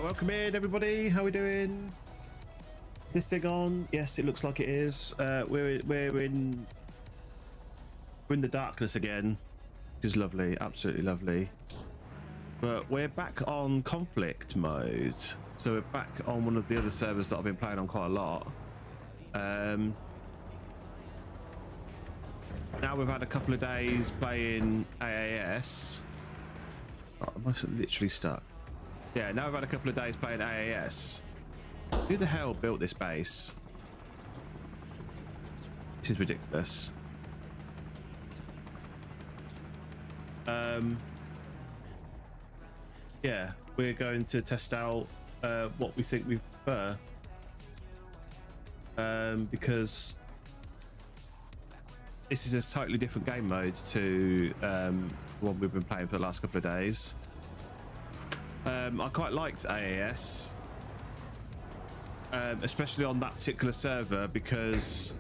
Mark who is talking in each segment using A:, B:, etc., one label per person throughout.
A: Right, welcome in everybody. How we doing? Is this thing on? Yes, it looks like it is. We're in the darkness again, which is lovely, absolutely lovely. But we're back on conflict mode, so we're back on one of the other servers that I've been playing on quite a lot. Now we've had a couple of days playing AAS. Oh, am I literally stuck? Yeah, now we've had a couple of days playing AAS. Who the hell built this base? This is ridiculous. Yeah, we're going to test out what we think we prefer. Because this is a totally different game mode to the one we've been playing for the last couple of days. I quite liked AAS, especially on that particular server, because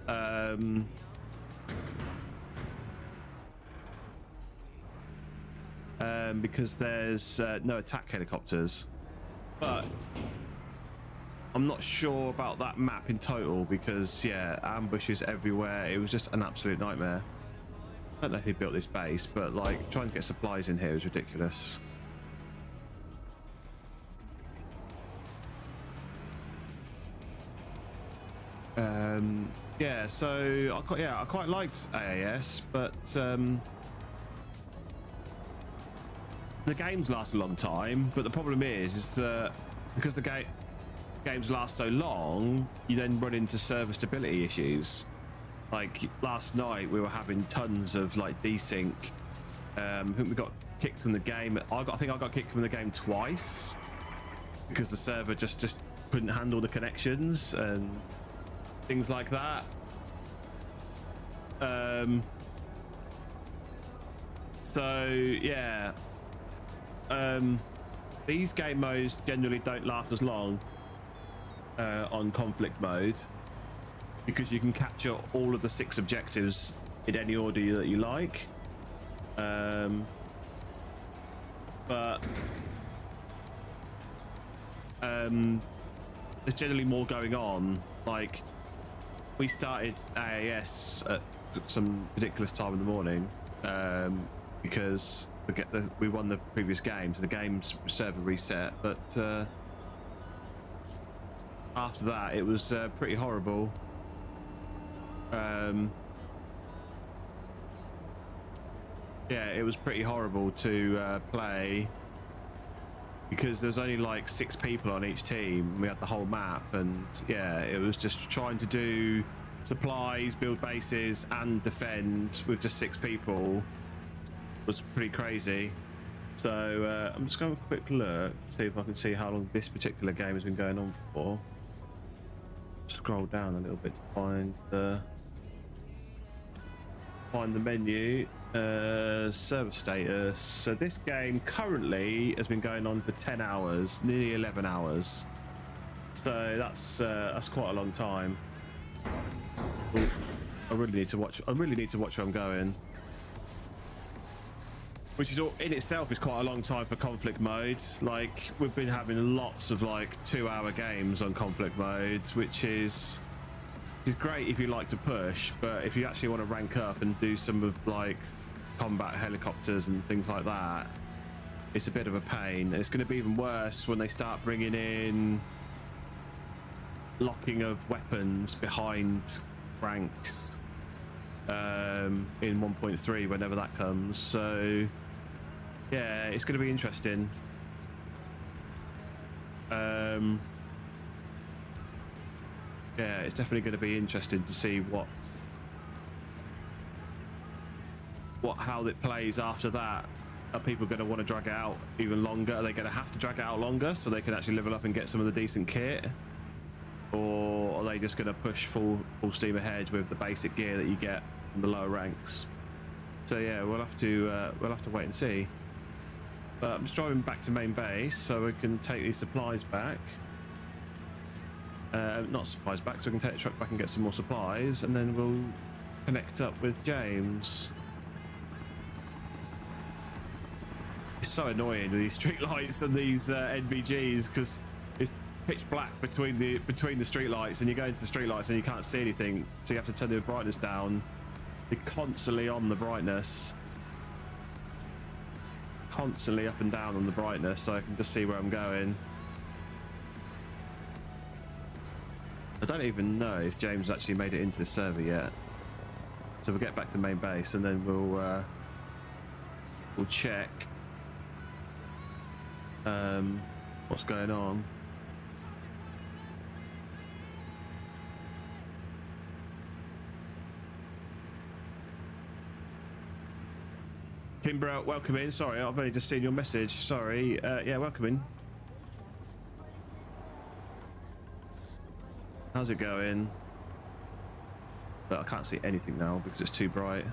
A: there's no attack helicopters. But I'm not sure about that map in total, because yeah, ambushes everywhere. It was just an absolute nightmare. I don't know who built this base, but like trying to get supplies in here is ridiculous. Yeah, so I quite liked AAS, but the games last a long time. But the problem is that because the games last so long, you then run into server stability issues. Like last night, we were having tons of like desync. I think we got kicked from the game. I think I got kicked from the game twice because the server just couldn't handle the connections and things like that. So yeah, these game modes generally don't last as long on conflict mode, because you can capture all of the 6 objectives in any order that you like. But there's generally more going on. Like, we started AAS at some ridiculous time in the morning because we won the previous game, so the game's server reset. But after that, it was pretty horrible. Yeah, it was pretty horrible to play, because there's only like 6 people on each team. We had the whole map, and yeah, it was just trying to do supplies, build bases, and defend with just 6 people. It was pretty crazy. So I'm just going to have a quick look, see if I can see how long this particular game has been going on for. Scroll down a little bit to find the menu. Server status. So this game currently has been going on for 10 hours, nearly 11 hours. So that's quite a long time. Ooh, I really need to watch where I'm going, which is all in itself is quite a long time for conflict mode. Like, we've been having lots of like 2-hour games on conflict mode, which is great if you like to push, but if you actually want to rank up and do some of like combat helicopters and things like that, it's a bit of a pain. It's going to be even worse when they start bringing in locking of weapons behind ranks in 1.3 whenever that comes. So yeah, it's going to be interesting. Yeah, it's definitely going to be interesting to see how it plays after that. Are people going to want to drag it out even longer? Are they going to have to drag it out longer so they can actually level up and get some of the decent kit? Or are they just going to push full steam ahead with the basic gear that you get from the lower ranks? So yeah, we'll have to wait and see. But I'm just driving back to main base so we can take these supplies back. Not supplies back, so we can take the truck back and get some more supplies, and then we'll connect up with James. It's so annoying with these street lights and these NVGs, because pitch black between the street lights, and you go into the street lights and you can't see anything, so you have to turn the brightness down. You're constantly on the brightness, constantly up and down on the brightness, so I can just see where I'm going. I don't even know if James actually made it into the server yet, so we'll get back to main base and then we'll check what's going on. Kimbra, welcome in. Sorry, I've only just seen your message. Sorry. Yeah, welcome in. How's it going? But I can't see anything now because it's too bright.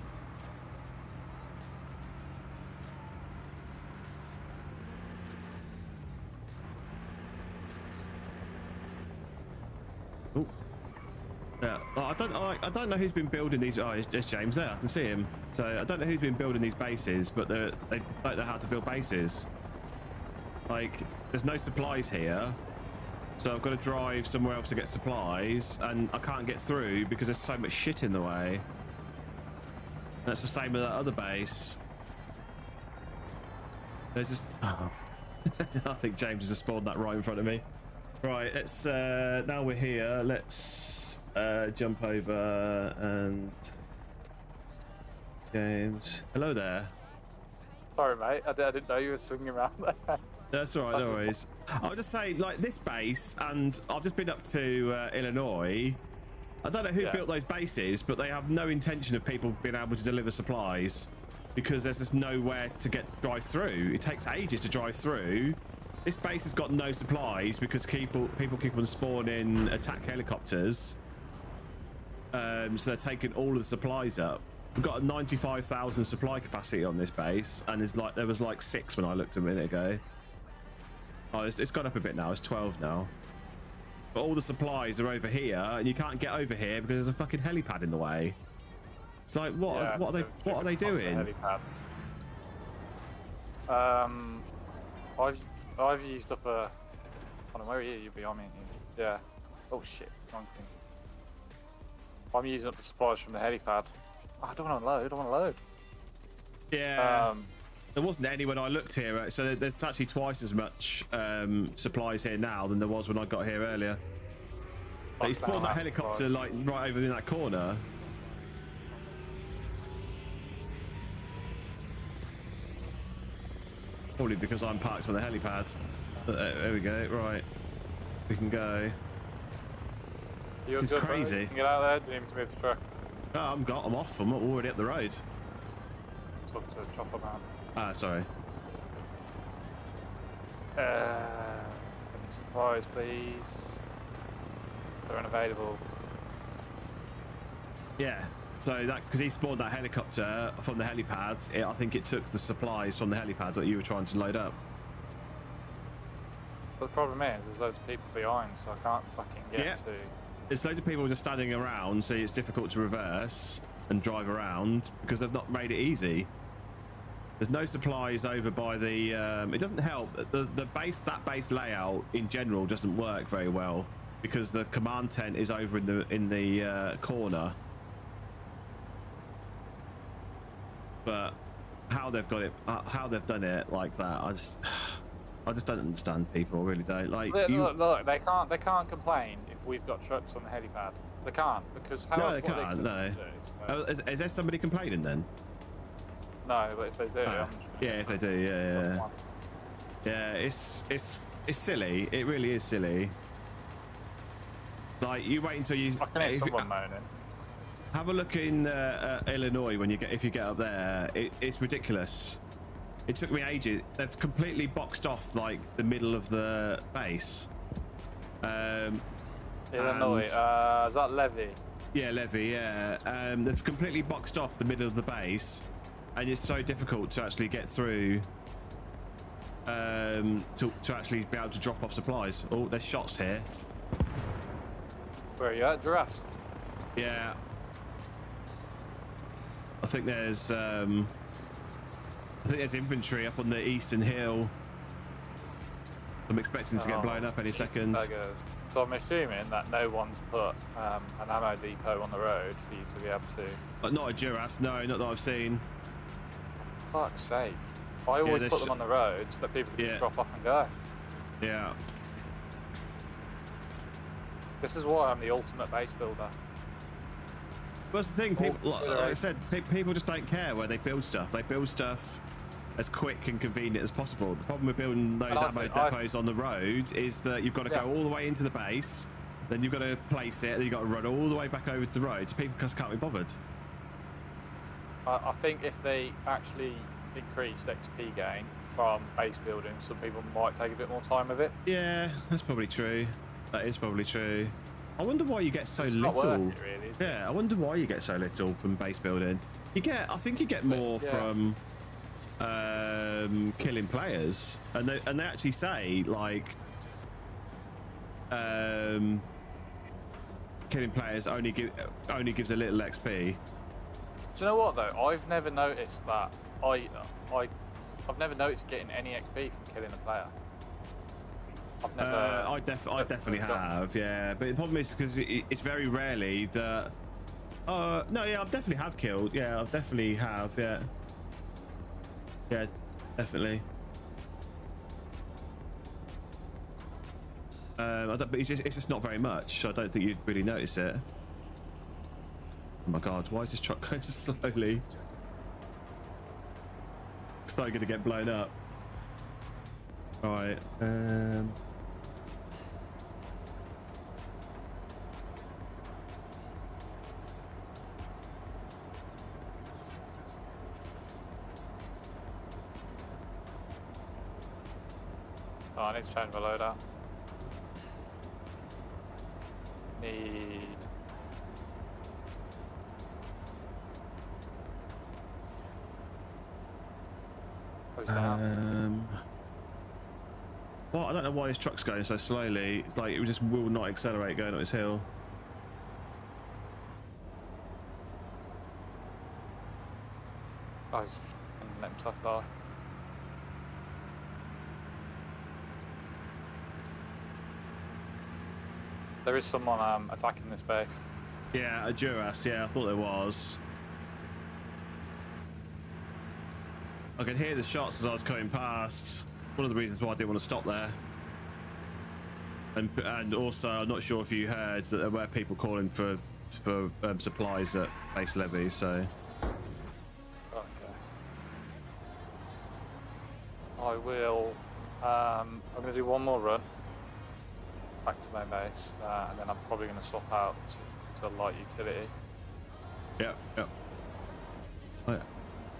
A: Oh, yeah. I don't know who's been building these. Oh, there's James there. I can see him. So I don't know who's been building these bases, but they don't know how to build bases. Like, there's no supplies here, so I've got to drive somewhere else to get supplies, and I can't get through because there's so much shit in the way. And that's the same with that other base. There's just. Oh. I think James has just spawned that right in front of me. Right, let's now we're here, let's jump over and James. Hello there.
B: Sorry mate, I didn't know you were swinging around there.
A: That's all right, no worries. I'll just say, like, this base, and I've just been up to Illinois. I don't know who built those bases, but they have no intention of people being able to deliver supplies because there's just nowhere to drive through. It takes ages to drive through. This base has got no supplies because people keep on spawning attack helicopters. So they're taking all of the supplies up. We've got a 95,000 supply capacity on this base, and there was like 6 when I looked a minute ago. Oh, it's gone up a bit now. It's 12 now. But all the supplies are over here, and you can't get over here because there's a fucking helipad in the way. It's like, what are they doing?
B: I've used up a. Hold on, where are you? You'll be on me. Yeah. Oh shit, wrong thing. I'm using up the supplies from the helipad. Oh, I don't want to load. I don't want to load.
A: Yeah. There wasn't any when I looked here, so there's actually twice as much supplies here now than there was when I got here earlier. But he spawned that helicopter like right over in that corner. Probably because I'm parked on the helipad. There we go. Right, we can go. It's crazy.
B: You can get out there. Do you need me to move the truck?
A: No, I'm off. I'm already up the road.
B: Talk to a chopper man.
A: Ah, sorry.
B: Any supplies, please. They're unavailable.
A: Yeah. So that because he spawned that helicopter from the helipad, I think it took the supplies from the helipad that you were trying to load up.
B: But the problem is, there's loads of people behind, so I can't fucking get to.
A: There's loads of people just standing around, so it's difficult to reverse and drive around because they've not made it easy. There's no supplies over by the. It doesn't help. That base layout in general doesn't work very well because the command tent is over in the corner. But how they've got it, how they've done it like that, I just don't understand. People really don't like.
B: Look, they can't complain if we've got trucks on the helipad. They can't because how else
A: they can't. No. So. Is there somebody complaining then?
B: No, but if they do,
A: yeah, if they do, yeah, it's silly. It really is silly. Like you wait until you.
B: I can hear someone moaning.
A: Have a look in Illinois if you get up there. It's ridiculous. It took me ages. They've completely boxed off like the middle of the base.
B: Illinois, is that Levy?
A: Yeah, Levy. Yeah, they've completely boxed off the middle of the base, and it's so difficult to actually get through. To actually be able to drop off supplies. Oh, there's shots here.
B: Where are you at, Giraffes?
A: Yeah. I think there's infantry up on the eastern hill. I'm expecting to get blown up any second.
B: Beggars. So I'm assuming that no one's put an ammo depot on the road for you to be able to...
A: But not a Duras, no, not that I've seen.
B: For fuck's sake. I always put them on the road so that people can just drop off and go.
A: Yeah.
B: This is why I'm the ultimate base builder.
A: What's the thing? People, like I said, people just don't care where they build stuff. They build stuff as quick and convenient as possible. The problem with building those ammo depots on the road is that you've got to go all the way into the base, then you've got to place it, then you've got to run all the way back over to the road, so people just can't be bothered.
B: I think if they actually increased XP gain from base building, some people might take a bit more time with it.
A: Yeah, that's probably true. That is probably true. I wonder why you get so little.
B: Not worth it, really,
A: yeah, I wonder why you get so little from base building. I think you get more from killing players, and they actually say like killing players only gives a little XP.
B: Do you know what though? I've never noticed that. I've never noticed getting any XP from killing a player. I've never.
A: I definitely have, yeah. But the problem is because it's very rarely that. No, yeah, I definitely have killed. Yeah, I definitely have. Yeah. Yeah, definitely. But it's just not very much. So I don't think you'd really notice it. Oh my god, why is this truck going so slowly? It's not going to get blown up. All right.
B: Oh, I need to change my loadout. Need...
A: Well, I don't know why this truck's going so slowly. It's like it just will not accelerate going up this hill.
B: Oh, he's let himself die. There is someone attacking this base.
A: Yeah, a Duras. Yeah, I thought there was. I could hear the shots as I was coming past. One of the reasons why I didn't want to stop there. And also, I'm not sure if you heard that there were people calling for supplies at base levy. So.
B: Okay. I will. I'm going to do one more run back to my base, and then I'm probably going to swap out to a light utility.
A: Yep. Yep. Oh, yeah.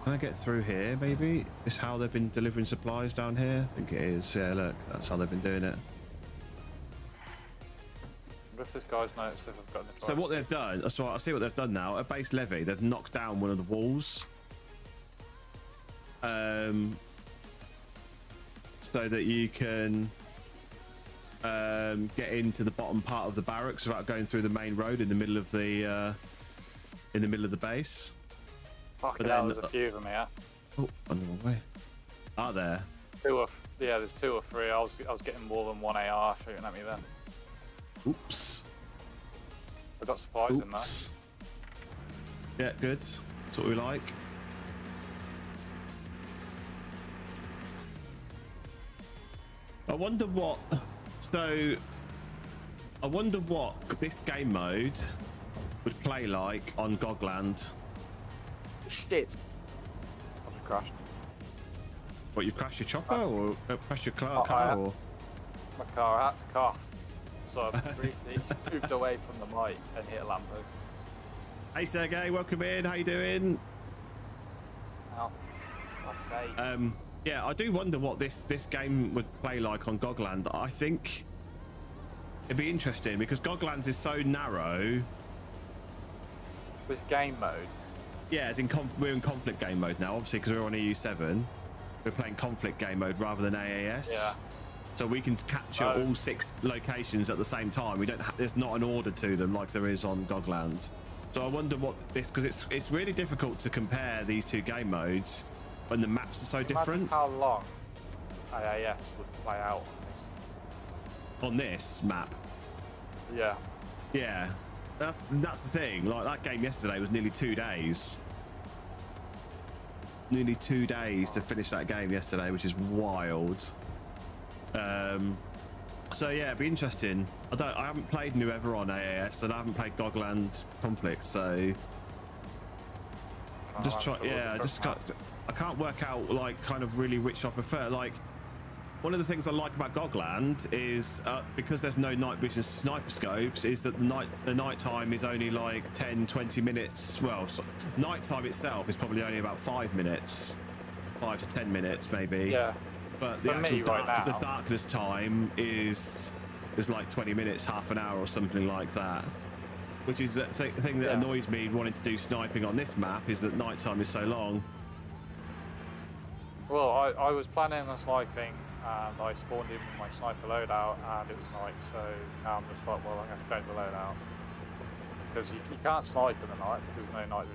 A: Can I get through here, maybe? Is how they've been delivering supplies down here? I think it is. Yeah, look, that's how they've been doing it.
B: I wonder if this guy's noticed if I've got the.
A: So what they've done, so I see what they've done now. At base levy, they've knocked down one of the walls. So that you can get into the bottom part of the barracks without going through the main road in the middle of the base.
B: Fucking hell, there's a few of them here.
A: Oh, on the wrong way. Are there?
B: Yeah, there's 2 or 3. I was getting more than one AR shooting at me then.
A: Oops.
B: I got supplies in there.
A: Yeah, good. That's what we like. I wonder what this game mode would play like on Gogland.
B: Shit. I've just crashed.
A: What, you crashed your chopper or crashed your car? Or?
B: My car, I had to cough. So I briefly moved away from the mic and hit a lamppost.
A: Hey Sergey, welcome in. How you doing?
B: Oh, fuck's sake.
A: Yeah, I do wonder what this game would play like on Gogland. I think it'd be interesting because Gogland is so narrow.
B: This game mode?
A: Yeah, as in we're in conflict game mode now, obviously, because we're on EU7. We're playing conflict game mode rather than AAS. Yeah. So we can capture all 6 locations at the same time. We don't. There's not an order to them like there is on Gogland. So I wonder what this, because it's really difficult to compare these 2 game modes when the maps are so different.
B: How long AAS would play out on this?
A: on this map.
B: Yeah.
A: Yeah, that's the thing. Like that game yesterday was nearly 2 days. Nearly 2 days to finish that game yesterday, which is wild. So yeah, it'd be interesting. I haven't played New Ever on AAS, and I haven't played Gogland Conflict, so just try. Yeah, I can't work out like kind of really which I prefer. Like one of the things I like about Gogland is because there's no night vision sniper scopes, is that the night time is only like 10-20 minutes. Well, nighttime itself is probably only about 5 minutes, 5 to 10 minutes maybe.
B: Yeah.
A: But the actual the darkness time is like 20 minutes, half an hour or something like that. Which is the thing that annoys me wanting to do sniping on this map, is that nighttime is so long.
B: Well, I was planning on sniping, and I spawned in with my sniper loadout, and it was night, so now I'm just like, well, I'm going to have to change the loadout. Because you can't snipe in the night, because there's no night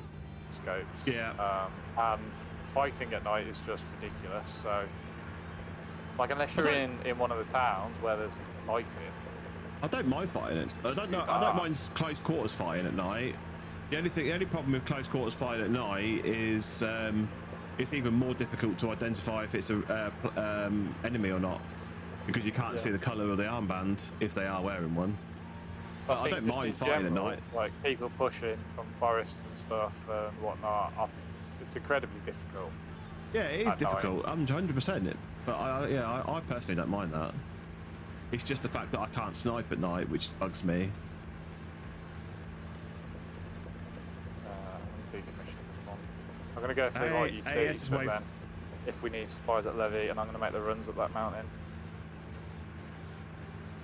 B: scopes.
A: Yeah.
B: And fighting at night is just ridiculous, so... Like, unless you're in one of the towns where there's lighting.
A: I don't mind fighting it. I don't mind close quarters fighting at night. The only problem with close quarters fighting at night is it's even more difficult to identify if it's a enemy or not, because you can't see the colour of the armband if they are wearing one. But I don't mind fighting at night.
B: Like people pushing from forests and stuff and whatnot, it's incredibly difficult.
A: Yeah, it is difficult. I'm 100%. But I personally don't mind that. It's just the fact that I can't snipe at night, which bugs me.
B: I'm going to go through like UT, but then if we need supplies at Levy, and I'm going to make the runs up that mountain.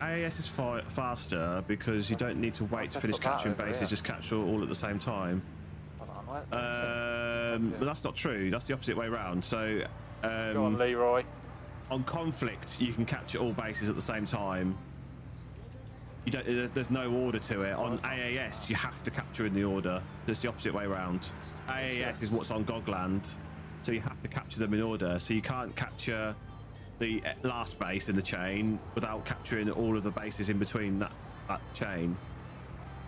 A: AAS is faster because you don't need to wait to finish capturing bases, just capture all at the same time. But that's not true. That's the opposite way around. So
B: go on, Leroy.
A: On Conflict, you can capture all bases at the same time. You don't. There's no order to it. On AAS, you have to capture in the order. It's the opposite way around. AAS is what's on Gogland, so you have to capture them in order. So you can't capture the last base in the chain without capturing all of the bases in between that chain.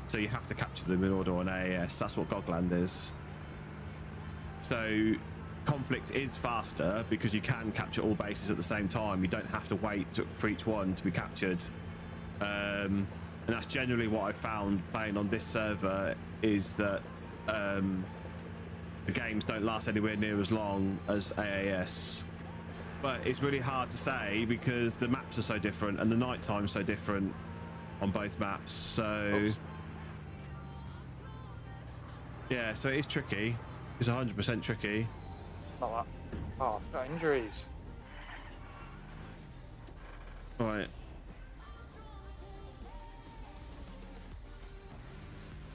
A: So you have to capture them in order on AAS. That's what Gogland is. So Conflict is faster because you can capture all bases at the same time. You don't have to wait for each one to be captured. And that's generally what I found playing on this server, is that the games don't last anywhere near as long as AAS. But it's really hard to say because the maps are so different and the night time's so different on both maps. So yeah, so it is tricky. It's 100% tricky.
B: Not that. Oh, I've got injuries.
A: Right.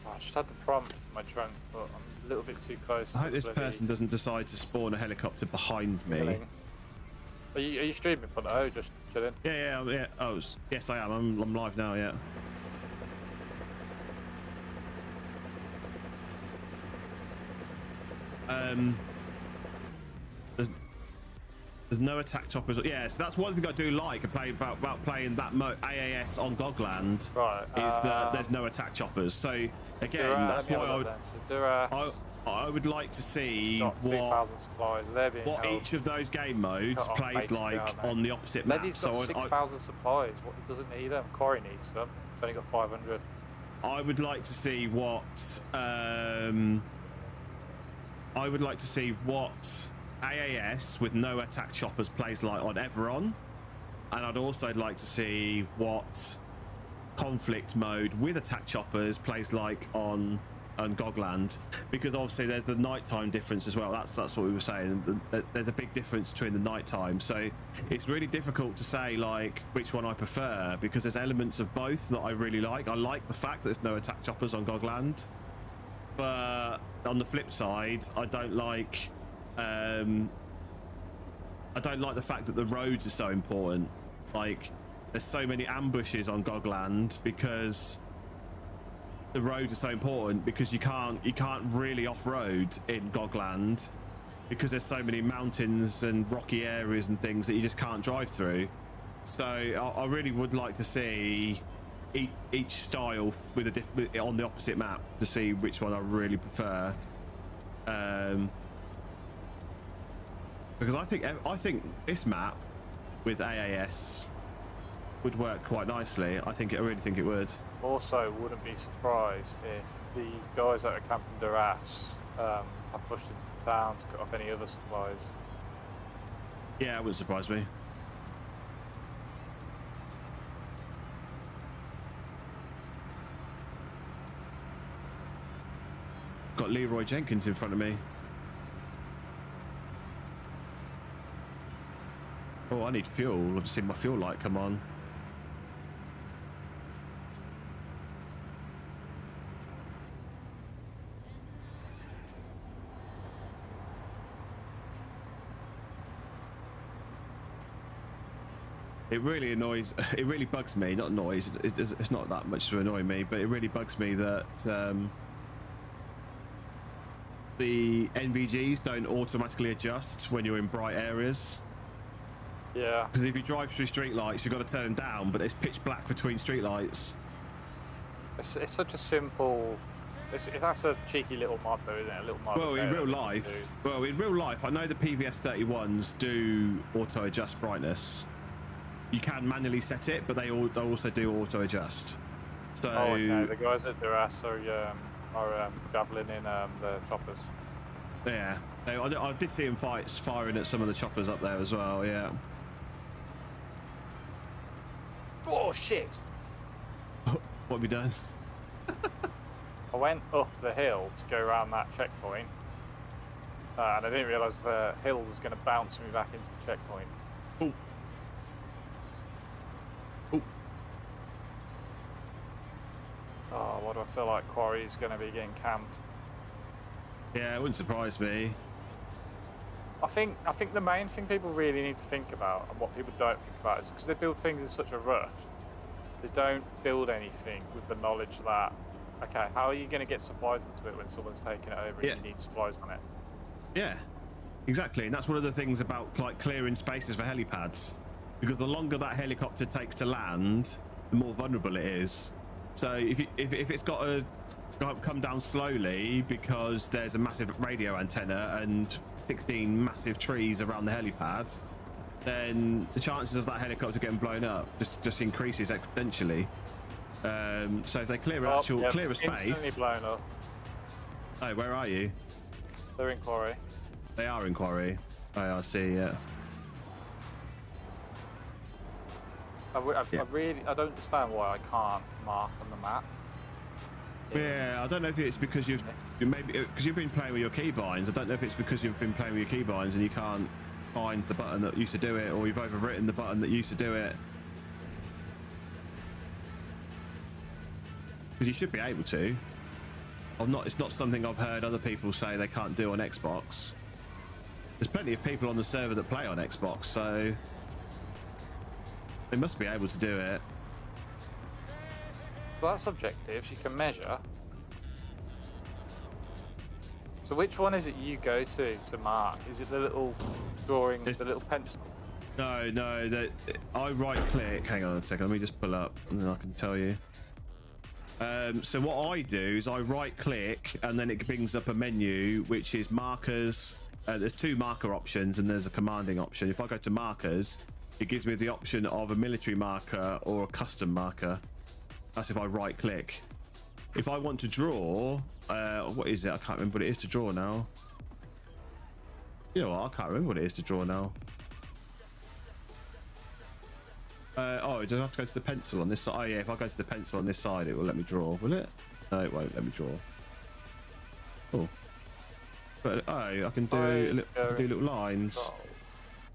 B: Oh, I just had the prompt for my drunk, but I'm a little bit too close.
A: I hope this person doesn't decide to spawn a helicopter behind me.
B: Are you streaming, Punto? Just chilling?
A: Yeah. Oh, yes, I am. I'm live now. Yeah. There's no attack choppers. Yeah, so that's one thing I do like about playing that AAS on Gogland.
B: Right.
A: Is that there's no attack choppers. So again, that's why I would like to see what each of those game modes plays like on the opposite map.
B: Levy's got 6,000 supplies. What doesn't need them? Corey needs them. It's only got 500.
A: I would like to see what AAS with no attack choppers plays like on Everon, and I'd also like to see what Conflict mode with attack choppers plays like on Gogland, because obviously there's the nighttime difference as well. That's what we were saying. There's a big difference between the nighttime, so it's really difficult to say like which one I prefer, because there's elements of both that I really like. I like the fact that there's no attack choppers on Gogland, but on the flip side, I don't like the fact that the roads are so important. Like, there's so many ambushes on Gogland because the roads are so important, because you can't really off-road in Gogland because there's so many mountains and rocky areas and things that you just can't drive through. So I really would like to see each style with on the opposite map to see which one I really prefer. Because I think this map with AAS would work quite nicely. I really think it would.
B: Also, wouldn't be surprised if these guys that are camping their ass have pushed into the town to cut off any other supplies.
A: Yeah, it wouldn't surprise me. Got Leroy Jenkins in front of me. Oh, I need fuel. I've just seen my fuel light come on. It really annoys, it really bugs me, not annoys, it's not that much to annoy me, but it really bugs me that the NVGs don't automatically adjust when you're in bright areas.
B: Yeah.
A: Because if you drive through street lights, you've got to turn them down, but it's pitch black between street lights.
B: It's such a simple... that's a cheeky little mod though, isn't it? A little mod.
A: Well, in real life, I know the PVS 31s do auto adjust brightness. You can manually set it, but they also do auto adjust. So
B: oh, okay. The guys at their ass are javelin in the choppers.
A: Yeah, I did see them firing at some of the choppers up there as well. Yeah.
B: Oh shit!
A: What have we done?
B: I went up the hill to go around that checkpoint, and I didn't realise the hill was going to bounce me back into the checkpoint.
A: Oh. Oh.
B: Oh, what do I feel like Quarry's going to be getting camped?
A: Yeah, it wouldn't surprise me.
B: I think the main thing people really need to think about, and what people don't think about, is because they build things in such a rush, they don't build anything with the knowledge that, okay, how are you going to get supplies into it when someone's taking it over and you need supplies on it?
A: Yeah, exactly. And that's one of the things about like clearing spaces for helipads, because the longer that helicopter takes to land, the more vulnerable it is. So if it's got to come down slowly because there's a massive radio antenna and 16 massive trees around the helipad, then the chances of that helicopter getting blown up just increases exponentially. So if they clear a space,
B: instantly blown up.
A: Oh, where are you?
B: They're in Quarry.
A: They are in Quarry. Oh, I see. Yeah.
B: I don't understand why I can't mark on the map.
A: Yeah, I don't know if it's because you've been playing with your keybinds. I don't know if it's because you've been playing with your keybinds and you can't find the button that used to do it, or you've overwritten the button that used to do it. Because you should be able to. It's not something I've heard other people say they can't do on Xbox. There's plenty of people on the server that play on Xbox, so they must be able to do it.
B: Well, that's objective. You can measure. So which one is it you go to mark? Is it the little drawing, the little pencil?
A: No. I right click. Hang on a second. Let me just pull up, and then I can tell you. So what I do is I right click, and then it brings up a menu which is markers. There's two marker options, and there's a commanding option. If I go to markers, it gives me the option of a military marker or a custom marker. That's if I right click. If I want to draw, what is it? I can't remember what it is to draw now. You know what? I can't remember what it is to draw now. Oh, do I have to go to the pencil on this side? Oh yeah, if I go to the pencil on this side, it will let me draw, will it? No, it won't let me draw. Oh. But I can do little lines.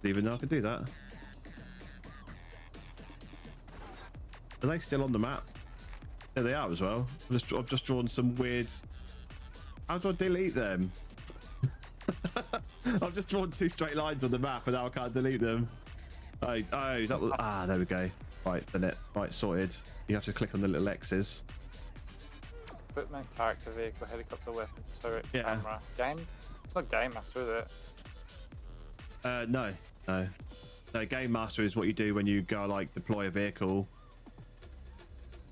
A: Even though I can do that. Are they still on the map? There they are as well. I've just drawn some weird... How do I delete them? I've just drawn two straight lines on the map and now I can't delete them. Oh, is that what... Ah, there we go. Right, then it. Right, sorted. You have to click on the little X's.
B: Equipment, character, vehicle, helicopter, weapon, turret, camera. Game? It's not Game Master, is it?
A: No. No, game master is what you do when you go like deploy a vehicle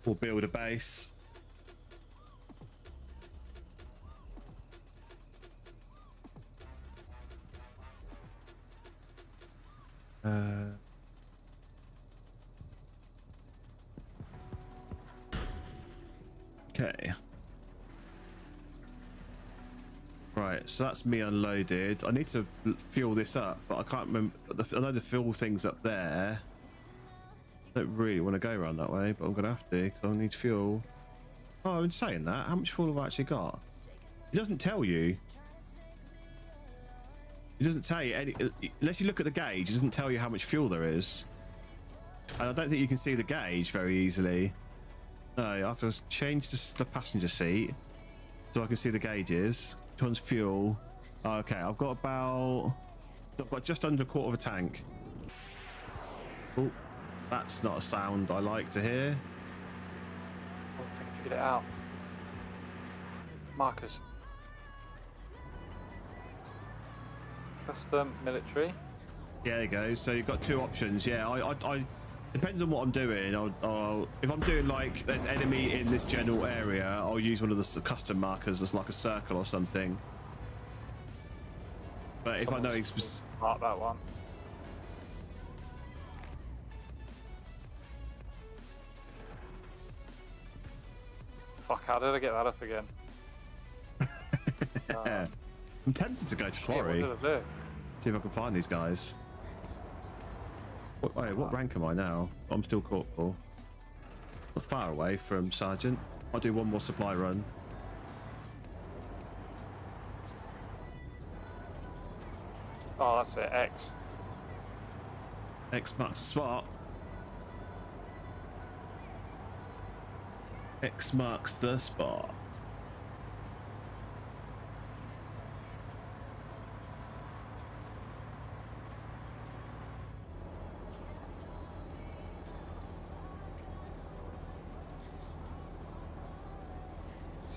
A: or build a base. Okay. Right, so that's me unloaded. I need to fuel this up, but I can't remember. I know the fuel thing's up there. I don't really want to go around that way, but I'm going to have to because I need fuel. Oh, I'm saying that. How much fuel have I actually got? It doesn't tell you. It doesn't tell you any, unless you look at the gauge. It doesn't tell you how much fuel there is, and I don't think you can see the gauge very easily. No, I have to change the passenger seat so I can see the gauges. Which one's fuel? Oh, okay, I've got just under a quarter of a tank. Oh, that's not a sound I like to hear.
B: I think I figured it out. Markers. Custom military.
A: Yeah, there you go. So you've got two options. Yeah, I depends on what I'm doing. If I'm doing like there's enemy in this general area, I'll use one of the custom markers that's like a circle or something. But if I know
B: mark that one. Fuck! How did I get that up again?
A: I'm tempted to go to quarry.
B: What did I do?
A: See if I can find these guys. Wait, what rank am I now? I'm still corporal. Not far away from sergeant. I'll do one more supply run.
B: Oh, that's it. X.
A: X marks the spot. X marks the spot.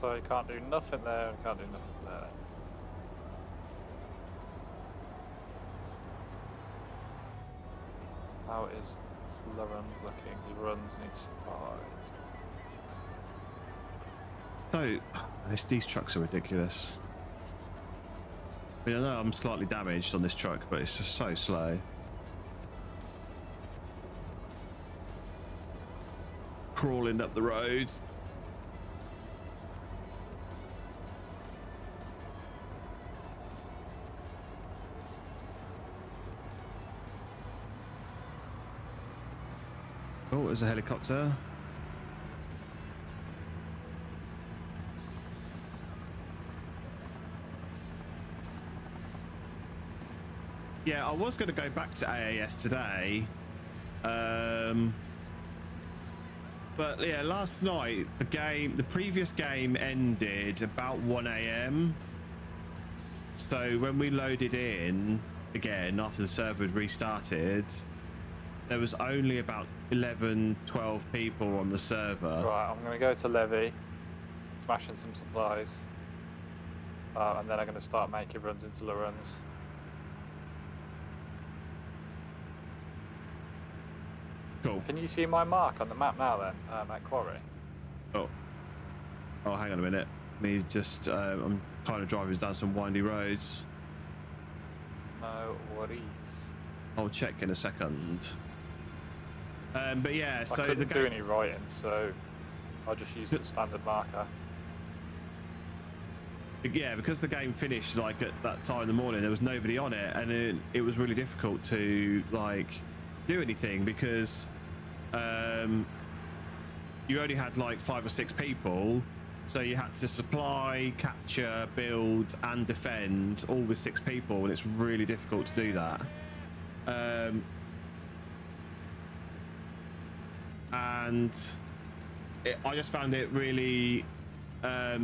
B: So you can't do nothing there and can't do nothing there. How is Lorenz looking? Lorenz needs supplies.
A: So, these trucks are ridiculous. I mean, I know I'm slightly damaged on this truck, but it's just so slow. Crawling up the roads. Oh, there's a helicopter. Yeah, I was going to go back to AAS today. But yeah, last night, the previous game ended about 1 AM. So when we loaded in again, after the server had restarted, there was only about 11, 12 people on the server.
B: Right, I'm going to go to Levy, smash in some supplies, and then I'm going to start making runs into Lorenz.
A: Cool.
B: Can you see my mark on the map now then, at Quarry?
A: Oh, hang on a minute. Me just, I'm kind of driving down some windy roads.
B: No worries.
A: I'll check in a second. But yeah, so
B: I couldn't do any writing, so I'll just use the standard marker.
A: Yeah, because the game finished like at that time in the morning, there was nobody on it, and it was really difficult to like do anything because you only had like 5 or 6 people, so you had to supply, capture, build, and defend all with 6 people, and it's really difficult to do that. And I just found it really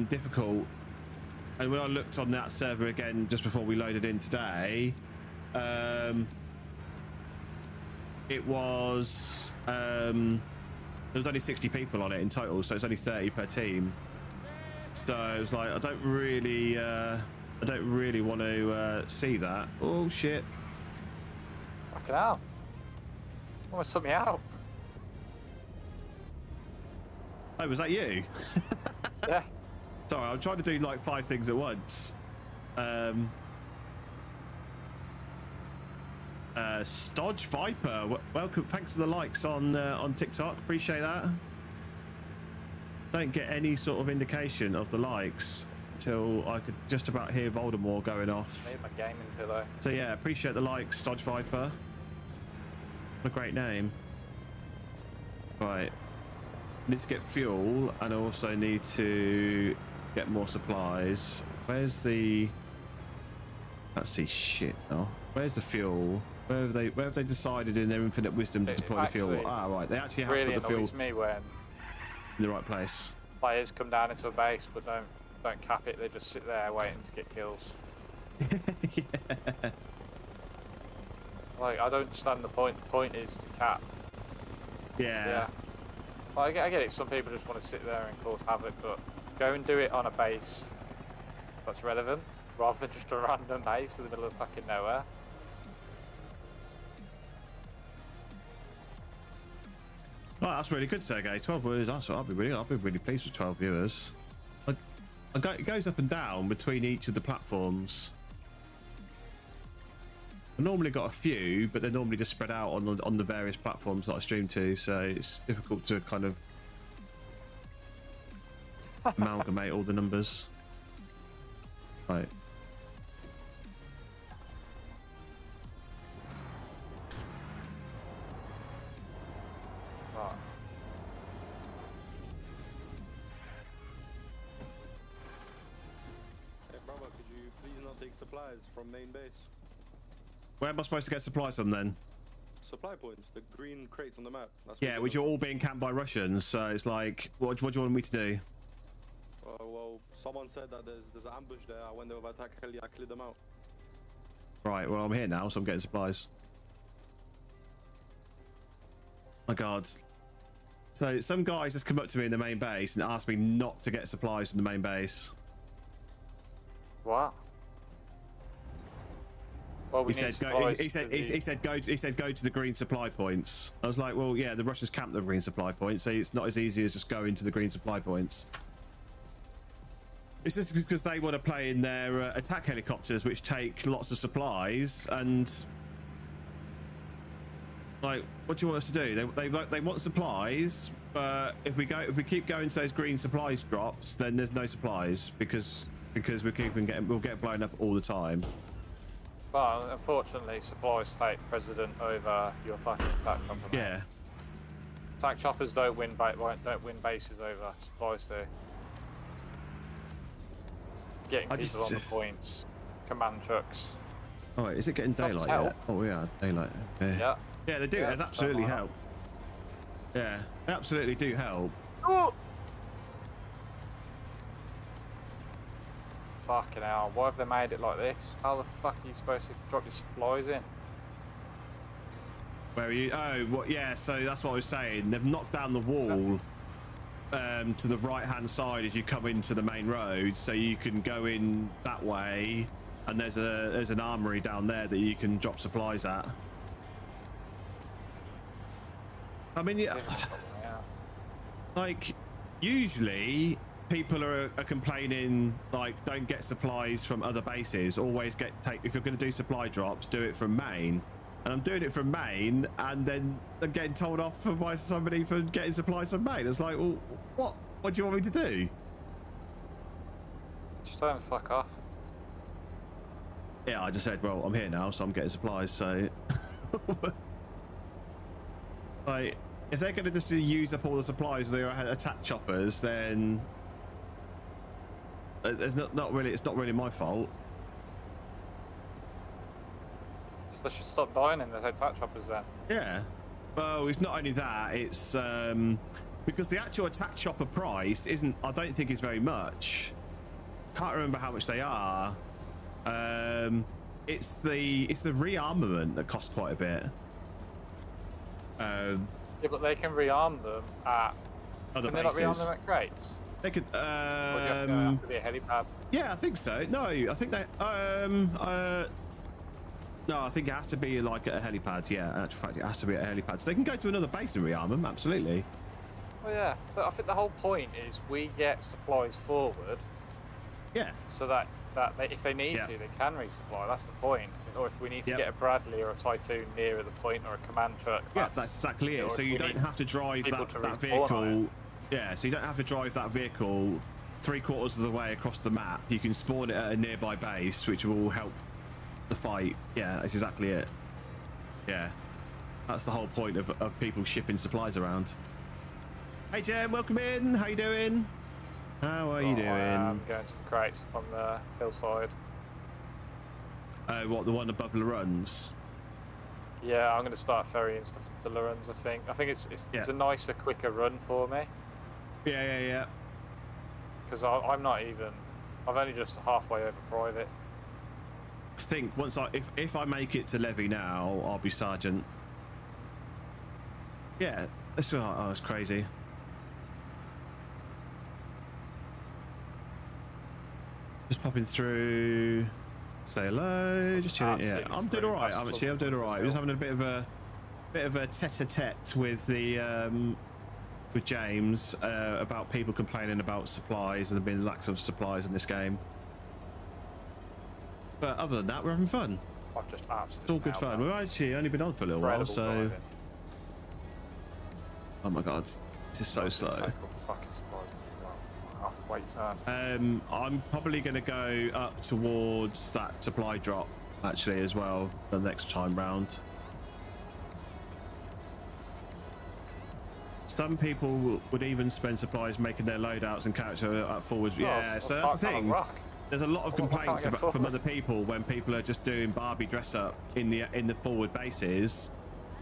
A: difficult. And when I looked on that server again just before we loaded in today, it was there was only 60 people on it in total, so it's only 30 per team. So it was like I don't really want to see that. Oh shit!
B: Fucking hell! Almost took me out.
A: Oh, was that you?
B: Yeah.
A: Sorry, I'm trying to do like 5 things at once. Stodge Viper, welcome. Thanks for the likes on TikTok. Appreciate that. Don't get any sort of indication of the likes till I could just about hear Voldemort going off.
B: Made my gaming pillow.
A: So yeah, appreciate the likes, Stodge Viper. What a great name. Right. Need to get fuel and I also need to get more supplies. Where's the... Let's see, shit though. Where's the fuel? Where have they decided in their infinite wisdom to deploy the fuel? Ah, right. They actually have
B: really
A: put the fuel
B: me when
A: in the right place.
B: players come down into a base but don't cap it. They just sit there waiting to get kills.
A: Yeah.
B: Like, I don't understand the point. The point is to cap.
A: Yeah.
B: Well, I get it. Some people just want to sit there and cause havoc, but go and do it on a base that's relevant, rather than just a random base in the middle of fucking nowhere.
A: Oh, that's really good, Sergey. 12 viewers. That's what I'll be really pleased with 12 viewers. It goes up and down between each of the platforms. I normally got a few, but they're normally just spread out on the various platforms that I stream to, so it's difficult to kind of amalgamate all the numbers. Right.
C: Hey, brother, could you please not take supplies from main base?
A: Where am I supposed to get supplies from then?
C: Supply points, the green crates on the map. That's
A: Yeah, which are all being camped by Russians, so it's like, what do you want me to do?
C: Well, someone said that there's an ambush there. I went over attack heli, I cleared them out.
A: Right, well, I'm here now, so I'm getting supplies. My God. So some guys just come up to me in the main base and ask me not to get supplies from the main base.
B: What? Well,
A: He said go to the green supply points. I was like, well, yeah, the Russians camped the green supply points, so it's not as easy as just going to the green supply points. It's just because they want to play in their attack helicopters, which take lots of supplies, and like, what do you want us to do? They want supplies, but if we keep going to those green supplies drops, then there's no supplies because we'll get blown up all the time.
B: But unfortunately, supplies take precedent over your fucking attack chopper.
A: Yeah.
B: Attack choppers don't win bases over supplies do. Getting people on the points, command trucks.
A: Oh, wait, is it getting daylight yet? Oh, yeah, daylight. Okay.
B: Yeah.
A: Yeah, they do.
B: Yeah,
A: They absolutely help. Yeah, they absolutely do help.
B: Oh! Fucking hell, why have they made it like this? How the fuck are you supposed to drop your supplies in?
A: Where are you? Oh, what? Yeah, so that's what I was saying. They've knocked down the wall to the right-hand side as you come into the main road, so you can go in that way, and there's an armory down there that you can drop supplies at. I mean, yeah, like, usually people are complaining, like, don't get supplies from other bases. Always if you're going to do supply drops, do it from main. And I'm doing it from main, and then I'm getting told off by somebody for getting supplies from main. It's like, well, what do you want me to do?
B: Just don't fuck off.
A: Yeah, I just said, well, I'm here now, so I'm getting supplies, so... Like, if they're going to just use up all the supplies of their attack choppers, then it's not really my fault.
B: So they should stop dying in the attack choppers then.
A: Yeah. Well, it's not only that, it's because the actual attack chopper price I don't think is very much. Can't remember how much they are. It's the rearmament that costs quite a bit.
B: Yeah, but they can rearm them at
A: Other
B: can they
A: bases.
B: not rearm them at crates?
A: They could.
B: Or do you have to be a helipad?
A: Yeah, I think so. No, I think they. No, I think it has to be like at a helipad. Yeah, in actual fact, it has to be at a helipad. So they can go to another base and rearm them. Absolutely.
B: Well, yeah, but I think the whole point is we get supplies forward.
A: Yeah.
B: So that they, if they need to, they can resupply. That's the point. Or if we need to get a Bradley or a Typhoon nearer the point or a command truck.
A: Yeah, that's exactly it. So you don't have to drive that vehicle. Yeah, so you don't have to drive that vehicle 3/4 of the way across the map. You can spawn it at a nearby base, which will help the fight. Yeah, that's exactly it. Yeah, that's the whole point of people shipping supplies around. Hey Jem, welcome in. How you doing? How are you doing?
B: I'm going to the crates on the hillside.
A: What, the one above the runs?
B: Yeah, I'm going to start ferrying stuff into Lorenz, I think. I think it's a nicer, quicker run for me.
A: Yeah.
B: Because I'm not even... I've only just halfway over private.
A: I think once if I make it to levy now, I'll be sergeant. Yeah, that's crazy. Just popping through, say hello, just chilling. Yeah, I'm doing all right. I'm doing all right. We're just having a bit of a tete-a-tete with the with James about people complaining about supplies and there being lacks of supplies in this game. But other than that, we're having fun.
B: I've just absolutely.
A: It's all good fun. We've actually only been on for a little while, so.
B: Driving.
A: Oh my god, this is so slow.
B: Halfway turn.
A: I'm probably going to go up towards that supply drop actually as well the next time round. Some people would even spend supplies making their loadouts and character up forwards. Yeah, so that's the thing. There's a lot of complaints from other people when people are just doing Barbie dress up in the forward bases.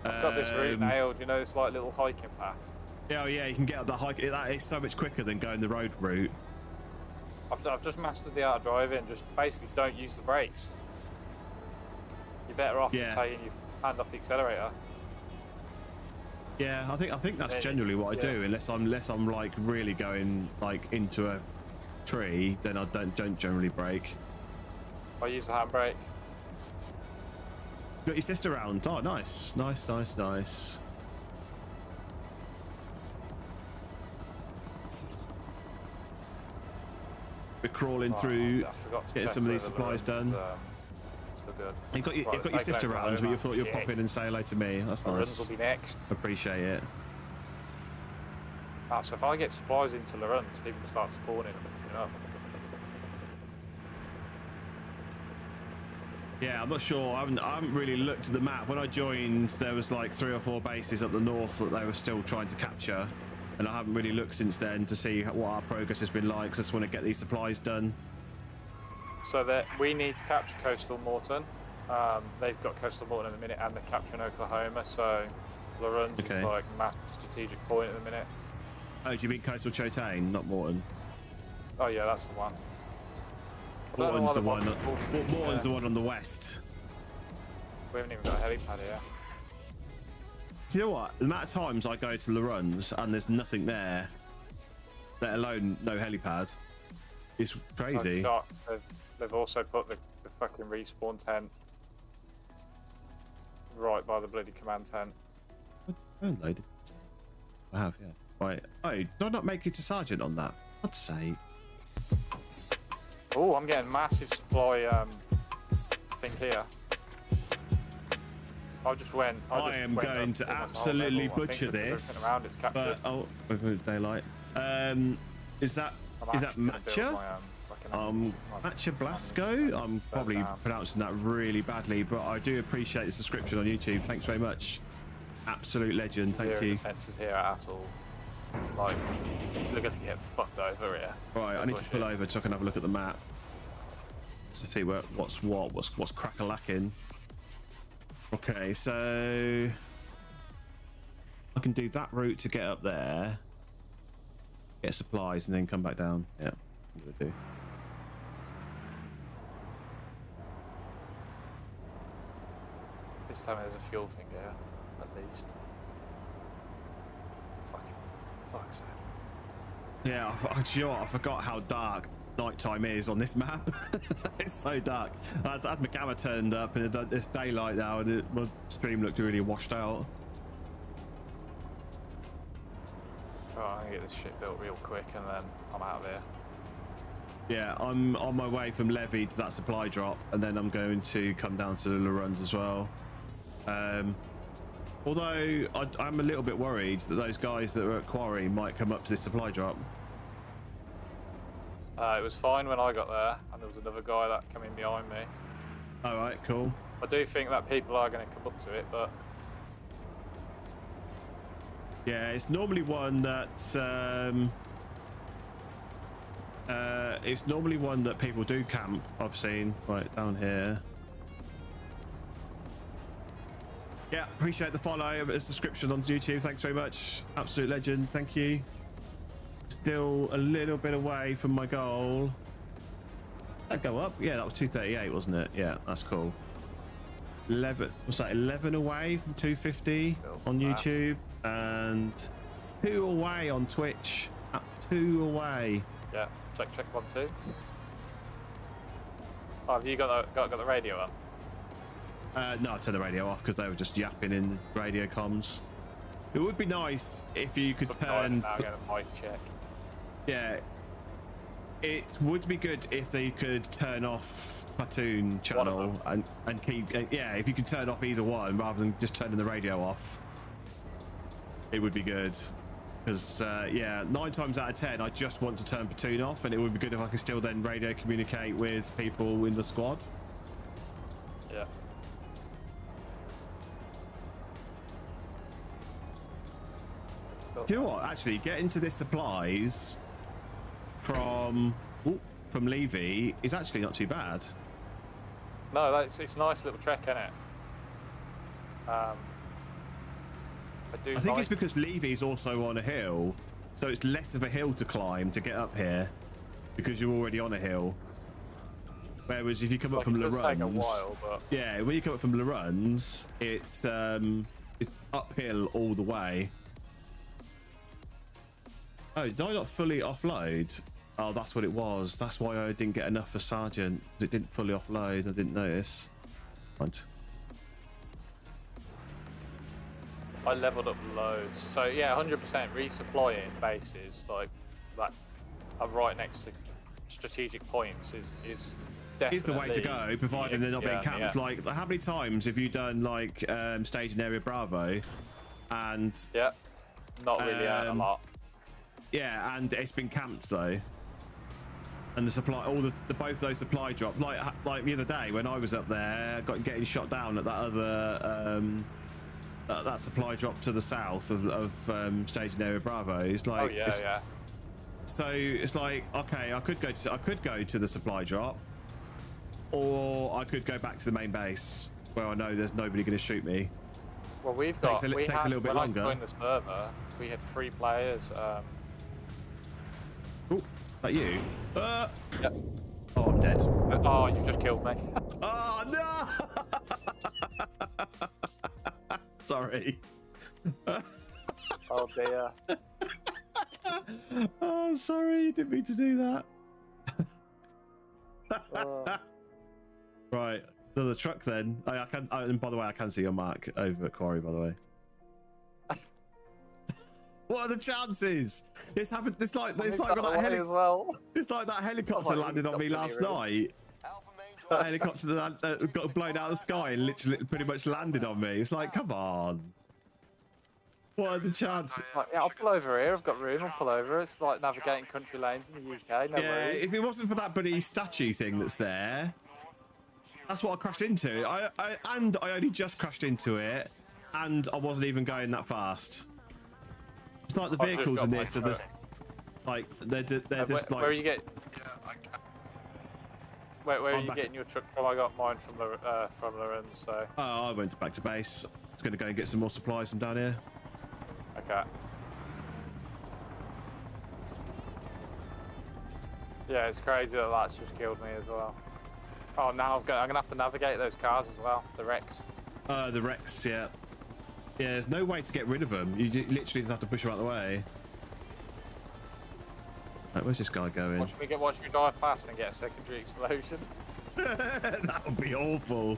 B: I've got this route nailed, you know, it's like a little hiking path.
A: Yeah, you can get up the hike. That is so much quicker than going the road route.
B: I've just mastered the art of driving. Just basically don't use the brakes. You're better off just taking your hand off the accelerator.
A: Yeah, I think that's generally what I do. Unless I'm like really going like into a tree, then I don't generally brake.
B: I use the handbrake.
A: Got your sister around. Oh, nice. We're crawling through, getting some of these supplies done.
B: Still good.
A: You got your sister around, but you thought you'd pop in and say hello to me. That's nice.
B: Lorenz will be next.
A: Appreciate it.
B: Ah, so if I get supplies into Lorenz, people start spawning and picking up.
A: Yeah, I'm not sure. I haven't really looked at the map. When I joined, there was like 3 or 4 bases up the north that they were still trying to capture. And I haven't really looked since then to see what our progress has been like. So I just want to get these supplies done.
B: So that we need to capture Coastal Morton. They've got Coastal Morton in a minute, and they're capturing Oklahoma. So Lorenz is like massive strategic point at the minute.
A: Oh, do you mean Coastal Chotain, not Morton?
B: Oh yeah, that's the one.
A: Morton's the one. Morton's the one on the west.
B: We haven't even got a helipad here.
A: Do you know what? The amount of times I go to Lorenz and there's nothing there, let alone no helipad, is crazy.
B: They've also put the fucking respawn tent right by the bloody command tent.
A: Loaded. I have, yeah. Right. Oh, did I not make it to sergeant on that? I'd say.
B: Oh, I'm getting massive supply thing here. I
A: am going to absolutely butcher this. But with daylight. Is that Matcha? Matcha Blasco? I'm probably pronouncing that really badly, but I do appreciate the subscription on YouTube. Thanks very much. Absolute legend. Thank you.
B: Zero defenses here at all. Like, you're gonna get fucked over here.
A: Right, I need to pull over so I can have a look at the map to see what's crack-a-lacking. Okay, so I can do that route to get up there, get supplies, and then come back down. Yeah, I'm gonna do.
B: This time there's a fuel thing here, at least. Fuck's sake.
A: Yeah, you know what? I forgot how dark nighttime is on this map. It's so dark. I had my camera turned up and it's daylight now, and my stream looked really washed out.
B: Oh, I'm gonna get this shit built real quick and then I'm out of here.
A: Yeah, I'm on my way from Levy to that supply drop, and then I'm going to come down to the Runs as well. Although I'm a little bit worried that those guys that are at Quarry might come up to this supply drop.
B: It was fine when I got there, and there was another guy that came in behind me.
A: All right, cool.
B: I do think that people are going to come up to it, but
A: yeah, it's normally one that people do camp. I've seen right down here. Yeah, appreciate the follow. It's description on YouTube. Thanks very much, absolute legend. Thank you. Still a little bit away from my goal. Did that go up? Yeah, that was 238, wasn't it? Yeah, that's cool. 11. What's that? 11 away from 250 on YouTube, and 2 away on Twitch. 2 away.
B: yeah, check 1, 2. Oh, have you got the radio up?
A: No, I turned the radio off because they were just yapping in radio comms. It would be nice if you could turn.
B: Now get a mic check.
A: Yeah, it would be good if they could turn off platoon channel and keep. Yeah, if you could turn off either one rather than just turning the radio off, it would be good. Because yeah, 9 times out of 10, I just want to turn platoon off, and it would be good if I could still then radio communicate with people in the squad.
B: Yeah.
A: Do you know what? Actually, getting to this supplies from Levy is actually not too bad.
B: No, it's a nice little trek, isn't it? I
A: think it's because Levy's also on a hill, so it's less of a hill to climb to get up here because you're already on a hill. Whereas if you come up from
B: it does take a
A: Laruns,
B: while, but
A: yeah, when you come up from Laruns, it's uphill all the way. Oh, did I not fully offload? Oh, that's what it was. That's why I didn't get enough for Sergeant. It didn't fully offload. I didn't notice. Right.
B: I leveled up loads. So yeah, 100% resupplying bases like that are right next to strategic points is definitely
A: is the way to go, provided they're not being camped.
B: Yeah.
A: Like, how many times have you done like staging area Bravo, and
B: yeah, not really a lot.
A: Yeah, and it's been camped though, and the supply, both those supply drops, like the other day when I was up there, getting shot down at that other that supply drop to the south of staging area Bravo. It's like,
B: oh yeah, yeah.
A: So it's like, okay, I could go to the supply drop, or I could go back to the main base where I know there's nobody going to shoot me.
B: Well, we've got
A: takes a little bit longer.
B: When I joined the server, we had 3 players.
A: Oh, that you?
B: Yep.
A: Oh, I'm dead.
B: Oh, you just killed me.
A: Oh no! Sorry.
B: Oh dear.
A: Oh, I'm sorry. Didn't mean to do that. Right, another truck then. I can. And by the way, I can see your mark over at Quarry. By the way. What are the chances? This happened. It's like that It's like that helicopter landed on me last night. That helicopter that got blown out of the sky and literally pretty much landed on me. It's like, come on. What are the chances?
B: Yeah, I'll pull over here. I've got room. I'll pull over. It's like navigating country lanes in the UK. No worries.
A: If it wasn't for that bloody statue thing that's there, that's what I crashed into. I only just crashed into it, and I wasn't even going that fast. It's like the vehicles in this are just like they're just like.
B: Where are you getting? Where are you getting your truck from? I got mine from Lorenz. So.
A: Oh, I went back to base. I was going to go and get some more supplies from down here.
B: Okay. Yeah, it's crazy that that's just killed me as well. Oh, now I'm gonna have to navigate those cars as well. The wrecks.
A: The wrecks, yeah. Yeah, there's no way to get rid of them. You literally just have to push them out of the way. Right, where's this guy going?
B: Watch me drive past and get a secondary explosion.
A: That would be awful.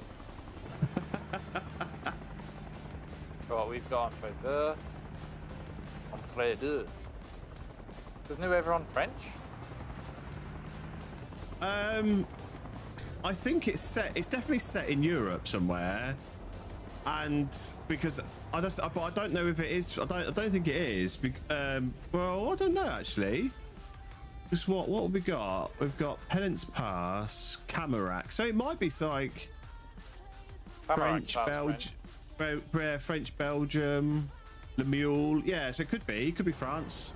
B: Right, we've got Entre deux. Doesn't whoever on French?
A: I think it's set. It's definitely set in Europe somewhere, and because I don't know if it is. I don't think it is. Well, I don't know actually. Because what have we got? We've got Penance Pass, Camarac. So it might be like French, Belgium, French, Belgium, Le Mule. Yeah, so it could be France.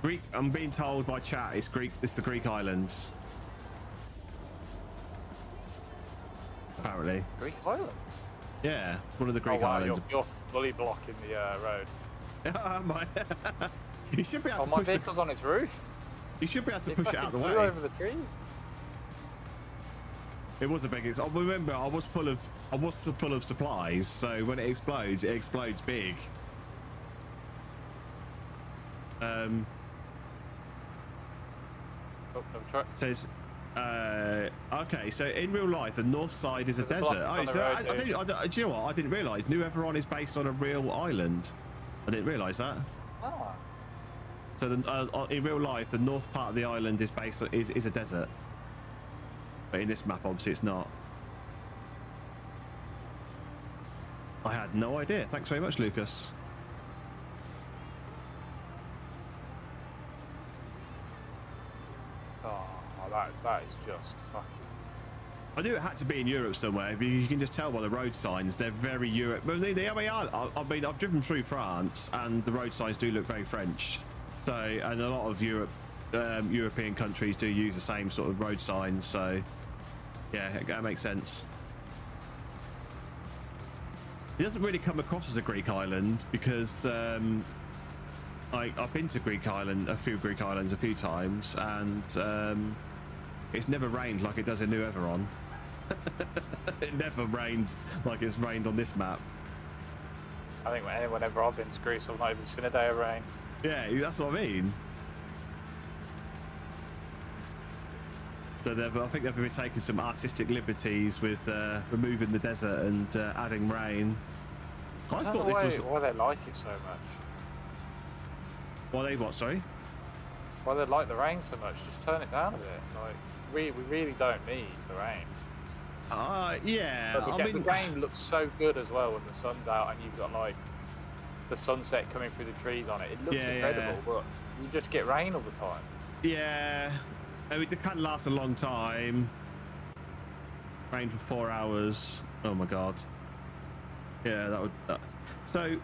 A: Greek. I'm being told by chat it's Greek. It's the Greek islands. Apparently.
B: Greek islands.
A: Yeah, one of the Greek islands.
B: You're fully blocking the road.
A: You should be able to
B: my
A: push
B: vehicle's on its roof.
A: You should be able to push it out of the way.
B: Over the trees.
A: It was a big. I remember I was full of supplies, so when it explodes big.
B: Oh, another truck.
A: Says, okay, so in real life, the north side is a
B: There's
A: desert.
B: a block on the road,
A: Do you know what? I didn't realise. New Everon is based on a real island. I didn't realise that.
B: Oh.
A: So in real life, the north part of the island is based on, is a desert. But in this map, obviously, it's not. I had no idea. Thanks very much, Lucas.
B: That is just fucking.
A: I knew it had to be in Europe somewhere, but you can just tell by the road signs. They're very Europe. But they are. I mean, I've driven through France, and the road signs do look very French. So, and a lot of European countries do use the same sort of road signs. So, yeah, that makes sense. It doesn't really come across as a Greek island because I've been to a few Greek islands a few times, and it's never rained like it does in New Everon. It never rains like it's rained on this map.
B: I think whenever I've been to Greece, I've not even seen a day of rain.
A: Yeah, that's what I mean. So I think they've been taking some artistic liberties with removing the desert and adding rain. I thought this was
B: why they like it so much.
A: Why they what? Sorry.
B: Why they like the rain so much? Just turn it down a bit. Like we really don't need the rain.
A: Yeah.
B: But the rain looks so good as well when the sun's out and you've got like the sunset coming through the trees on it. It looks incredible, but you just get rain all the time.
A: Yeah. I mean, it can last a long time. Rain for 4 hours. Oh my god. Yeah, that would. So,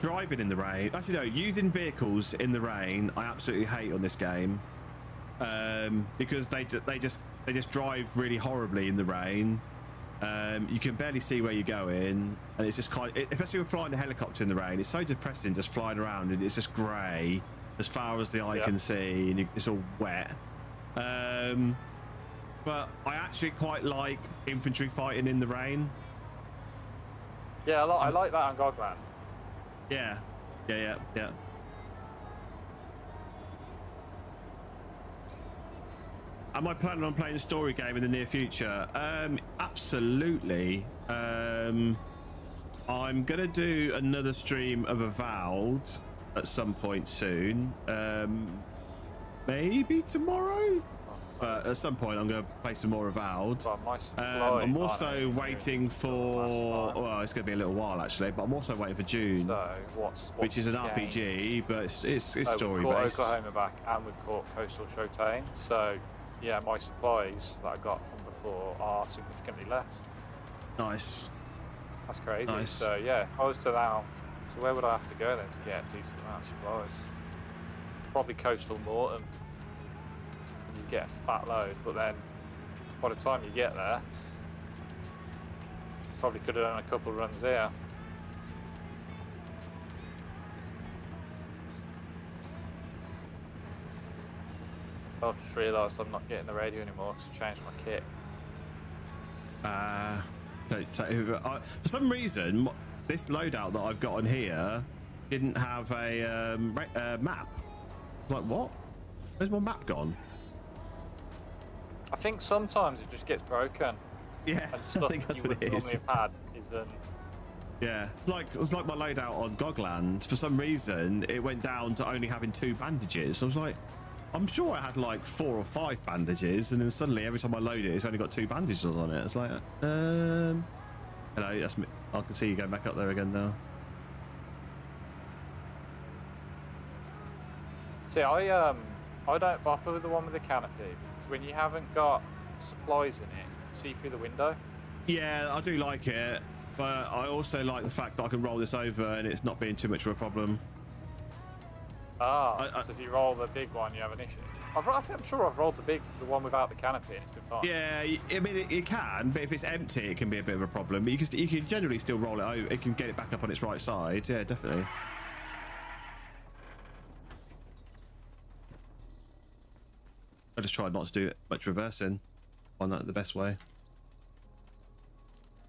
A: driving in the rain. Actually, no. Using vehicles in the rain, I absolutely hate on this game. Because they just drive really horribly in the rain. You can barely see where you're going, and it's just especially when flying a helicopter in the rain. It's so depressing just flying around, and it's just grey as far as the eye can see, and it's all wet. But I actually quite like infantry fighting in the rain.
B: Yeah, I like that on Gogland.
A: Yeah. Am I planning on playing a story game in the near future? Absolutely. I'm gonna do another stream of Avowed at some point soon. Maybe tomorrow? But at some point I'm gonna play some more Avowed. I'm also waiting for, well, it's gonna be a little while actually, but I'm also waiting for June,
B: so
A: which is an RPG, but it's story
B: we've caught
A: based.
B: Oklahoma back, and we've caught Coastal Shotain. So yeah, my supplies that I got from before are significantly less.
A: Nice.
B: That's crazy.
A: Nice.
B: So yeah, if I was to now, so where would I have to go then to get a decent amount of supplies? Probably Coastal Morton. You get a fat load, but then by the time you get there, probably could have done a couple of runs here. I've just realised I'm not getting the radio anymore because I changed my kit.
A: For some reason, this loadout that I've got on here didn't have a map. Like, what? Where's my map gone?
B: I think sometimes it just gets broken.
A: Yeah,
B: And stuff
A: I think that's
B: you
A: what
B: would
A: it is.
B: normally have had is done.
A: Yeah, it's like my loadout on Gogland. For some reason, it went down to only having 2 bandages. I was like, I'm sure I had like 4 or 5 bandages, and then suddenly every time I load it, it's only got 2 bandages on it. It's like, hello, that's me. I can see you going back up there again now.
B: See, I don't bother with the one with the canopy because when you haven't got supplies in it, you see through the window.
A: Yeah, I do like it, but I also like the fact that I can roll this over and it's not being too much of a problem.
B: So if you roll the big one, you have an issue. I'm sure I've rolled the one without the canopy and it's been fine.
A: Yeah, I mean it can, but if it's empty, it can be a bit of a problem. But you can generally still roll it over. It can get it back up on its right side. Yeah, definitely. I just tried not to do much reversing. Find that the best way.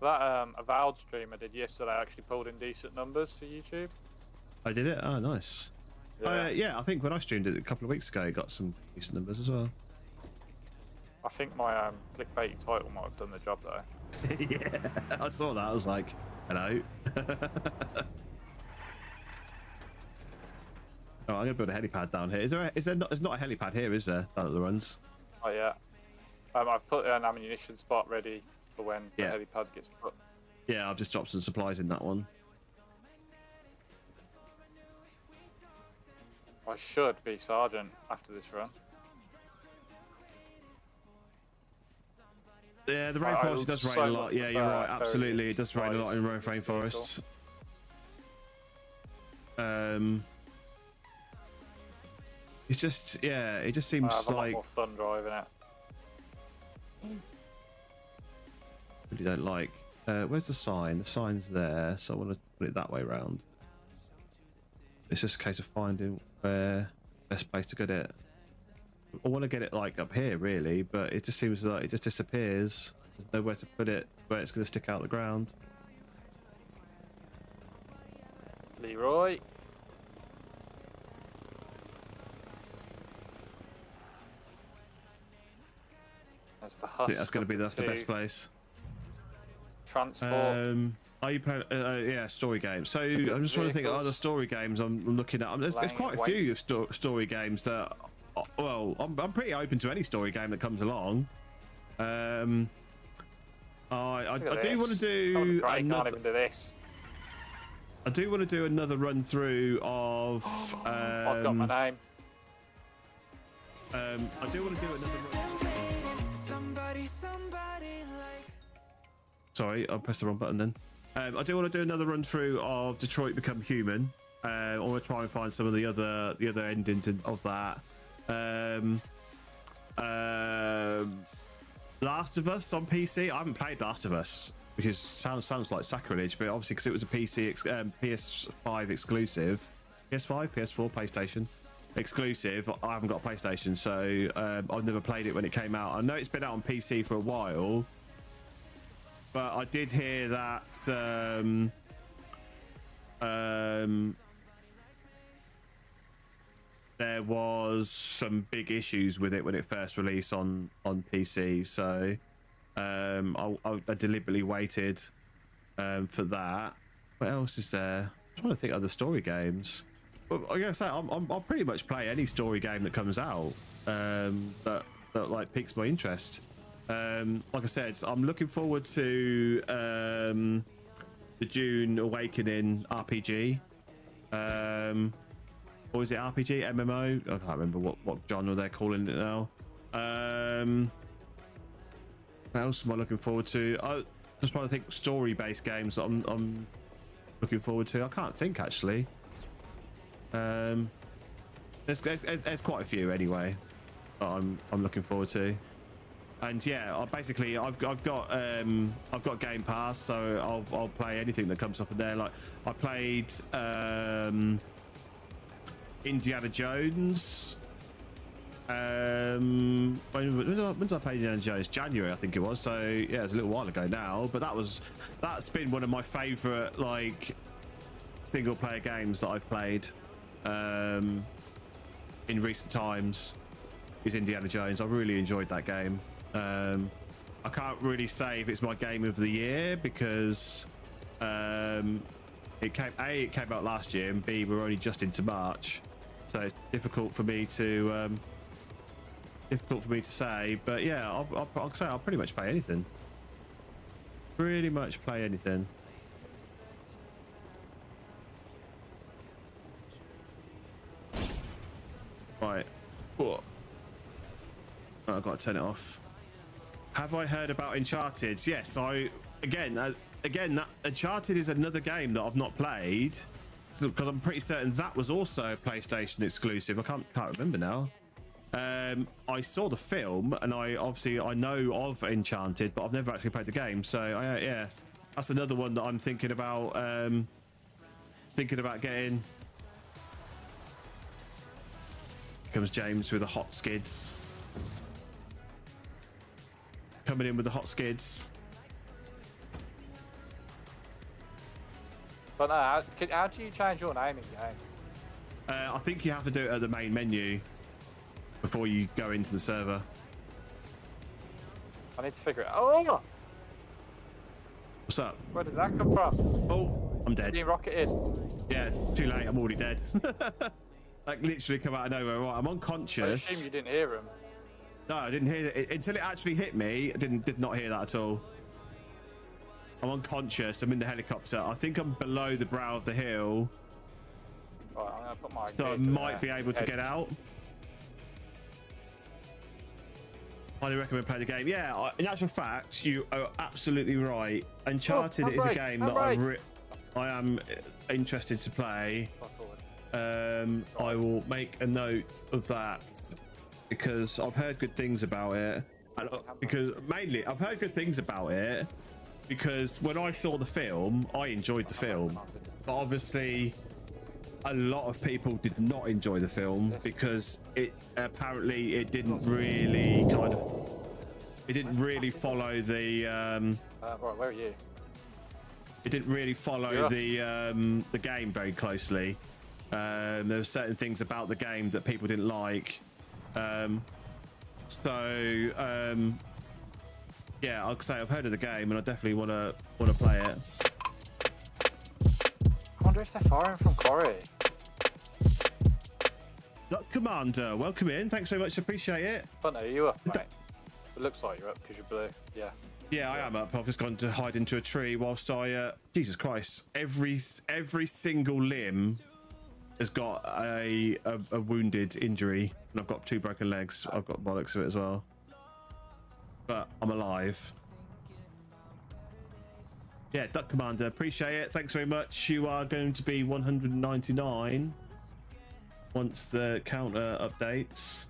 B: That Avowed stream I did yesterday actually pulled in decent numbers for YouTube.
A: I did it. Oh, nice.
B: Yeah.
A: Yeah, I think when I streamed it a couple of weeks ago, it got some decent numbers as well.
B: I think my clickbait title might have done the job though.
A: Yeah, I saw that. I was like, hello. Oh, I'm gonna build a helipad down here. There's not a helipad here, is there? Down at the runs.
B: Oh yeah. I've put an ammunition spot ready for when the helipad gets put.
A: Yeah, I've just dropped some supplies in that one.
B: I should be sergeant after this run.
A: Yeah, the rainforest does rain a lot. Yeah, you're right. Absolutely, it does rain a lot in rainforests. It's just, yeah, it just seems
B: I have
A: like
B: a lot more fun driving it.
A: really don't like. Where's the sign? The sign's there, so I want to put it that way around. It's just a case of finding where best place to get it. I want to get it like up here, really, but it just seems like it just disappears. There's nowhere to put it where it's going to stick out the ground.
B: Leroy. That's the husk.
A: I think that's going to be the best place.
B: Transport.
A: Are you playing? Yeah, story games. So I'm just trying to think of other story games I'm looking at. There's quite a few story games that. Well, I'm pretty open to any story game that comes along. I do want to do.
B: Can't even do this.
A: I do want to do another run through of.
B: I've got my name.
A: I do want to do another. Sorry, I pressed the wrong button then. I do want to do another run through of Detroit Become Human. I want to try and find some of the other endings of that. Last of Us on PC. I haven't played Last of Us, which sounds like sacrilege, but obviously because it was a PS5 exclusive, PS5, PS4, PlayStation exclusive. I haven't got a PlayStation, so I've never played it when it came out. I know it's been out on PC for a while. But I did hear that there was some big issues with it when it first released on PC. So I deliberately waited for that. What else is there? I'm trying to think of other story games. Well, I gotta say, I'll pretty much play any story game that comes out that like piques my interest. Like I said, I'm looking forward to the Dune Awakening RPG. Or is it RPG? MMO? I can't remember what genre they're calling it now. What else am I looking forward to? I just trying to think story-based games that I'm looking forward to. I can't think actually. There's quite a few anyway that I'm looking forward to. And yeah, I've got Game Pass, so I'll play anything that comes up in there. Like I played Indiana Jones. When did I play Indiana Jones? January, I think it was. So yeah, it's a little while ago now. But that's been one of my favourite like single player games that I've played in recent times is Indiana Jones. I really enjoyed that game. I can't really say if it's my game of the year because it came out last year, and B, we're only just into March, so it's difficult for me to say. But yeah, I'll say I'll pretty much play anything. Pretty much play anything. Right. Oh, I've got to turn it off. Have I heard about Uncharted? Yes. Again, that Uncharted is another game that I've not played, because I'm pretty certain that was also a PlayStation exclusive. I can't remember now. I saw the film, and I know of Enchanted, but I've never actually played the game. So yeah, that's another one that I'm thinking about getting. Here comes James with the hot skids. Coming in with the hot skids.
B: But no, how do you change your name in game?
A: I think you have to do it at the main menu before you go into the server.
B: I need to figure it out. Oh!
A: What's up?
B: Where did that come from?
A: Oh, I'm dead.
B: You rocketed.
A: Yeah, too late. I'm already dead. Like literally come out of nowhere. Right, I'm
B: I
A: unconscious.
B: assume you didn't hear him.
A: No, I didn't hear it until it actually hit me. I did not hear that at all. I'm unconscious. I'm in the helicopter. I think I'm below the brow of the hill.
B: Right, I'm gonna put my
A: So I
B: gear to
A: might
B: the
A: be able to
B: edge.
A: get out. Highly recommend playing the game. Yeah, in actual fact, you are absolutely right. Uncharted is a game that I am interested to play. I will make a note of that because I've heard good things about it. And because mainly I've heard good things about it because when I saw the film, I enjoyed the film. But obviously, a lot of people did not enjoy the film because it didn't really follow the
B: right, where are you?
A: it didn't really follow the game very closely. There were certain things about the game that people didn't like. Yeah, I'll say I've heard of the game and I definitely want to play it.
B: I wonder if they're firing from quarry.
A: Commander, welcome in. Thanks very much. Appreciate it.
B: But no, you up, mate? It looks like you're up because you're blue. Yeah.
A: Yeah, I am up. I've just gone to hide into a tree whilst I. Jesus Christ! Every single limb has got a wounded injury, and I've got 2 broken legs. I've got bollocks of it as well, but I'm alive. Yeah, Duck Commander, appreciate it. Thanks very much. You are going to be 199 once the counter updates.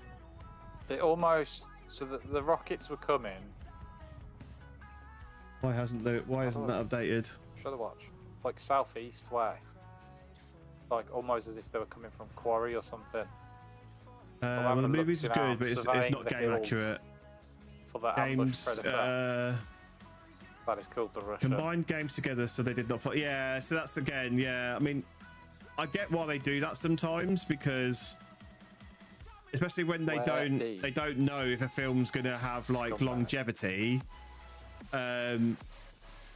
B: It almost so the rockets were coming.
A: Why hasn't that updated?
B: Show the watch. Like southeast way. Like almost as if they were coming from quarry or something.
A: Well, the movie's good, but it's not game accurate.
B: For the
A: Games,
B: that is called the Russia.
A: Combined games together, so they did not. Yeah, so that's again. Yeah, I mean, I get why they do that sometimes because, especially when they don't know if a film's gonna have like longevity.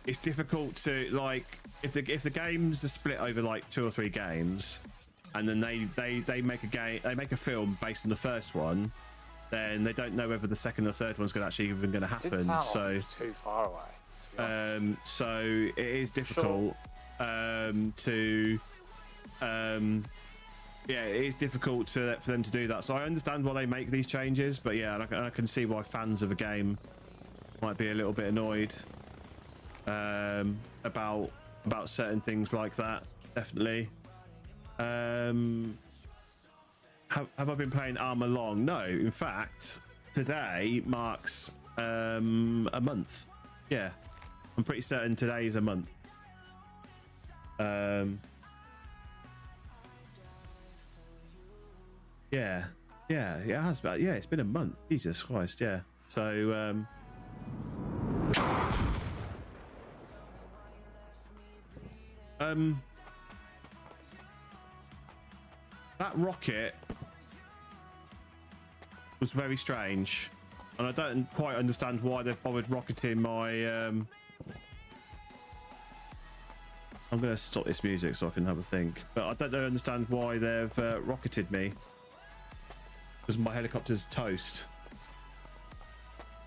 A: It's difficult to like if the games are split over like 2 or 3 games, and then they make a film based on the first one, then they don't know whether the second or third one's gonna happen. So
B: like it was too far away.
A: So it is difficult it is difficult for them to do that. So I understand why they make these changes, but yeah, I can see why fans of a game might be a little bit annoyed about certain things like that. Definitely. Have I been playing Arma long? No, in fact, today marks a month. Yeah, I'm pretty certain today is a month. Yeah, it has. But yeah, it's been a month. Jesus Christ, yeah. So That rocket was very strange, and I don't quite understand why they've bothered rocketing my. I'm going to stop this music so I can have a think, but I don't understand why they've rocketed me, because my helicopter's toast.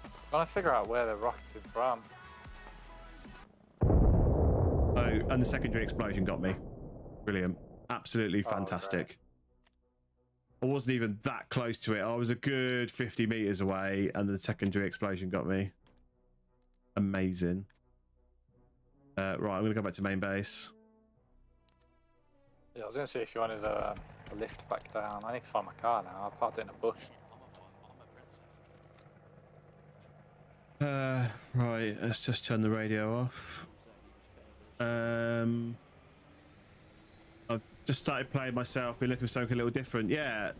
B: I'm trying to figure out where they're rocketed from.
A: Oh, and the secondary explosion got me. Brilliant. Absolutely fantastic. I wasn't even that close to it. I was a good 50 meters away, and the secondary explosion got me. Amazing. Right, I'm going to go back to main base.
B: Yeah, I was going to see if you wanted a lift back down. I need to find my car now. I parked it in a bush.
A: Right, let's just turn the radio off. I've just started playing myself, been looking for something a little different. Yeah,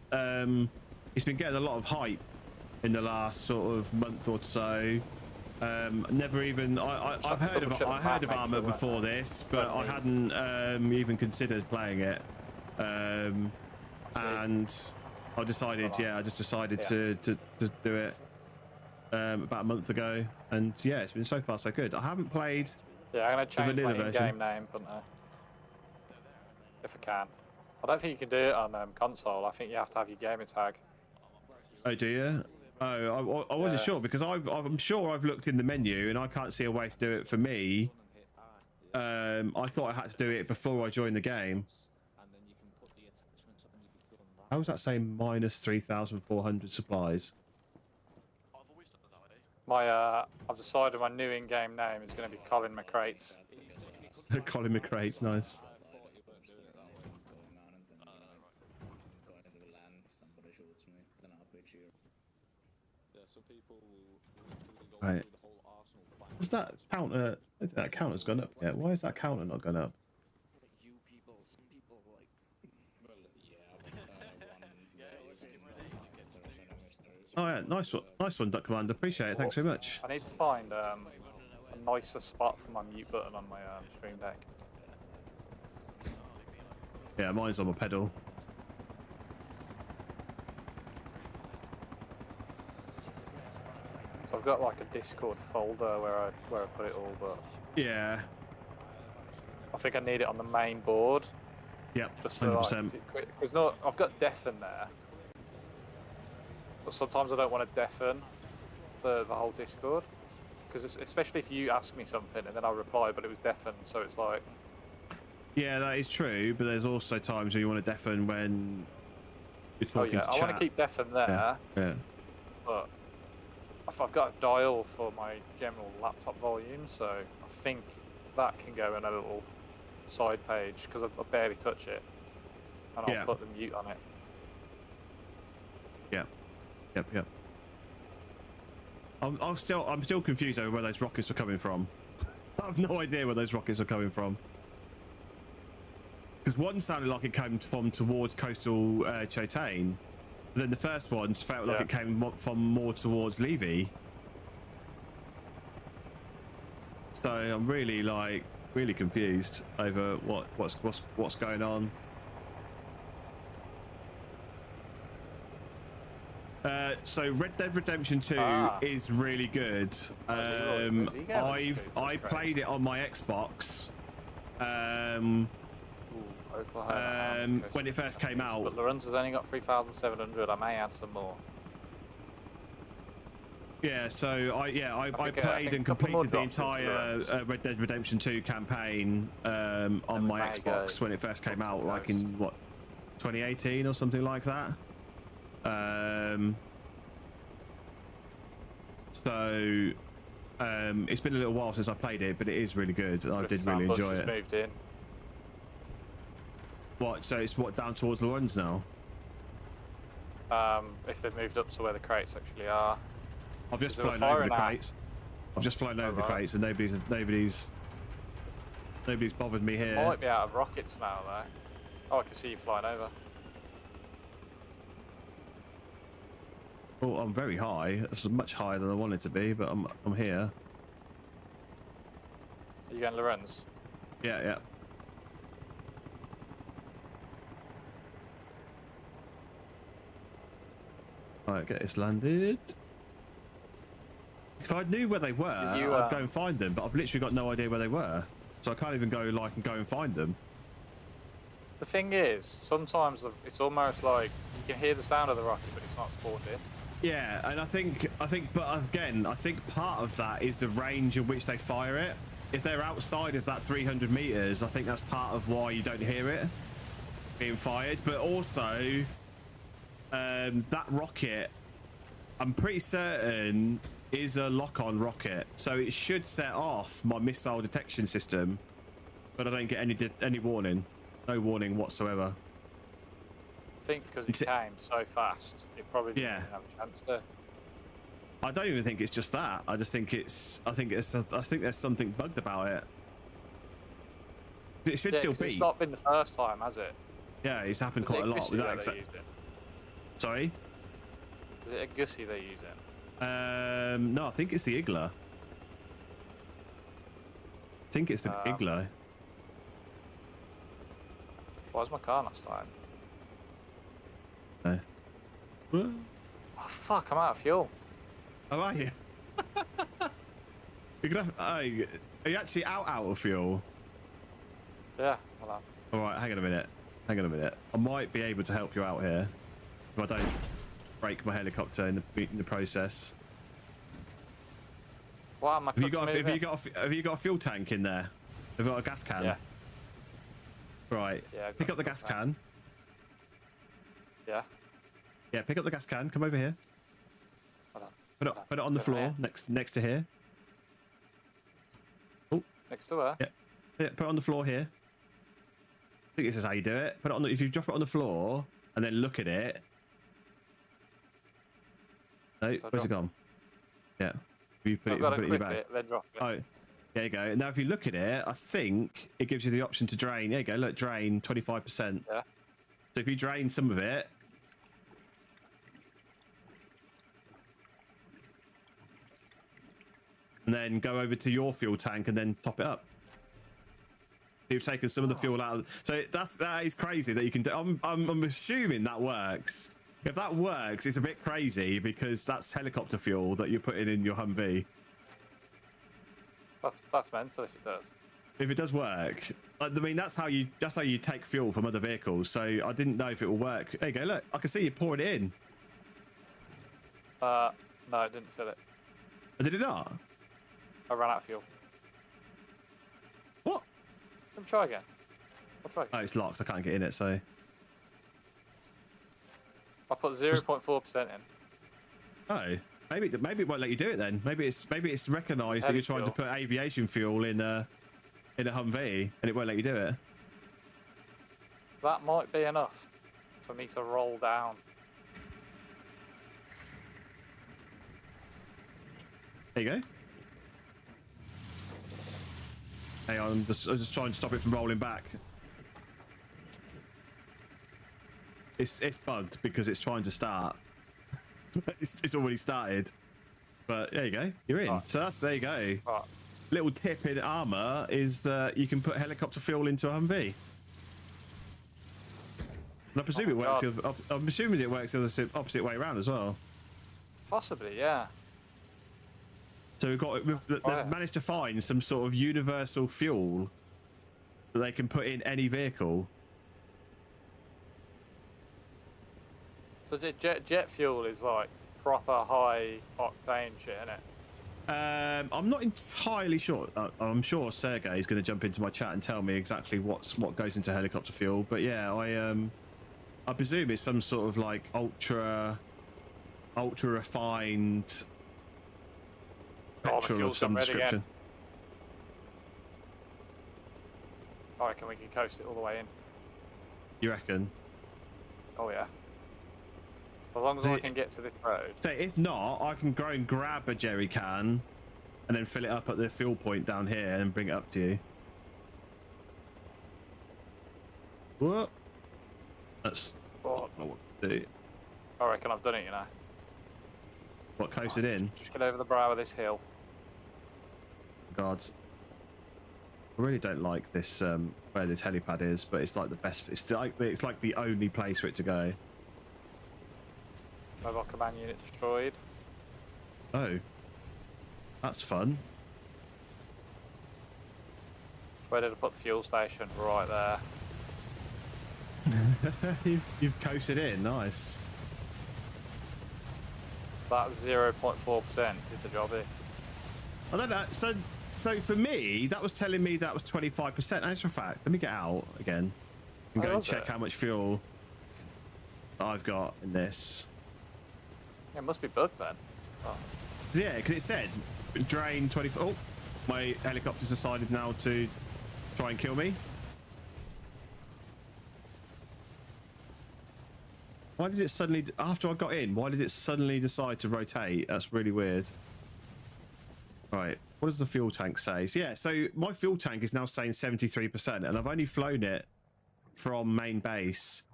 A: it's been getting a lot of hype in the last sort of month or so. Never even I've heard of Arma before this, but I hadn't even considered playing it. And I decided, I just decided to do it about a month ago, and yeah, it's been so far so good. I haven't played.
B: Yeah, I'm gonna change my in-game name, if I can. I don't think you can do it on console. I think you have to have your gamer tag.
A: Oh, do you? Oh, I wasn't sure, because I'm sure I've looked in the menu and I can't see a way to do it for me. I thought I had to do it before I joined the game. How was that saying minus 3,400 supplies?
B: I've decided my new in-game name is going to be Colin McCrates.
A: Colin McCrates, nice. Right. Is that counter? I think that counter's gone up yet. Why is that counter not gone up? Oh yeah, nice one, Duck Commander. Appreciate it. Thanks very much.
B: I need to find a nicer spot for my mute button on my stream deck.
A: Yeah, mine's on my pedal.
B: So I've got like a Discord folder where I put it all, but
A: yeah,
B: I think I need it on the main board.
A: Yep,
B: just so
A: 100%.
B: Because I've got deafen there, but sometimes I don't want to deafen the whole Discord, because especially if you ask me something and then I reply, but it was deafened, so it's like.
A: Yeah, that is true, but there's also times where you want to deafen when you're talking to chat.
B: I want to keep deafen there.
A: Yeah.
B: But I've got a dial for my general laptop volume, so I think that can go in a little side page, because I barely touch it, and I'll put the mute on it.
A: Yeah. Yep. I'm still confused over where those rockets are coming from. I have no idea where those rockets are coming from. Because one sounded like it came from towards coastal Chotane, but then the first one felt like it came from more towards Levy. So I'm really confused over what's going on. So Red Dead Redemption 2 is really good. I played it on my Xbox. When it first came out.
B: But Lorenz has only got 3,700. I may add some more.
A: Yeah, so I played and completed the entire Red Dead Redemption 2 campaign on my Xbox when it first came out, like in what, 2018 or something like that. So it's been a little while since I played it, but it is really good. And I did really enjoy it.
B: Moved in.
A: What? So it's down towards Lorenz now?
B: If they've moved up to where the crates actually are.
A: I've just flown over the crates. I've just flown over the crates, and nobody's bothered me here.
B: Might be out of rockets now though. Oh, I can see you flying over.
A: Oh, I'm very high. It's much higher than I wanted to be, but I'm here.
B: Are you going Lorenz?
A: Yeah. Right, get this landed. If I knew where they were, I'd go and find them, but I've literally got no idea where they were. So I can't even go and go and find them.
B: The thing is, sometimes it's almost like you can hear the sound of the rocket, but it's not spawned in.
A: Yeah, and I think, but again, I think part of that is the range in which they fire it. If they're outside of that 300 meters, I think that's part of why you don't hear it being fired. But also, that rocket, I'm pretty certain, is a lock-on rocket, so it should set off my missile detection system, but I don't get any warning, no warning whatsoever.
B: I think because it came so fast, it probably didn't even have a chance to.
A: I don't even think it's just that. I just think I think there's something bugged about it. It should still be.
B: It's not been the first time, has it?
A: Yeah, it's happened quite a lot with that. Sorry?
B: Is it a Gussie they're using?
A: No, I think it's the Igla. I think it's the Igla.
B: Why was my car not starting?
A: No. What?
B: Oh fuck! I'm out of fuel.
A: How are you? You're gonna have, are you actually out of fuel?
B: Yeah, hold on.
A: All right, hang on a minute. I might be able to help you out here if I don't break my helicopter in the process.
B: Wow, my
A: have you got a fuel tank in there? Have you got a gas can?
B: Yeah.
A: Right.
B: Yeah.
A: Pick up the gas can.
B: Yeah.
A: Yeah, pick up the gas can. Come over here.
B: Hold on.
A: Put it on the floor next to here. Oh.
B: Next to where?
A: Yeah. Put it on the floor here. I think this is how you do it. Put it on. If you drop it on the floor and then look at it. No, where's it gone? Yeah. You put it in your bag.
B: Then drop it.
A: Oh, there you go. Now, if you look at it, I think it gives you the option to drain. There you go. Look, drain 25%.
B: Yeah.
A: So if you drain some of it, and then go over to your fuel tank and then top it up. You've taken some of the fuel out. So that is crazy that you can do. I'm assuming that works. If that works, it's a bit crazy because that's helicopter fuel that you're putting in your Humvee.
B: That's mental if it does.
A: If it does work, I mean that's how you take fuel from other vehicles. So I didn't know if it will work. There you go. Look, I can see you pouring it in.
B: No, I didn't fill it.
A: Did it not?
B: I ran out of fuel.
A: What?
B: Let me try again. I'll try again.
A: Oh, it's locked. I can't get in it. So
B: I put 0.4% in.
A: oh, maybe it won't let you do it then. Maybe it's recognised that you're trying to put aviation fuel in a Humvee and it won't let you do it.
B: That might be enough for me to roll down.
A: There you go. Hang on, I'm just trying to stop it from rolling back. It's bugged because it's trying to start. it's already started. But there you go, you're in. Right. So there you go. Right. Little tip in Arma is that you can put helicopter fuel into a Humvee. And I presume it works. I'm assuming it works the opposite way around as well.
B: Possibly, yeah.
A: So they've managed to find some sort of universal fuel that they can put in any vehicle.
B: So jet fuel is like proper high octane shit, isn't it?
A: I'm not entirely sure. I'm sure Sergey is going to jump into my chat and tell me exactly what goes into helicopter fuel. But yeah, I presume it's some sort of like ultra refined petrol of some description.
B: I reckon we can coast it all the way in.
A: You reckon?
B: Oh yeah. As long as I can get to this road.
A: So if not, I can go and grab a jerry can and then fill it up at the fuel point down here and bring it up to you. What? That's not what to do.
B: I reckon I've done it, you know.
A: What, coasted in?
B: Just get over the brow of this hill.
A: God. I really don't like this where this helipad is, but it's like the best. It's like the only place for it to go.
B: Mobile command unit destroyed.
A: Oh. That's fun.
B: Where did I put the fuel station? Right there.
A: You've coasted in, nice.
B: That 0.4% did the job here.
A: I don't know. So for me, that was telling me that was 25%. Actual fact, let me get out again and go and check how much fuel I've got in this.
B: It must be bugged then. Oh.
A: Yeah, because it said drain 24. Oh, my helicopter's decided now to try and kill me. Why did it suddenly, after I got in, why did it suddenly decide to rotate? That's really weird. Right, what does the fuel tank say? So yeah, so my fuel tank is now saying 73%, and I've only flown it from main base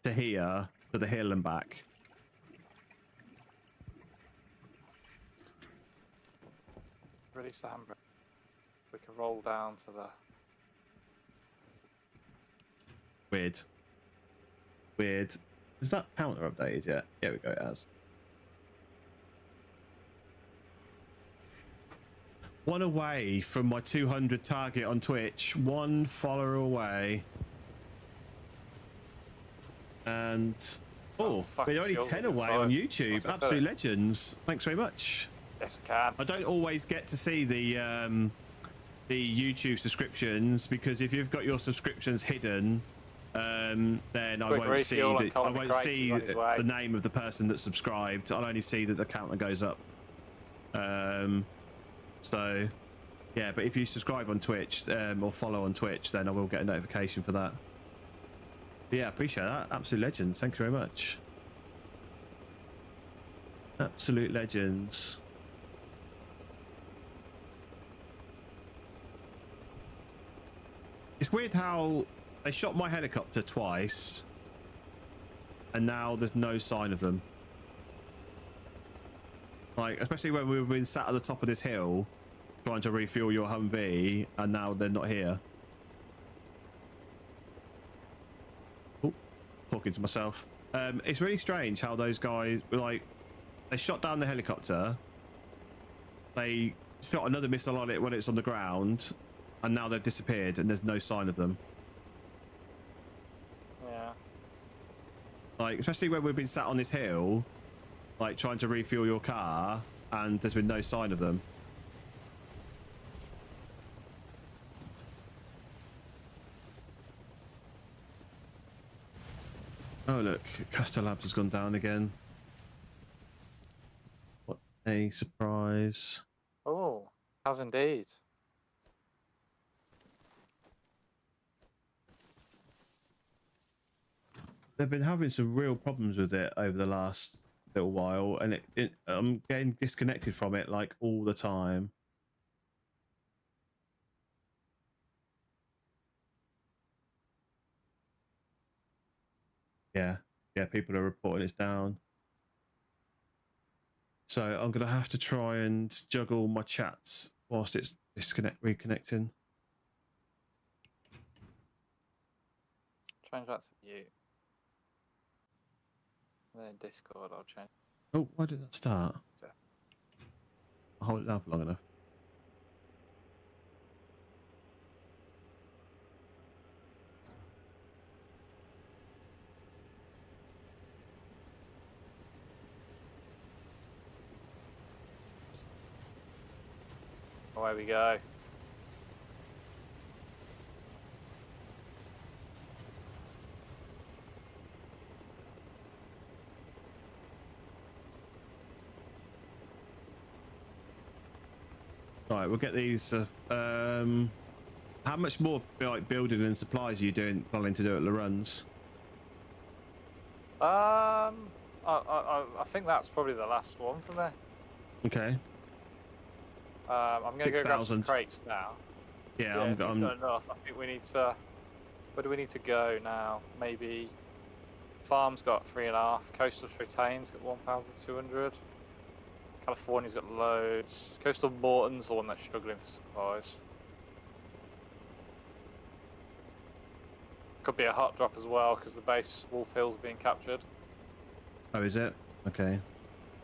A: to here, to the hill and back.
B: Release the handbrake. We can roll down to the...
A: Weird. Weird. Is that counter updated yet? Here we go, it has. One away from my 200 target on Twitch. One follower away. And... Oh, we're only 10 away on YouTube. Absolute legends. Thanks very much.
B: Yes, I can.
A: I don't always get to see the YouTube subscriptions, because if you've got your subscriptions hidden, then I won't see the name of the person that subscribed. I'll only see that the counter goes up. So yeah, but if you subscribe on Twitch or follow on Twitch, then I will get a notification for that. But yeah, appreciate that. Absolute legends. Thank you very much. Absolute legends. It's weird how they shot my helicopter twice and now there's no sign of them. Like, especially when we've been sat at the top of this hill trying to refuel your Humvee, and now they're not here. Oh, talking to myself. It's really strange how those guys were like, they shot down the helicopter, they shot another missile on it when it's on the ground, and now they've disappeared and there's no sign of them.
B: Yeah.
A: Like, especially when we've been sat on this hill, like trying to refuel your car, and there's been no sign of them. Oh look, Castellabs has gone down again. What a surprise.
B: Oh, has indeed.
A: They've been having some real problems with it over the last little while, and I'm getting disconnected from it like all the time. Yeah, people are reporting it's down. So I'm gonna have to try and juggle my chats whilst it's reconnecting.
B: Change that to view. And then in Discord I'll change.
A: Oh, why did that start?
B: Okay.
A: I'll hold it down for long enough.
B: Away we go.
A: Right, we'll get these. How much more like building and supplies are you planning to do at the runs?
B: I think that's probably the last one for me.
A: Okay.
B: I'm going to go grab some
A: 6,000.
B: crates now.
A: Yeah,
B: if it's not enough, I think we need to... Where do we need to go now? Maybe... Farm's got 3.5. Coastal Stratain's got 1,200. California's got loads. Coastal Morton's the one that's struggling for supplies. Could be a hot drop as well, because the base Wolf Hill's being captured.
A: Oh, is it? Okay.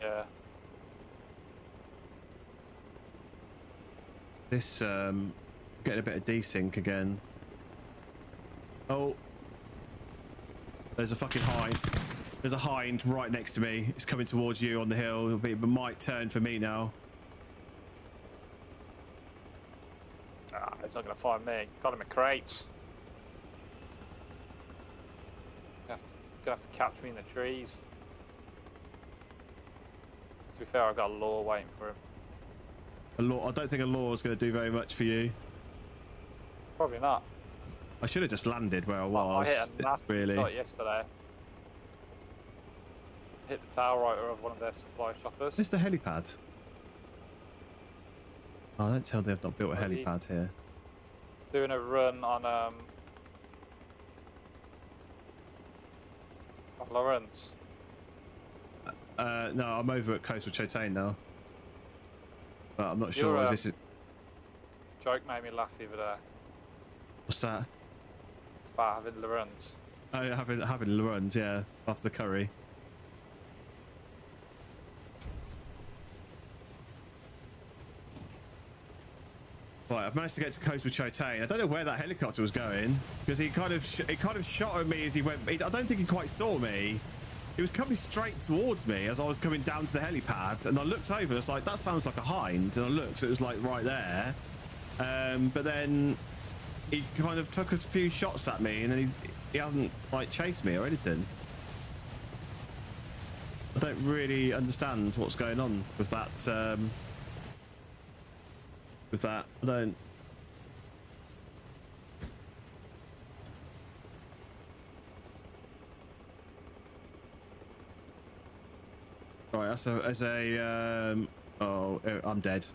B: Yeah.
A: This getting a bit of desync again. Oh, there's a fucking hind. There's a hind right next to me. It's coming towards you on the hill. It might turn for me now.
B: Ah, it's not gonna find me. Got him in crates. Gonna have to catch me in the trees. To be fair, I've got a law waiting for him.
A: A law. I don't think a law is going to do very much for you.
B: Probably not.
A: I should have just landed where I
B: Well,
A: was.
B: I hit a nasty
A: Really.
B: shot yesterday. Hit the tail rotor of one of their supply shoppers.
A: Where's the helipad? Oh, don't tell me they've not built a
B: Well,
A: helipad here.
B: Doing a run on Lawrence.
A: No, I'm over at Coastal Chotane now. But I'm not
B: Your,
A: sure if this is...
B: joke made me laugh the other day
A: What's that?
B: about having Lawrence.
A: Oh, yeah, having the runs, yeah, after the curry. Right, I've managed to get to Coastal Chotane. I don't know where that helicopter was going because he kind of shot at me as he went. I don't think he quite saw me. He was coming straight towards me as I was coming down to the helipad, and I looked over. It's like that sounds like a hind, and I looked, so it was like right there. But then he kind of took a few shots at me, and then he hasn't like chased me or anything. I don't really understand what's going on with that. I don't. Right, as a oh, I'm dead.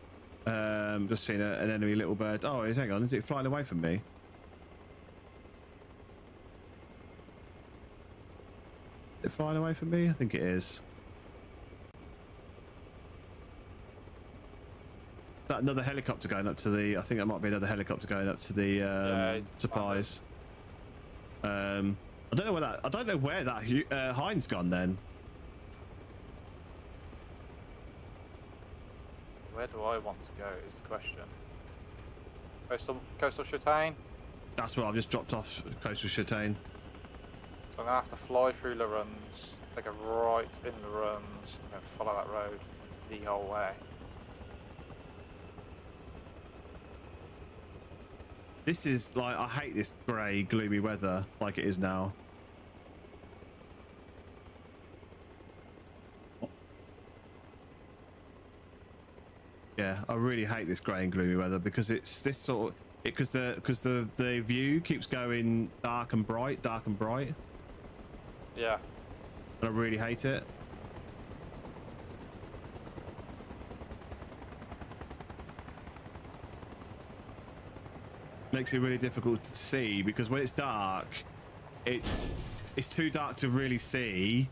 A: Just seen an enemy little bird. Oh, hang on, is it flying away from me? Is it flying away from me? I think it is. Is that another helicopter going up to the? I think that might be another helicopter going up to the supplies. I don't know where that. I don't know where that hind's gone then.
B: Where do I want to go is the question. Coastal Chotane?
A: That's what I've just dropped off Coastal Chotane.
B: So I'm going to have to fly through the runs, take a right in the runs, and then follow that road the whole way.
A: This is like, I hate this grey, gloomy weather like it is now. Yeah, I really hate this grey and gloomy weather because it's this sort of because the view keeps going dark and bright,
B: Yeah.
A: and I really hate it. Makes it really difficult to see because when it's dark, it's too dark to really see,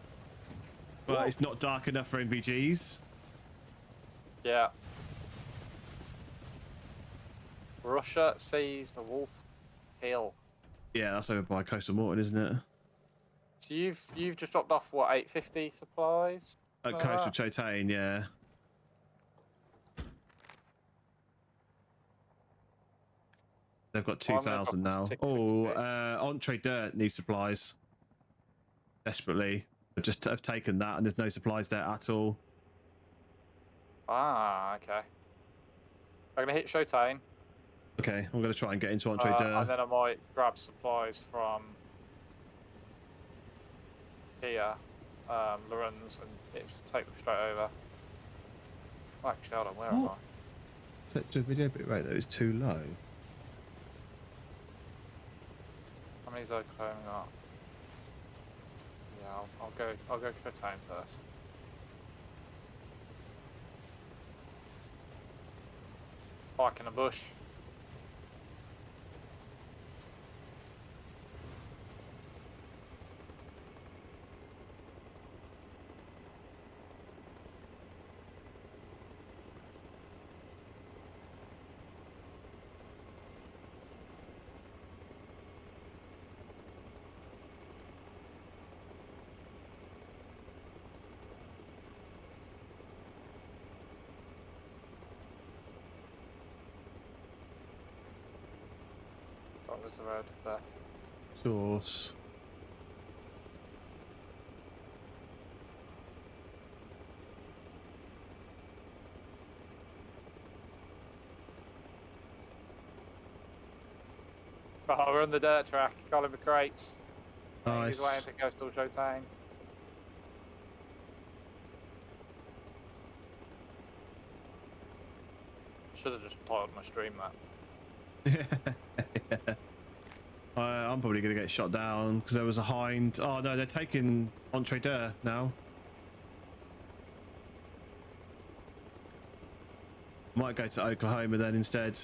A: but it's not dark enough for NVGs.
B: Yeah. Russia sees the Wolf Hill.
A: Yeah, that's over by Coastal Morton, isn't it?
B: So you've just dropped off what, 850 supplies?
A: At Coastal Chotane, yeah. They've got 2,000 now. Oh, Entree Dirt needs supplies desperately. I've taken that, and there's no supplies there at all.
B: Ah, okay. I'm gonna hit Chotane.
A: Okay, I'm gonna try and get into Entree Dirt.
B: And then I might grab supplies from here, Lorenz, and just take them straight over. Actually, hold on, where am I?
A: Set to video bit rate though is too low.
B: How many's I climbing up? Yeah, I'll go Chotane first. Park in a bush. What was the road there?
A: Source.
B: Oh, we're on the dirt track. Colin McCrates.
A: Nice.
B: He's way into Coastal Showtime. Should have just titled my stream that.
A: I'm probably going to get shot down because there was a hind. Oh no, they're taking Entre Deux now. Might go to Oklahoma then instead.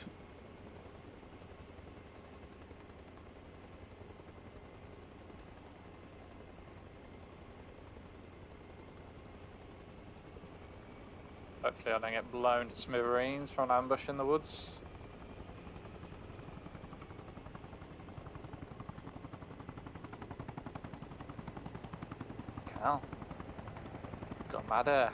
B: Hopefully I don't get blown to smithereens from an ambush in the woods. Hell. Got mad air.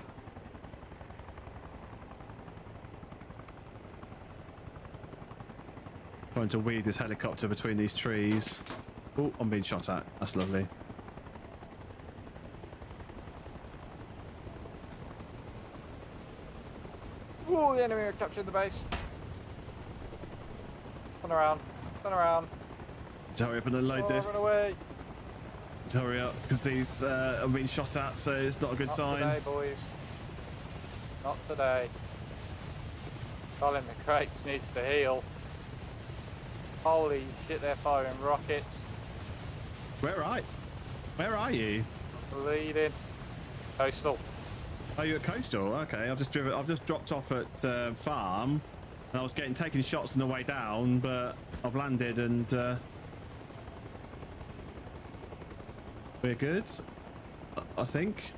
A: Trying to weave this helicopter between these trees. Oh, I'm being shot at. That's lovely.
B: Whoa, the enemy are capturing the base. Turn around. Turn around.
A: Hurry up and unload this.
B: Run away.
A: Hurry up, because these are being shot at, so it's not a good sign.
B: Not today, boys. Not today. Colin McCrates needs to heal. Holy shit, they're firing rockets.
A: Where are you?
B: I'm bleeding. Coastal.
A: Are you at Coastal? Okay, I've just dropped off at farm, and I was taking shots on the way down, but I've landed and we're good. I think.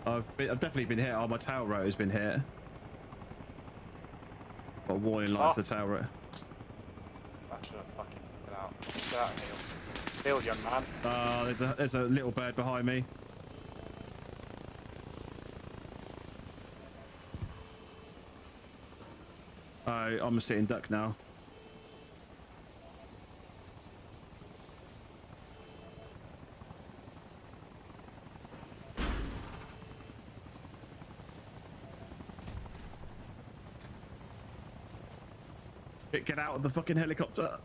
A: I've definitely been hit. Oh, my tail rotor has been hit. Got a warning light for the tail rotor.
B: I should have fucking get out. Get out and heal. Heal, young man.
A: There's a little bird behind me. Oh, I'm a sitting duck now. Get out of the fucking helicopter.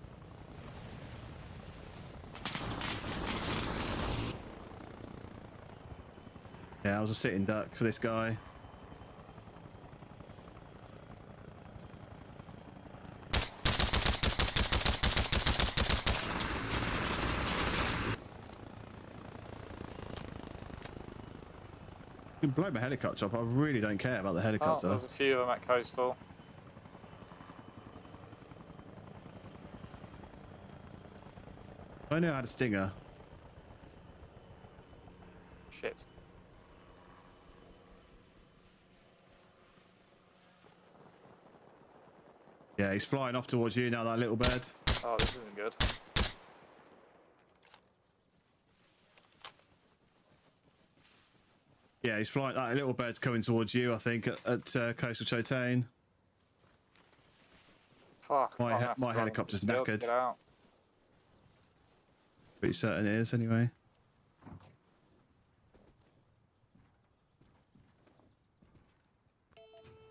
A: Yeah, I was a sitting duck for this guy. You can blow my helicopter up. I really don't care about the helicopter.
B: Oh, there's a few of them at Coastal.
A: I know I had a stinger.
B: Shit.
A: Yeah, he's flying off towards you now, that little bird.
B: Oh, this isn't good.
A: Yeah, he's flying. That little bird's coming towards you, I think, at Coastal Chotain.
B: Fuck.
A: My helicopter's knackered.
B: Get out.
A: Pretty certain it is, anyway.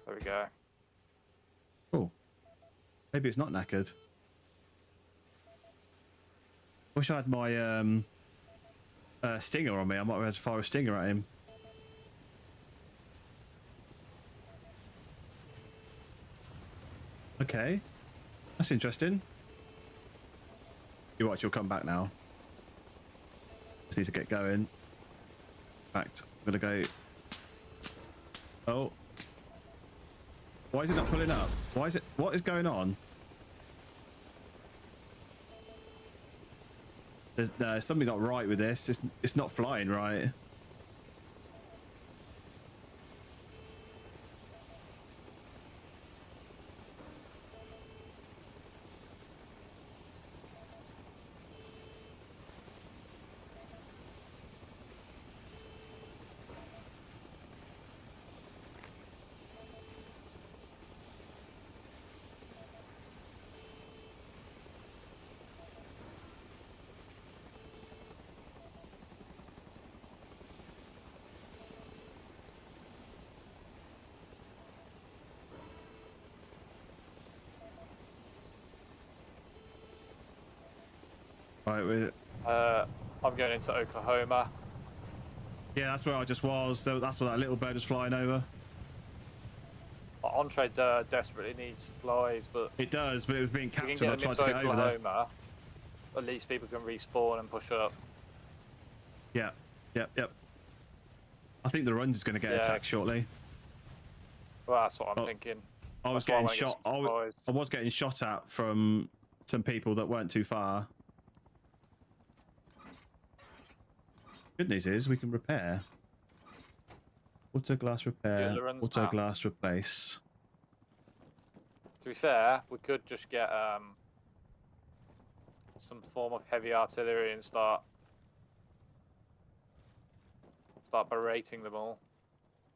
B: There we go.
A: Cool. Maybe it's not knackered. Wish I had my stinger on me. I might have had to fire a stinger at him. Okay. That's interesting. You watch, you'll come back now. Just need to get going. In fact, I'm gonna go. Oh. Why is it not pulling up? Why is it? What is going on? There's something not right with this. It's not flying right. Right,
B: I'm going into Oklahoma.
A: yeah, that's where I just was. So that's where that little bird was flying over.
B: Entree desperately needs supplies, but
A: It does, but it was being
B: if we can
A: captured.
B: get
A: I
B: them
A: tried
B: into
A: to get over there.
B: Oklahoma, at least people can respawn and push up.
A: Yeah, yep. I think the run's going to get attacked shortly.
B: Well, that's what I'm thinking.
A: I was getting shot. I was getting shot at from some people that weren't too far. Good news is we can repair. Auto glass repair. Auto glass replace.
B: To be fair, we could just get some form of heavy artillery and start berating them all.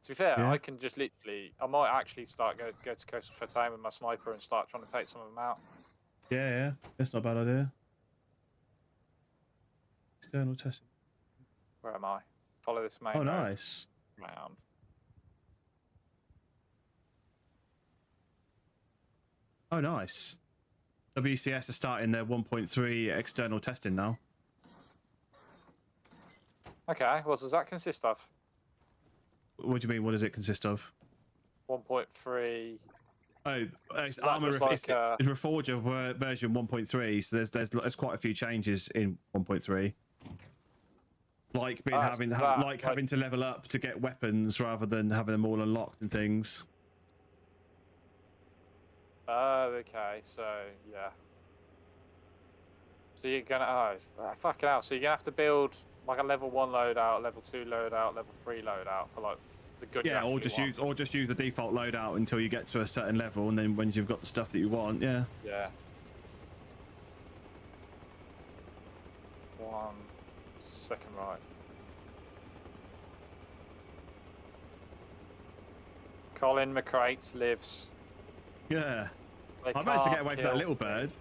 B: To be fair,
A: Yeah.
B: I can just literally, I might actually go to Coastal Chateau with my sniper and start trying to take some of them out.
A: Yeah, that's not a bad idea. External testing.
B: Where am I? Follow this main road.
A: Nice.
B: Round.
A: Oh, nice. WCS are starting their 1.3 external testing now.
B: Okay, what does that consist of?
A: What do you mean? What does it consist of?
B: 1.3.
A: Oh, it's Arma.
B: Like,
A: it's Reforger version 1.3. So there's quite a few changes in 1.3. Like having to level up to get weapons rather than having them all unlocked and things.
B: Oh, okay. So yeah. So you're gonna fucking hell. So you're gonna have to build like a level 1 loadout, level 2 loadout, level 3 loadout for like the good.
A: Yeah, or just use the default loadout until you get to a certain level, and then when you've got the stuff that you want, yeah.
B: Yeah. 1 second right. Colin McCrate lives.
A: Yeah. I managed to get away from that little bird.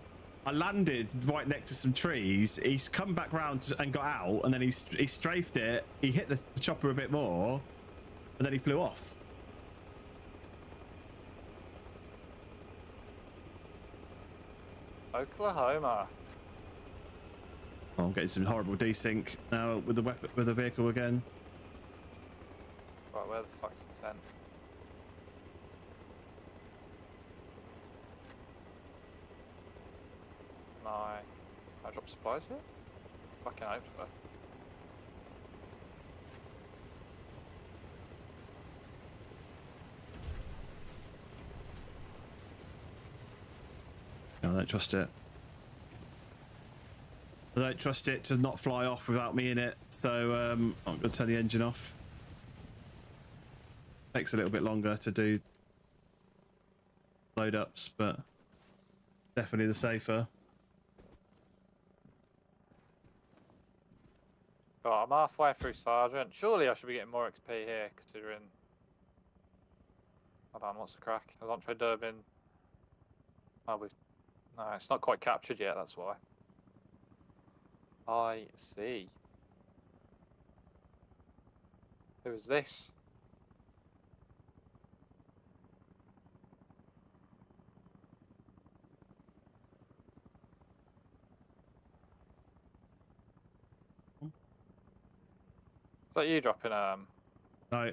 A: I landed right next to some trees. He's come back round and got out, and then he strafed it. He hit the chopper a bit more, and then he flew off.
B: Oklahoma.
A: Oh, I'm getting some horrible desync now with the vehicle again.
B: Right, where the fuck's the tent? Can I drop supplies here? Fucking hope so.
A: No, I don't trust it. I don't trust it to not fly off without me in it, so I'm going to turn the engine off. Takes a little bit longer to do load ups, but definitely the safer.
B: God, I'm halfway through Sergeant. Surely I should be getting more XP here, considering... Hold on, what's the crack? Has Entree Durbin... Oh, no, it's not quite captured yet, that's why. I see. Who is this? Is that you dropping
A: No,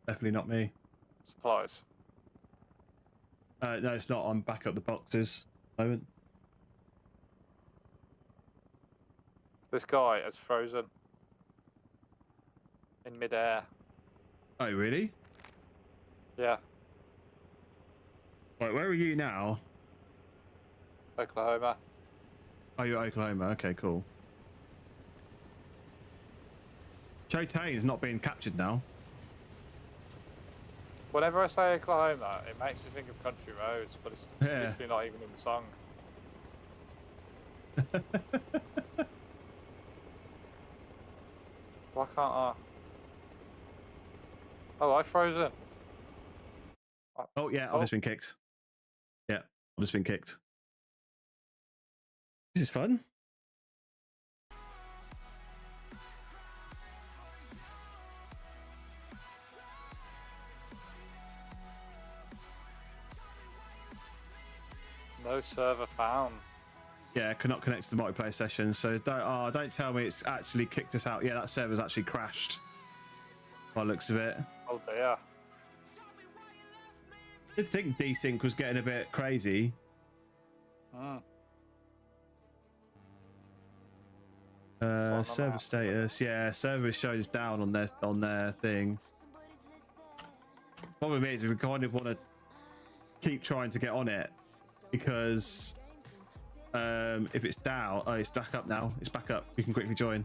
A: definitely not me.
B: supplies?
A: No, it's not. I'm back up the boxes at the moment.
B: This guy is frozen in midair.
A: Oh, really?
B: Yeah,
A: Right, where are you now?
B: Oklahoma.
A: Oh, you're at Oklahoma. Okay, cool. Chotane is not being captured now.
B: Whenever I say Oklahoma, it makes me think of country roads, but it's literally not even in the song. Why can't I? Oh, I've frozen.
A: Oh, yeah, I've just been kicked. Yeah, I've just been kicked. This is fun.
B: No server found.
A: Yeah, cannot connect to the multiplayer session. So don't tell me it's actually kicked us out. Yeah, that server's actually crashed. By the looks of it.
B: Oh dear.
A: I did think desync was getting a bit crazy. Server status. Yeah, server shows down on their thing. Problem is, we kind of want to keep trying to get on it because if it's down, oh, it's back up now. It's back up. You can quickly join.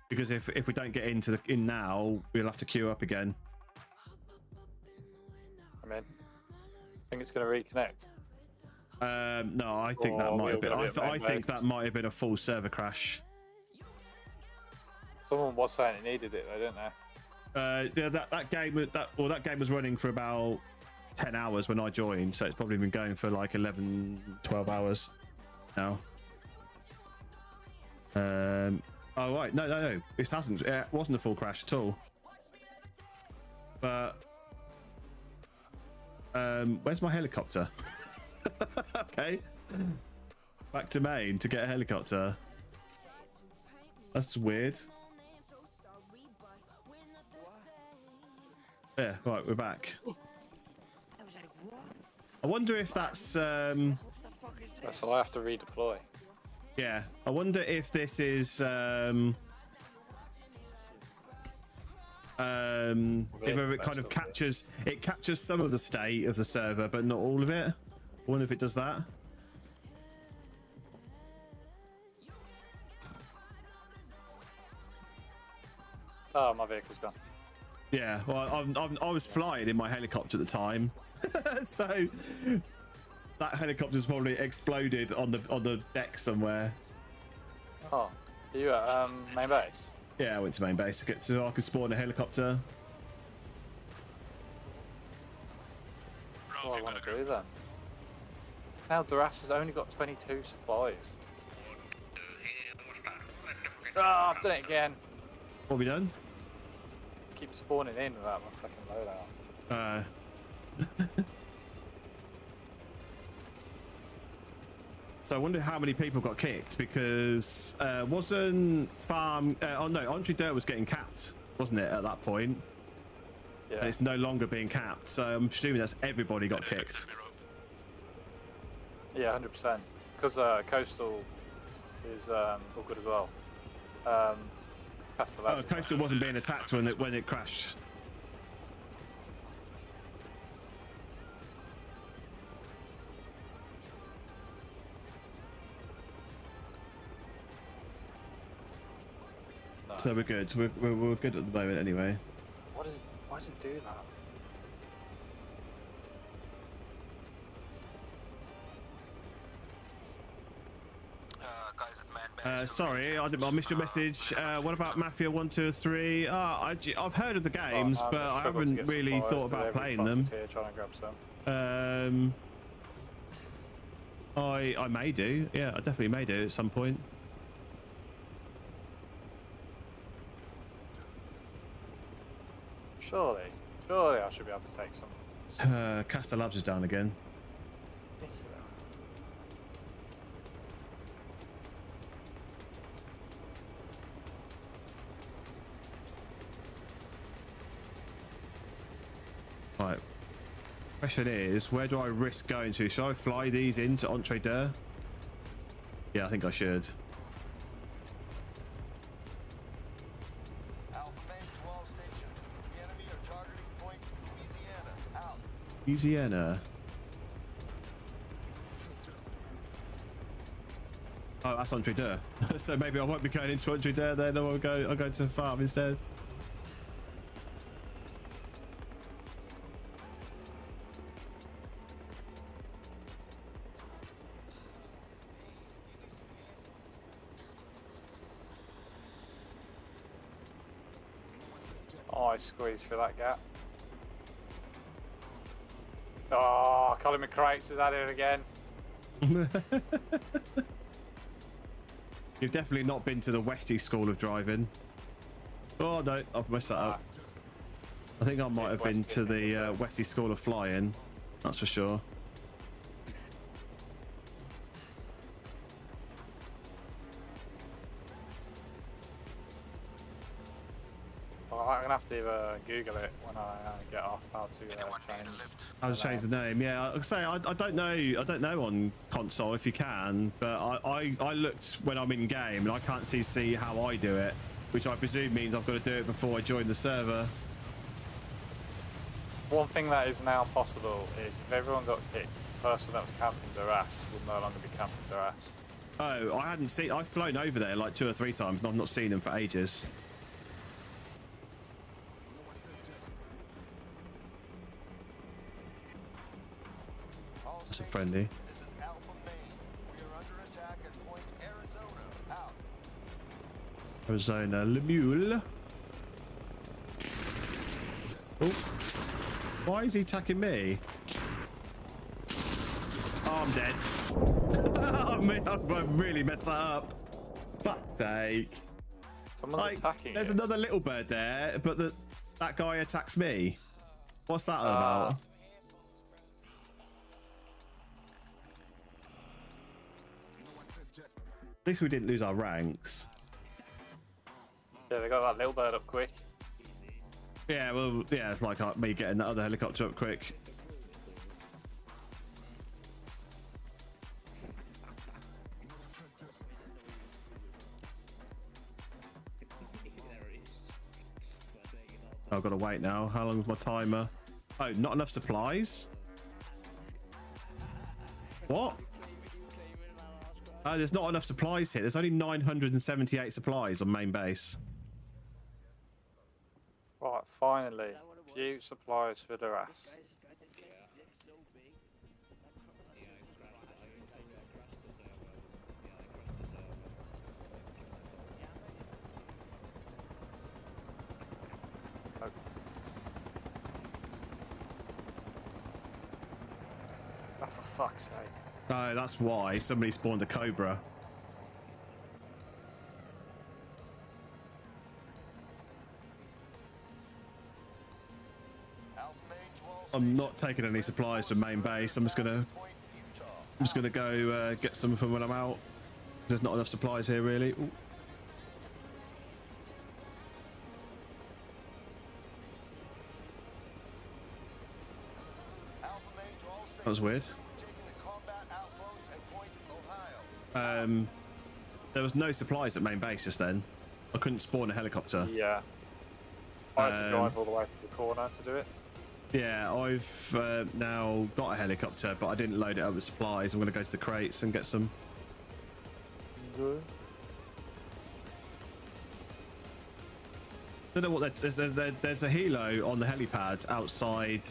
A: Because if we don't get in now, we'll have to queue up again.
B: I mean, I think it's going to reconnect.
A: No, I think that might have been. I think that might have been a full server crash.
B: Someone was saying it needed it, though, didn't they?
A: Yeah, that game was running for about 10 hours when I joined, so it's probably been going for like 11, 12 hours now. Oh right, no, this hasn't. It wasn't a full crash at all. But where's my helicopter? Okay, back to main to get a helicopter. That's weird. Yeah, right, we're back. I wonder if that's
B: So I have to redeploy.
A: yeah, I wonder if this is if it kind of captures some of the state of the server but not all of it. I wonder if it does that.
B: Oh, my vehicle's gone.
A: Yeah, well, I was flying in my helicopter at the time, so that helicopter's probably exploded on the deck somewhere.
B: Oh, are you at main base?
A: Yeah, I went to main base to get so I could spawn a helicopter.
B: What do I want to do then? Now Duras has only got 22 supplies. Ah, I've done it again.
A: What have we done?
B: Keep spawning in without my fucking loadout.
A: So I wonder how many people got kicked because wasn't farm? Oh no, Andre Dirt was getting capped, wasn't it, at that point?
B: Yeah.
A: And it's no longer being capped, so I'm assuming that's everybody got kicked.
B: Yeah, 100%. Because Coastal is all good as well.
A: Oh, Coastal wasn't being attacked when it crashed.
B: No.
A: So we're good. We're good at the moment anyway.
B: Why does it do that?
A: Sorry, I missed your message. What about Mafia 1, 2, 3? I've heard of the games, but I haven't really thought about playing them.
B: Here, trying to grab some.
A: I may do. Yeah, I definitely may do at some point.
B: Surely I should be able to take some.
A: Castor Labs is down again.
B: Ridiculous.
A: Right. Question is, where do I risk going to? Should I fly these into Entre Deux? Yeah, I think I should.
D: Alpha Main to all stations. The enemy are targeting point Louisiana. Out.
A: Louisiana. Oh, that's Entre Deux. So maybe I won't be going into Entre Deux then. I'll go to the farm instead.
B: Oh, I squeezed through that gap. Oh, Colin McCrates is at it again.
A: You've definitely not been to the Westie School of Driving. Oh no, I've messed that up. I think I might have been to the Westie School of Flying. That's for sure.
B: have to Google it when I get off how to change.
A: I'll change the name. Yeah, I'll say I don't know. I don't know on console if you can, but I looked when I'm in game and I can't see how I do it, which I presume means I've got to do it before I join the server.
B: One thing that is now possible is if everyone got kicked, the person that was camping their ass would no longer be camping their ass.
A: Oh, I hadn't seen. I've flown over there like 2 or 3 times, and I've not seen them for ages. That's a friendly.
D: This is Alpha Main. We are under attack at Point Arizona. Out.
A: Arizona Lemuel. Oh, why is he attacking me? Oh, I'm dead. Oh, man, I've really messed that up. Fuck's sake.
B: Someone's attacking
A: there's
B: you.
A: another little bird there, but that guy attacks me. What's that about? At least we didn't lose our ranks.
B: Yeah, they got that little bird up quick.
A: Yeah, well, yeah, it's like me getting that other helicopter up quick. I've got to wait now. How long is my timer? Oh, not enough supplies? What? Oh, there's not enough supplies here. There's only 978 supplies on main base.
B: Right, finally. Few supplies for their ass. Oh, for fuck's sake.
A: Oh, that's why somebody spawned a Cobra. I'm not taking any supplies from main base. I'm just gonna go get some from when I'm out. There's not enough supplies here, really. Ooh. That was weird. There was no supplies at main base just then. I couldn't spawn a helicopter.
B: Yeah. I had to drive all the way to the corner to do it.
A: Yeah, I've now got a helicopter, but I didn't load it up with supplies. I'm going to go to the crates and get some.
B: Good.
A: I don't know what there's a helo on the helipad outside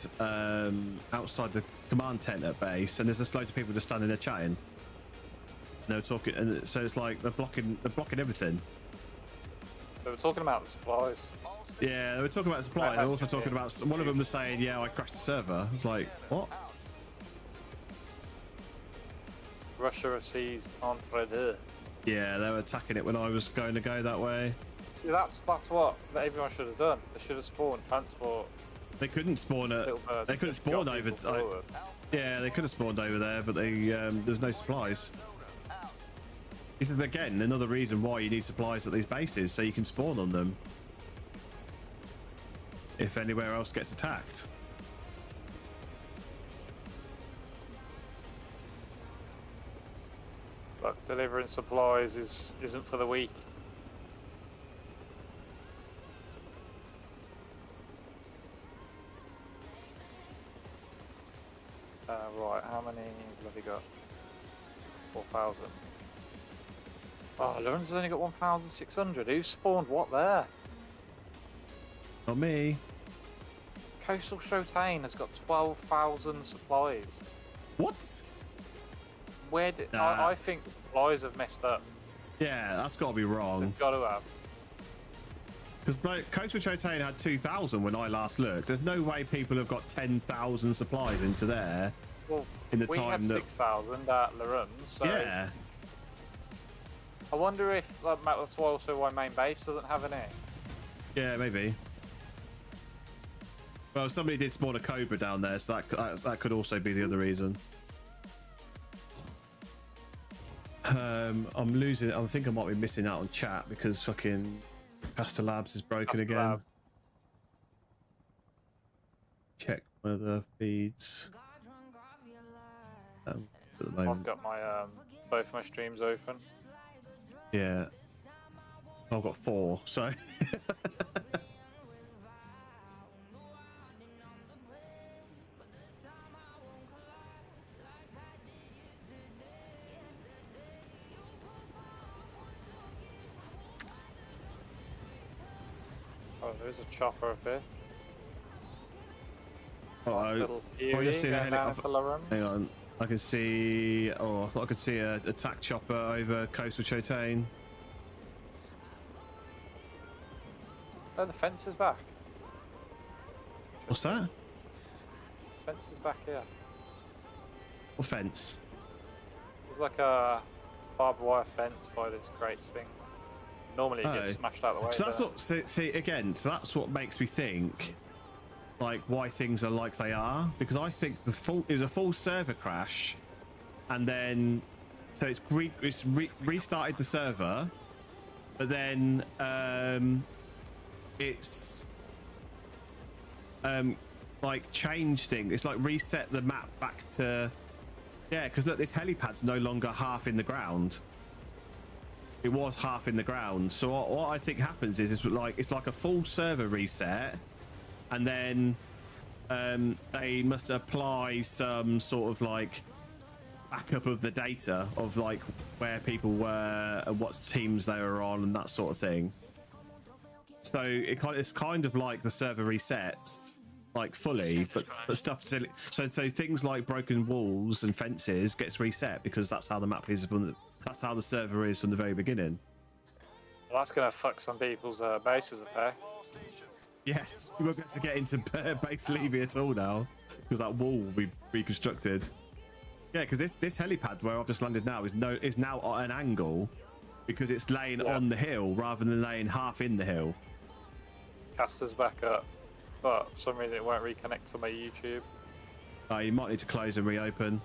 A: outside the command tent at base, and there's just loads of people just standing there chatting. They were talking, and so it's like they're blocking everything.
B: They were talking about the supplies.
A: Yeah, they were talking about supply. They were also talking about, one of them was saying, "Yeah, I crashed the server." It's like, what?
B: Russia seized Entre-deux.
A: Yeah, they were attacking it when I was going to go that way.
B: Yeah, that's what everyone should have done. They should have spawned transport.
A: They couldn't spawn it. They couldn't spawn over. Yeah, they could have spawned over there, but there's no supplies. This is again another reason why you need supplies at these bases, so you can spawn on them if anywhere else gets attacked.
B: But delivering supplies isn't for the weak. Right, how many have we got? 4,000. Oh, Lorenzo's only got 1,600. Who spawned what there?
A: Not me.
B: Coastal Shotain has got 12,000 supplies.
A: What?
B: Where did I think the supplies have messed up.
A: Yeah, that's got to be wrong.
B: They've got to have.
A: Because Coastal Shotain had 2,000 when I last looked. There's no way people have got 10,000 supplies into there.
B: Well,
A: in the
B: we
A: time
B: had
A: that
B: 6,000 at Larun, so
A: yeah.
B: I wonder if that's also why main base doesn't have any.
A: Yeah, maybe. Well, somebody did spawn a Cobra down there, so that could also be the other reason. I'm losing. I think I might be missing out on chat because fucking Pastor Labs is broken again. check weather feeds. At the
B: I've
A: moment.
B: got my both my streams open.
A: Yeah. I've got 4, so.
B: Oh, there's a chopper up here.
A: Uh-oh.
B: Little
A: Oh, you're seeing a
B: going down
A: helicopter.
B: into Lorraine.
A: Hang on. I can see. Oh, I thought I could see a attack chopper over coastal Chotane.
B: Oh, the fence is back.
A: What's that?
B: Fence is back here.
A: What fence?
B: There's like a barbed wire fence by this crates thing. Normally it gets smashed out of the way.
A: So that's
B: there.
A: what. See again. So that's what makes me think, like, why things are like they are. Because I think it was a full server crash, and then so it's restarted the server, but then it's like changed things. It's like reset the map back to because look, this helipad's no longer half in the ground. It was half in the ground. So what I think happens is it's like a full server reset, and then they must apply some sort of like backup of the data of like where people were and what teams they were on and that sort of thing. So it's kind of like the server resets like fully, but stuff still. So things like broken walls and fences gets reset because that's how the map is that's how the server is from the very beginning.
B: Well, that's gonna fuck some people's bases up there.
A: Yeah, you won't be able to get into base Levy at all now because that wall will be reconstructed. Yeah, because this helipad where I've just landed now is now at an angle because it's laying on the hill rather than laying half in the hill.
B: Caster's back up, but for some reason it won't reconnect to my YouTube.
A: You might need to close and reopen.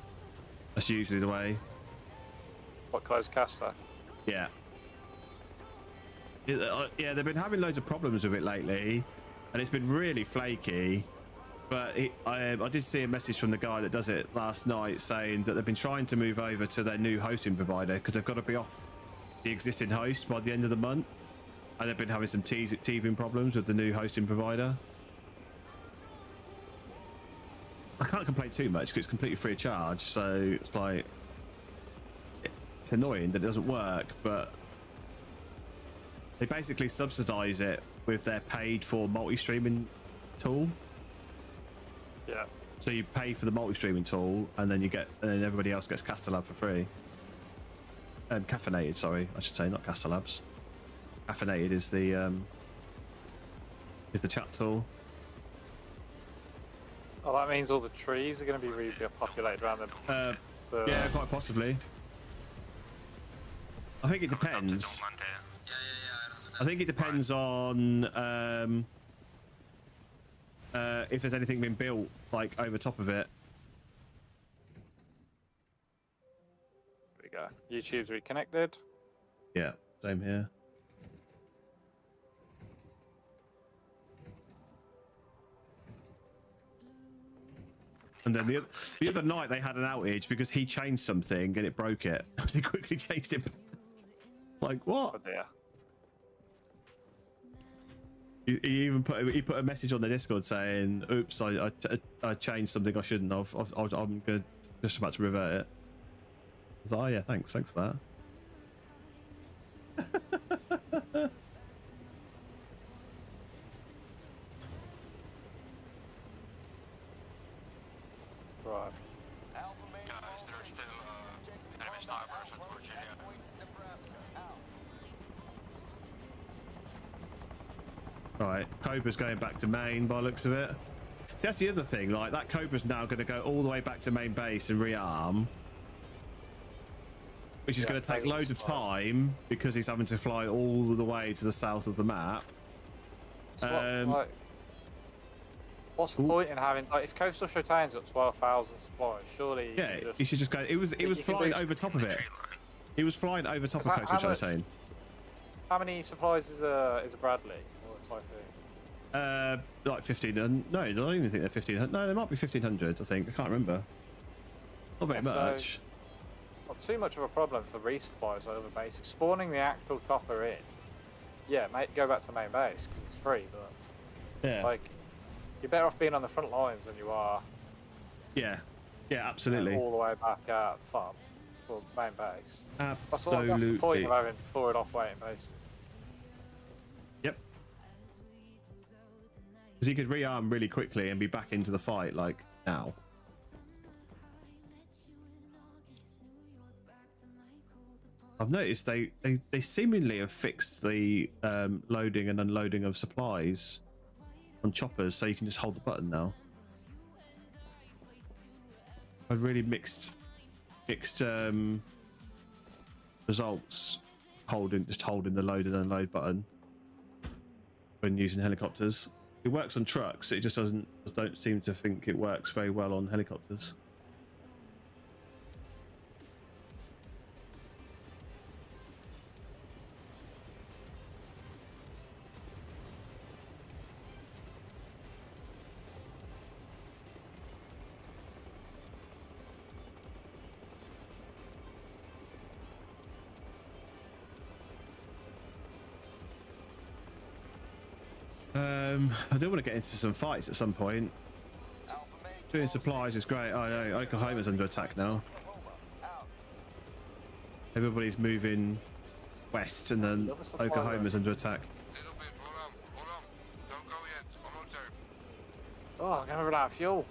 A: That's usually the way.
B: What, close Caster?
A: Yeah. Yeah, they've been having loads of problems with it lately, and it's been really flaky. But I did see a message from the guy that does it last night saying that they've been trying to move over to their new hosting provider because they've got to be off the existing host by the end of the month, and they've been having some teething problems with the new hosting provider. I can't complain too much because it's completely free of charge, so it's like it's annoying that it doesn't work, but they basically subsidize it with their paid for multi-streaming tool.
B: Yeah.
A: So you pay for the multi-streaming tool, and then everybody else gets Castellab for free. Caffeinated, sorry, I should say, not Castellabs. Caffeinated is the chat tool.
B: Oh, that means all the trees are going to be repopulated around them.
A: Yeah, quite possibly. I think it depends. I think it depends on if there's anything been built like over top of it.
B: There we go. YouTube's reconnected.
A: Yeah, same here. And then the other night they had an outage because he changed something and it broke it. So he quickly changed it. Like what?
B: Oh dear.
A: He even put a message on the Discord saying, "Oops, I changed something I shouldn't have. I'm just about to revert it." I was like, "Oh yeah, thanks for that."
B: Right.
D: Alpha main
E: Guys, there's still enemy snipers in Virginia.
D: Point, Nebraska. Out.
A: Right, Cobra's going back to main by the looks of it. See, that's the other thing. Like that Cobra's now going to go all the way back to main base and rearm, which is going to take loads of time because he's having to fly all the way to the south of the map.
B: So what's the point in having, like, if Coastal Shotane's got 12,000 supplies, surely
A: He should just go. It was flying over top of it. He was flying over top of Coastal Shotane.
B: How many supplies is a Bradley or a Typhoon?
A: Like 1500. No, I don't even think they're 1500. No, they might be 1500. I think. I can't remember. Not very
B: So-
A: much.
B: Not too much of a problem for resupplies over basic. Spawning the actual copper in, yeah, mate, go back to main base because it's free. But
A: Yeah.
B: like, you're better off being on the front lines than you are
A: Yeah. Yeah. Absolutely.
B: all the way back at farm or main base. That's the point
A: Absolutely.
B: of having forward operating bases.
A: Yep. Because you could rearm really quickly and be back into the fight like now. I've noticed they seemingly have fixed the loading and unloading of supplies on choppers, so you can just hold the button now. I've really mixed results holding the load and unload button when using helicopters. It works on trucks. It just don't seem to think it works very well on helicopters. I do want to get into some fights at some point.
D: Alpha Main
A: Doing
D: 12
A: supplies is great. I know Oklahoma's under attack now.
D: Oklahoma, out.
A: Everybody's moving west, and then
B: Another supply
A: Oklahoma's under attack.
E: Little bit, hold on. Don't go yet. Almost there.
B: Oh, I'm gonna run out of fuel.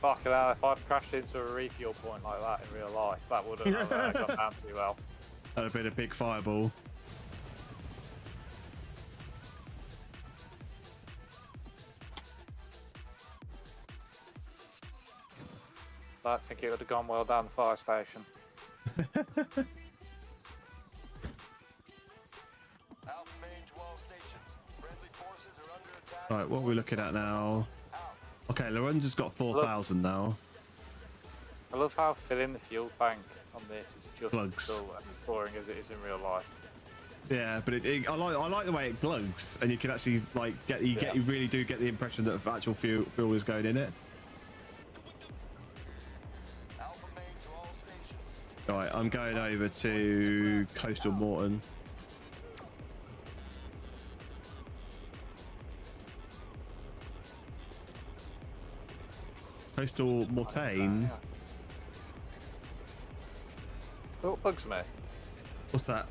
B: Fucking hell, if I'd crashed into a refuel point like that in real life, that would have gone down too well.
A: That'd have been a big fireball.
B: I don't think it would have gone well down the fire station.
D: Alpha Main 12 stations. Friendly forces are under attack.
A: Right, what are we looking at now?
D: Out.
A: Okay, Lorenzo's got 4,000 now.
B: I love how filling the fuel tank on this is just
A: Plugs.
B: as dull and as boring as it is in real life.
A: Yeah, but I like the way it glugs, and you can actually like you really do get the impression that actual fuel is going in it.
D: Alpha Main to all stations.
A: Right, I'm going over to Coastal Morton. Coastal Mortain.
B: So what bugs me?
A: What's that?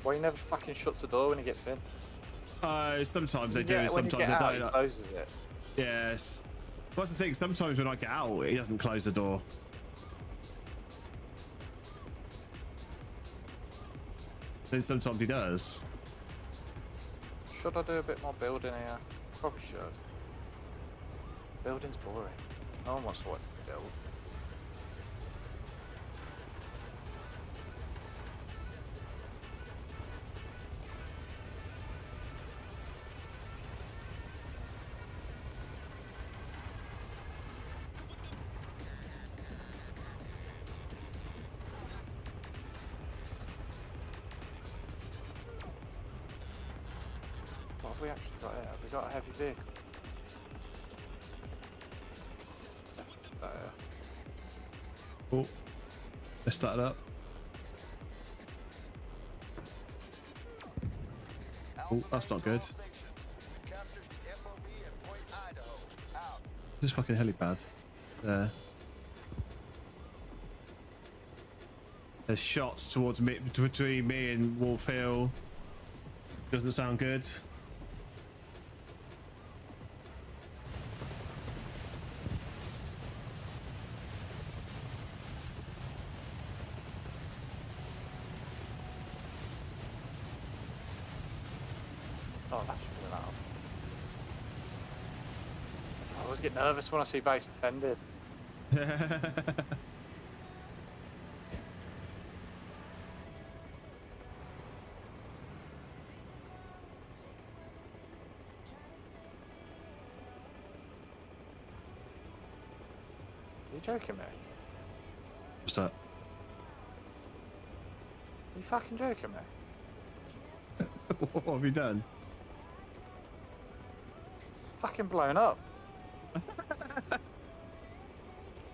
B: Why he never fucking shuts the door when he gets in?
A: Sometimes they
B: When
A: do,
B: you get
A: sometimes they
B: out, he
A: don't.
B: closes it.
A: Yes. What's the thing? Sometimes when I get out, he doesn't close the door. Then sometimes he does.
B: Should I do a bit more building here? Probably should. Building's boring. No one wants to watch me build. What have we actually got here? Have we got a heavy vehicle?
A: Oh, let's start it up. Oh, that's not good.
D: Captured the FOB at Point Idaho. Out.
A: This fucking helipad. There. There's shots towards me, between me and Wolf Hill. Doesn't sound good.
B: Oh, that should be allowed. I always get nervous when I see base defended. joking me?
A: What's that?
B: Are you fucking joking me?
A: What have you done?
B: Fucking blown up.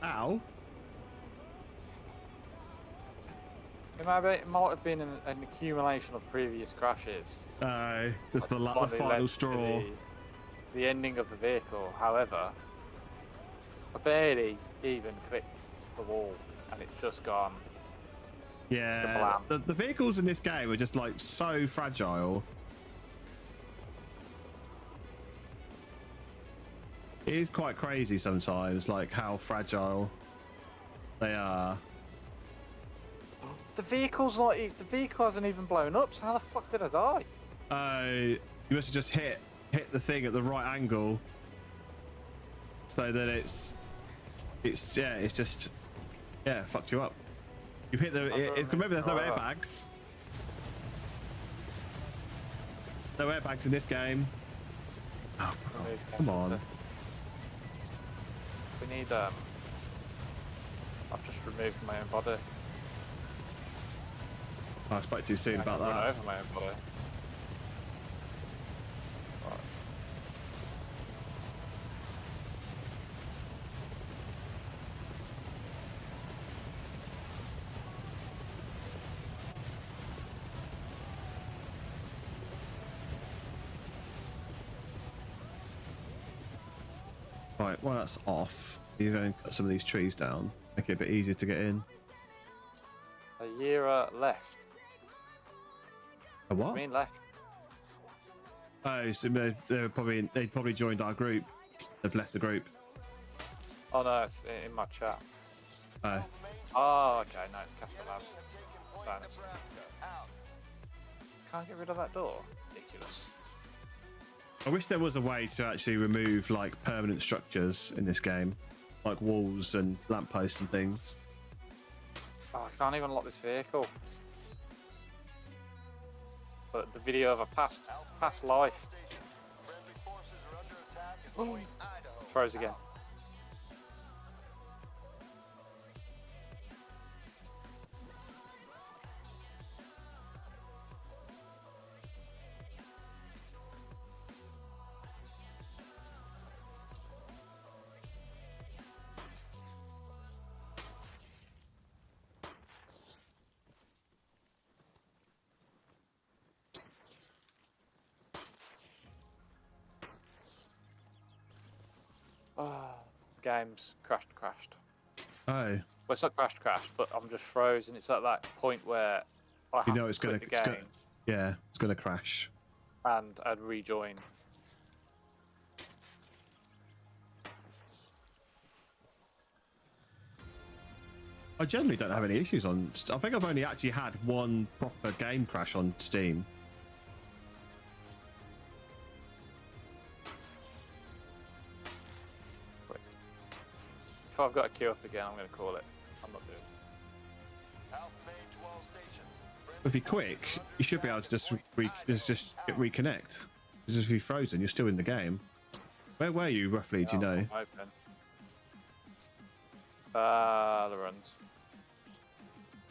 A: Ow.
B: It might have been an accumulation of previous crashes.
A: Just the
B: Finally
A: final
B: led to
A: straw.
B: The ending of the vehicle. However, I barely even clipped the wall, and it's just gone.
A: Yeah, the vehicles in this game are just like so fragile. It is quite crazy sometimes, like how fragile they are.
B: The vehicle hasn't even blown up. So how the fuck did I die?
A: You must have just hit the thing at the right angle, so that it's just fucked you up. You've hit the. Remember, there's no airbags. No airbags in this game. Oh, come on.
B: We need I've just removed my own body.
A: I spoke too soon about
B: Run
A: that.
B: over my own body.
A: Right, well that's off. You're going to cut some of these trees down, make it a bit easier to get in.
B: A year left.
A: A what?
B: I mean left.
A: Oh, so they'd probably joined our group. They've left the group.
B: Oh no, it's in my chat.
A: Oh.
B: Oh, okay, no, it's Castle Labs. Silence. Can't get rid of that door. Ridiculous.
A: I wish there was a way to actually remove like permanent structures in this game, like walls and lampposts and things.
B: Oh, I can't even lock this vehicle. But the video of a past life. Oh, froze again. Game's crashed.
A: Oh.
B: Well, it's not crashed, but I'm just frozen. It's at that point where I have
A: It's
B: to
A: gonna,
B: quit the game
A: it's gonna crash.
B: and I'd rejoin.
A: I generally don't have any issues on. I think I've only actually had one proper game crash on Steam.
B: If I've got to queue up again, I'm going to call it. I'm not doing it.
A: If you're quick, you should be able to just reconnect. Because if you're frozen, you're still in the game. Where were you roughly? Do you know?
B: I'm open. The runs.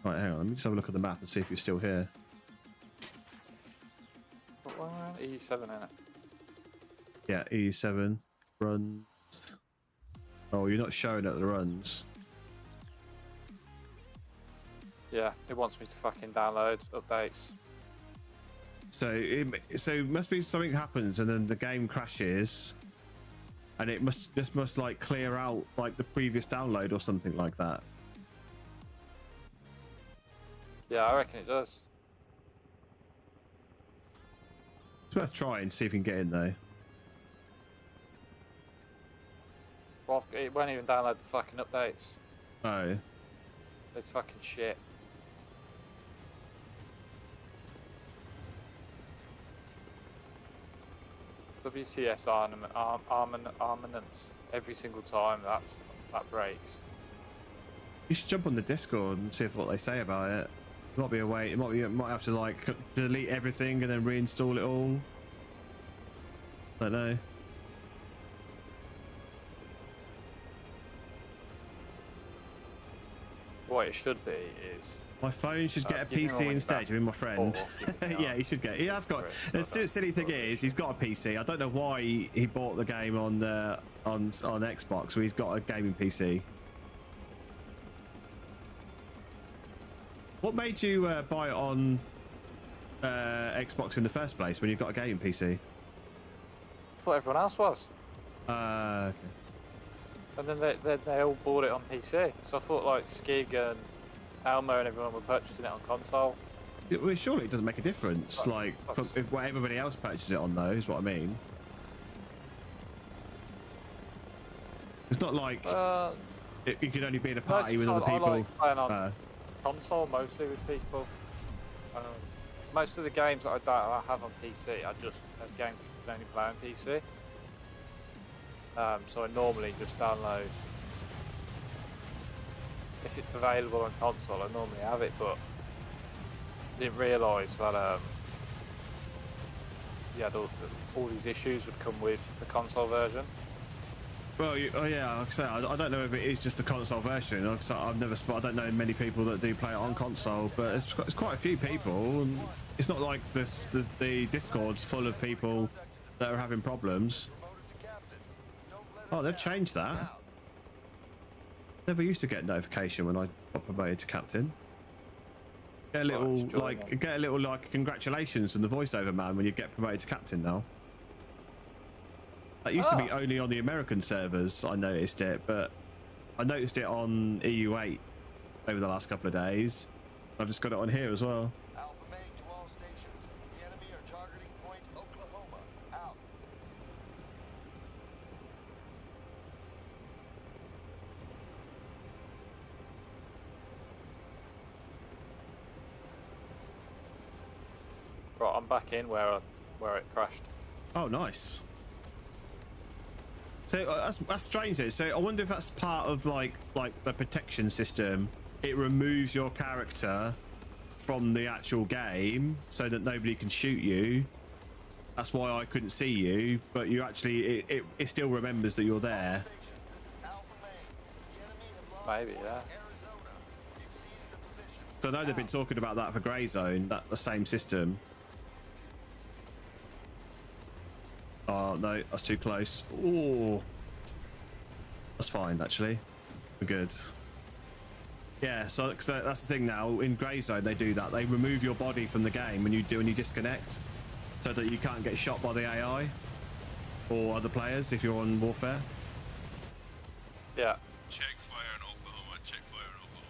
A: Right, hang on. Let me just have a look at the map and see if you're still here.
B: What one are we on? E7 in it.
A: Yeah, E7 runs. Oh, you're not showing at the runs.
B: Yeah, it wants me to fucking download updates.
A: So it must be something happens and then the game crashes, and it must like clear out like the previous download or something like that.
B: Yeah, I reckon it does.
A: It's worth trying. See if you can get in though.
B: Well, it won't even download the fucking updates.
A: Oh.
B: It's fucking shit. WCS armaments every single time that breaks.
A: You should jump on the Discord and see what they say about it. It might be a way. It might have to like delete everything and then reinstall it all. I don't know.
B: what it should be is.
A: My phone should get a
B: give him
A: PC
B: one when
A: instead.
B: he's
A: You mean my
B: back
A: friend?
B: before,
A: Yeah, he should get. He has got. The silly thing is, he's got a PC. I don't know why he bought the game on Xbox. So he's got a gaming PC. What made you buy it on Xbox in the first place when you've got a gaming PC?
B: I thought everyone else was.
A: Okay.
B: And then they all bought it on PC. So I thought like Skig and Alma and everyone were purchasing it on console.
A: Well, surely it doesn't make a difference. Like, if what everybody else purchases it on, though, is what I mean. It's not like you could only be in a party with other people.
B: I like playing on console mostly with people. Most of the games that I have on PC are just games you can only play on PC. So I normally just download. If it's available on console, I normally have it, but didn't realise that all these issues would come with the console version.
A: Well, yeah, like I say, I don't know if it is just the console version. Like I say, I don't know many people that do play it on console, but it's quite a few people. And it's not like the Discord's full of people that are having problems. Oh, they've changed that. Never used to get notification when I got promoted to captain. Get a little like congratulations from the voiceover man when you get promoted to captain now. That used to be only on the American servers. I noticed it, but I noticed it on EU8 over the last couple of days. I've just got it on here as well.
D: Alpha main to all stations. The enemy are targeting point Oklahoma. Out.
B: Right, I'm back in where it crashed.
A: Oh, nice. So that's strange. Though. So I wonder if that's part of like the protection system. It removes your character from the actual game so that nobody can shoot you. That's why I couldn't see you, but you actually it still remembers that you're there.
D: This is Alpha main. The enemy have lost
B: Maybe,
D: point
B: yeah.
D: Arizona. We've seized the position.
A: So I know they've been talking about that for Grey Zone, the same system. Oh no, that's too close. Oh, that's fine actually. We're good. Yeah, so that's the thing now. In Grey Zone, they do that. They remove your body from the game when you disconnect, so that you can't get shot by the AI or other players if you're on Warfare.
B: Yeah.
E: Check fire in Oklahoma. Check fire in Oklahoma.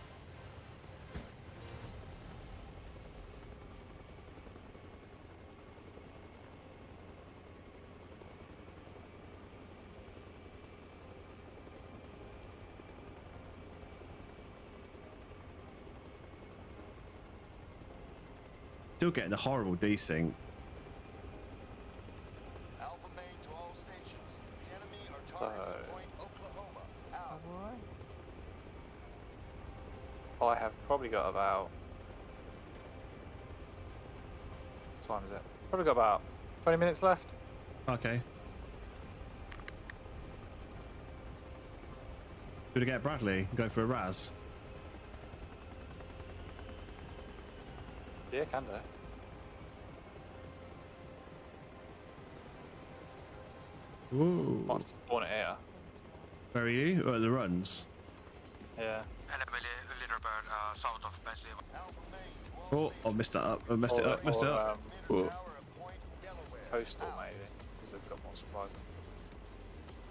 A: Still getting a horrible desync.
D: Alpha main to all stations. The enemy are targeting point Oklahoma. Out.
B: I have probably got about. What time is it? Probably got about 20 minutes left.
A: Okay. Should I get Bradley and go for a Raz?
B: Yeah, can do.
A: Ooh.
B: Might have to spawn it here.
A: Where are you? Oh, at the runs.
B: Yeah.
E: Enemy little bird south of Pennsylvania.
D: Alpha main to all
A: Oh, I missed that up. I messed it up. Messed it up.
D: Middle
A: Oh.
D: tower at point Delaware.
B: Coastal
D: Out.
B: maybe, because they've got more supplies.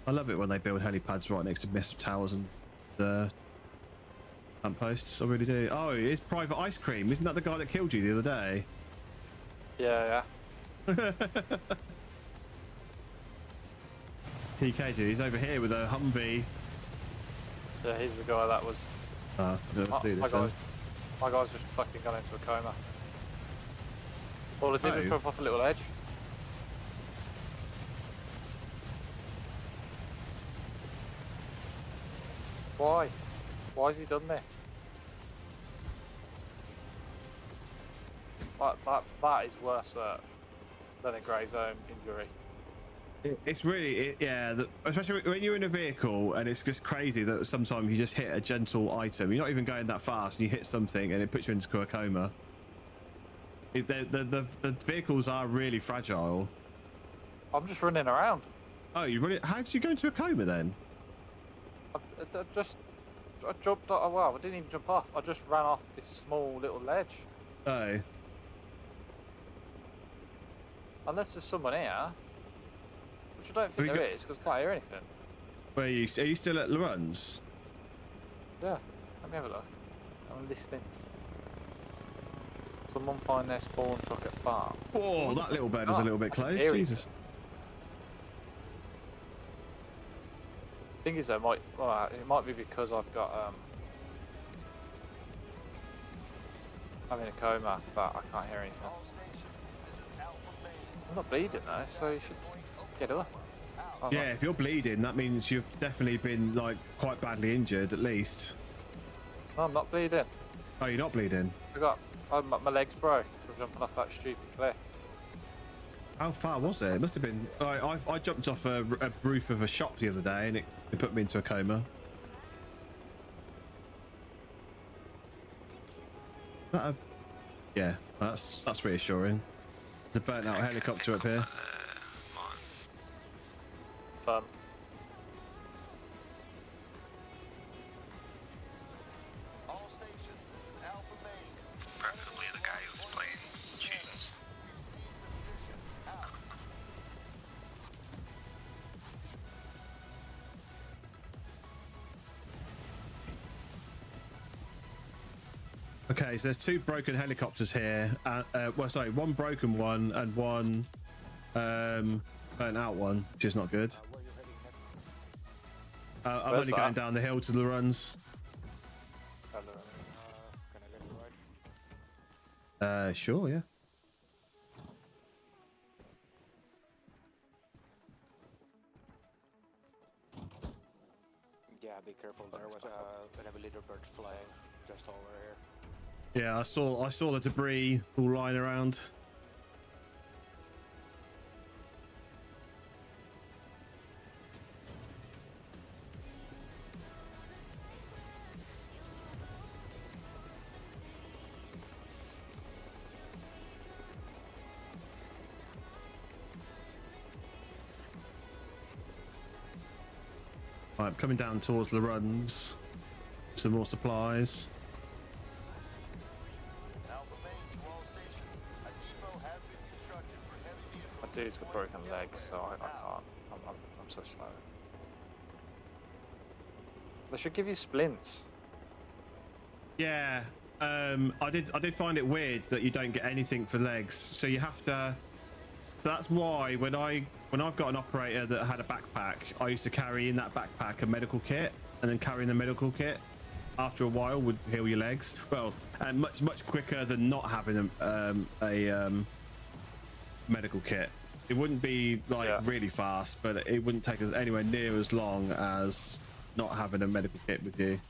A: I love it when they build helipads right next to mist towers and lampposts. I really do. Oh, it's Private Ice Cream. Isn't that the guy that killed you the other day?
B: Yeah, yeah.
A: TK, dude, he's over here with a Humvee.
B: Yeah, he's the guy that was.
A: Let's do this then.
B: My guy's just fucking gone into a coma. All I did was
A: Oh.
B: jump off a little edge. Why? Why has he done this? That is worse than a grey zone injury.
A: It's really, yeah, especially when you're in a vehicle and it's just crazy that sometimes you just hit a gentle item. You're not even going that fast and you hit something and it puts you into a coma. The vehicles are really fragile.
B: I'm just running around.
A: Oh, you really? How did you go into a coma then?
B: I jumped off, well, I didn't even jump off. I just ran off this small little ledge.
A: Oh.
B: Unless there's someone here. Which I don't think there is, because I can't hear anything.
A: Where are you still at Laurens?
B: Yeah, let me have a look. I'm listening. Someone find their spawn truck at farm.
A: Oh, that little bird was a little bit close. Jesus.
B: Thing is, though, it might be because I've got I'm in a coma, but I can't hear anything.
D: All stations, this is Alpha Main.
B: I'm not bleeding though, so you should get up.
A: Yeah, if you're bleeding, that means you've definitely been like quite badly injured, at least.
B: No, I'm not bleeding.
A: Oh, you're not bleeding?
B: My legs broke from jumping off that stupid cliff.
A: How far was it? It must have been. I jumped off a roof of a shop the other day, and it put me into a coma. Yeah, that's reassuring. There's a burnt out helicopter up here.
B: Fun.
D: All stations, this is Alpha Main.
E: Preferably the guy who's playing tunes.
D: We've seized the position. Out.
A: Okay, so there's two broken helicopters here. Well, sorry, one broken one and one burnt out one, which is not good. I'm only going down the hill to the runs. Sure, yeah.
F: Yeah, be careful. There was a rehabilitator bird flying just over here.
A: Yeah, I saw the debris all lying around. Right, coming down towards the runs. Some more supplies.
D: Alpha Main to all stations. A depot has been constructed for heavy vehicles.
B: My dude's got broken legs, so I can't. I'm so slow. They should give you splints.
A: Yeah, I did find it weird that you don't get anything for legs, so you have to. So that's why when I've got an operator that had a backpack, I used to carry in that backpack a medical kit, and then carrying the medical kit after a while would heal your legs. Well, and much quicker than not having a medical kit. It wouldn't be like really fast, but it wouldn't take us anywhere near as long as not having a medical kit with you.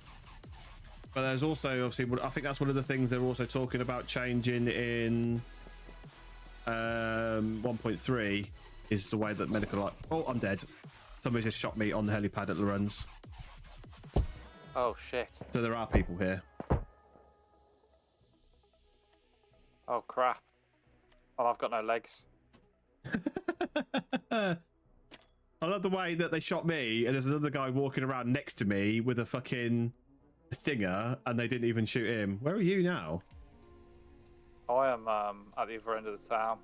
A: But there's also obviously, I think that's one of the things they're also talking about changing in 1.3 is the way that medical. Oh, I'm dead. Somebody just shot me on the helipad at Laurens.
B: Oh shit.
A: So there are people here.
B: Oh crap. Well, I've got no legs.
A: I love the way that they shot me and there's another guy walking around next to me with a fucking stinger and they didn't even shoot him. Where are you now?
B: I am at the other end of the town,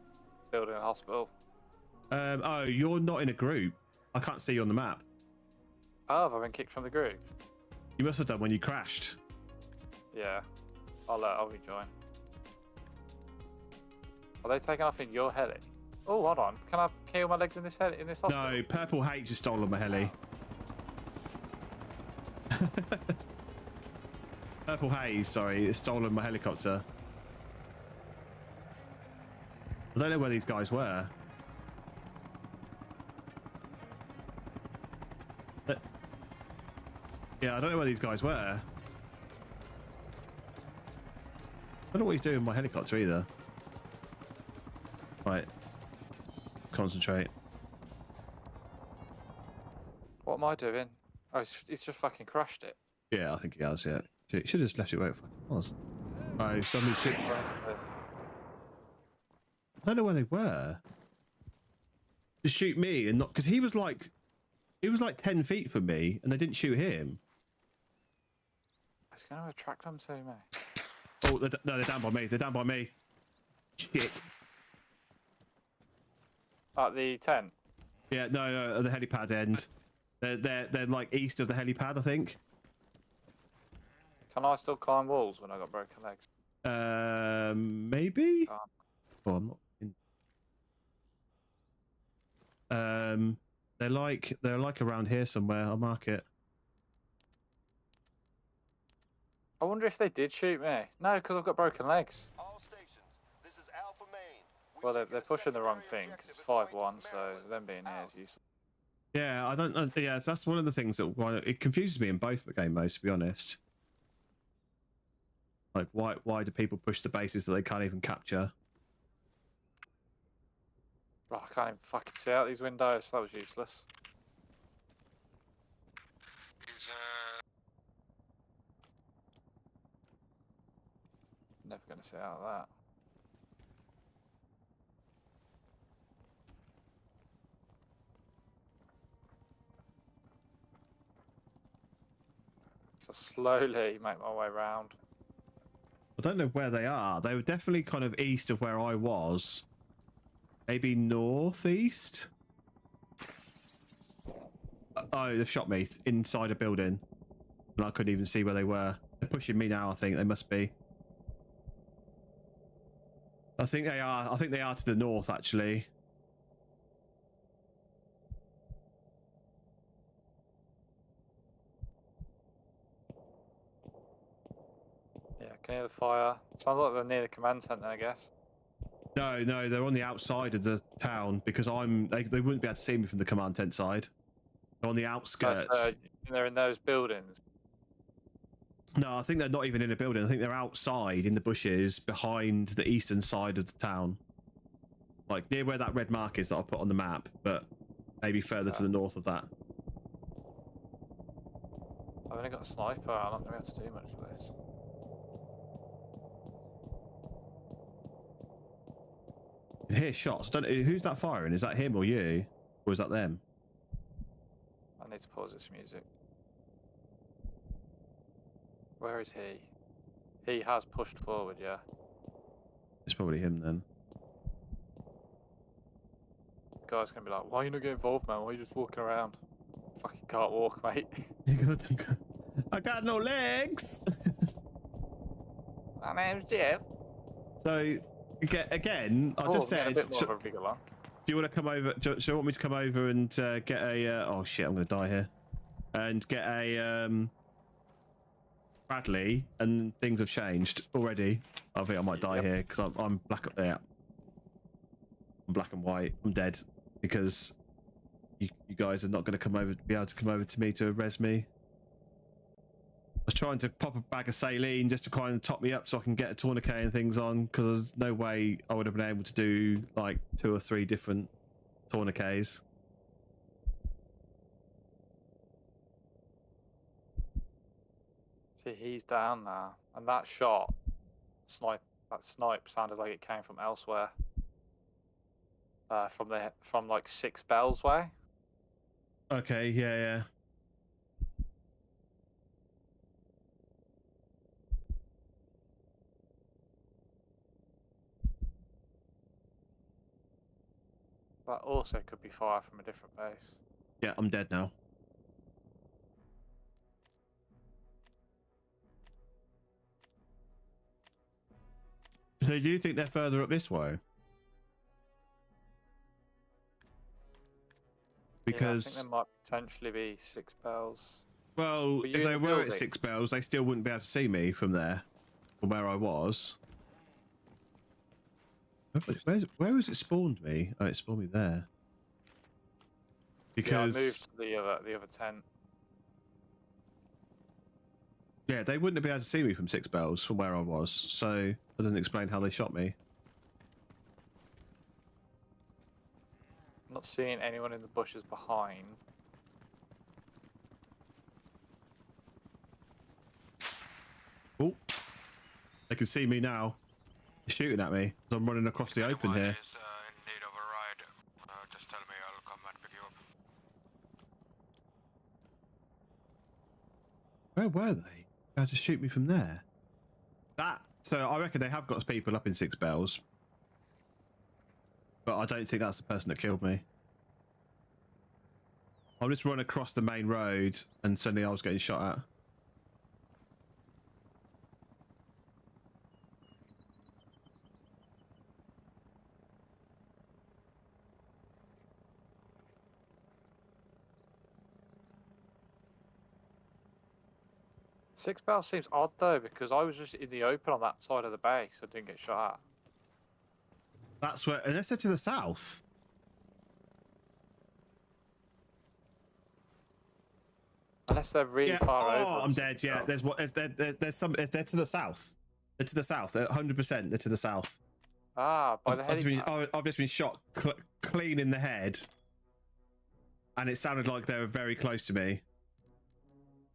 B: building a hospital.
A: Oh, you're not in a group. I can't see you on the map.
B: Oh, have I been kicked from the group?
A: You must have done when you crashed.
B: Yeah. I'll rejoin. Are they taking off in your heli? Oh, hold on. Can I kill my legs in this heli, in this hospital?
A: No, Purple H has stolen my heli. Purple Haze, sorry, has stolen my helicopter. I don't know where these guys were. Yeah, I don't know where these guys were. I don't know what he's doing with my helicopter either. Right. Concentrate.
B: What am I doing? Oh, he's just fucking crushed it.
A: Yeah, I think he has. Yeah, should have just left it where it fucking was. Oh, somebody should. I don't know where they were. To shoot me and not because he was like 10 feet from me and they didn't shoot him.
B: It's going to attract them to me.
A: Oh, no, they're down by me. They're down by me. Shit.
B: At the tent.
A: Yeah, no, at the helipad end. They're like east of the helipad, I think.
B: Can I still climb walls when I got broken legs?
A: Maybe. Oh, I'm not. They're like around here somewhere. I'll mark it.
B: I wonder if they did shoot me. No, because I've got broken legs.
D: All stations, this is Alpha Main.
B: Well, they're pushing the wrong thing because it's 5-1, so them being here is useless.
A: Yeah, I don't know. Yeah, that's one of the things that it confuses me in both the game modes, to be honest. Like, why do people push the bases that they can't even capture?
B: Oh, I can't even fucking see out these windows. That was useless.
E: Is
B: Never going to see out of that. So slowly make my way around.
A: I don't know where they are. They were definitely kind of east of where I was. Maybe northeast? Oh, they've shot me inside a building. And I couldn't even see where they were. They're pushing me now, I think. They must be. I think they are. I think they are to the north, actually.
B: Yeah, can you hear the fire? Sounds like they're near the command centre, I guess.
A: No, they're on the outside of the town because they wouldn't be able to see me from the command tent side. They're on the outskirts.
B: So they're in those buildings.
A: No, I think they're not even in a building. I think they're outside in the bushes behind the eastern side of the town. Like near where that red mark is that I put on the map, but maybe further to the north of that.
B: I've only got a sniper. I'm not going to be able to do much with this.
A: I can hear shots. Don't know, who's that firing? Is that him or you? Or is that them?
B: I need to pause this music. Where is he? He has pushed forward, yeah.
A: It's probably him then.
B: The guy's going to be like, why are you not getting involved, man? Why are you just walking around? Fucking can't walk, mate.
A: I got no legs!
B: My name's Jeff.
A: So, again, I just said...
B: A bit more of a bigger lump.
A: Do you want to come over? Do you want me to come over and get a... oh shit, I'm going to die here. And get a... Bradley, and things have changed already. I think I might die here because I'm black up there. I'm black and white. I'm dead because you guys are not going to be able to come over to me to res me. I was trying to pop a bag of saline just to kind of top me up so I can get a tourniquet and things on because there's no way I would have been able to do like 2 or 3 different tourniquets.
B: See, he's down now, and that snipe sounded like it came from elsewhere. From like 6 bells way.
A: Okay, yeah.
B: That also could be fire from a different base.
A: Yeah, I'm dead now. So do you think they're further up this way? Because
B: yeah, I think there might potentially be 6 bells.
A: Well, if they were at 6 bells, they still wouldn't be able to see me from there, from where I was. Where was it spawned me? Oh, it spawned me there. Because
B: yeah, I moved to the other tent.
A: Yeah, they wouldn't be able to see me from 6 bells from where I was, so that doesn't explain how they shot me.
B: I'm not seeing anyone in the bushes behind.
A: They can see me now. They're shooting at me. So I'm running across the open here.
E: Is in need of a ride. Just tell me, I'll come and pick you up.
A: Where were they? They had to shoot me from there. So I reckon they have got people up in 6 bells. But I don't think that's the person that killed me. I'll just run across the main road and suddenly I was getting shot at.
B: Six Bell seems odd though, because I was just in the open on that side of the base. I didn't get shot at.
A: That's where, unless they're to the south.
B: Unless they're really far over.
A: Oh, I'm dead. Yeah, there's what? There's some. They're to the south. They're to the south. 100%. They're to the south.
B: Ah, by the helipad.
A: I've just been shot clean in the head, and it sounded like they were very close to me.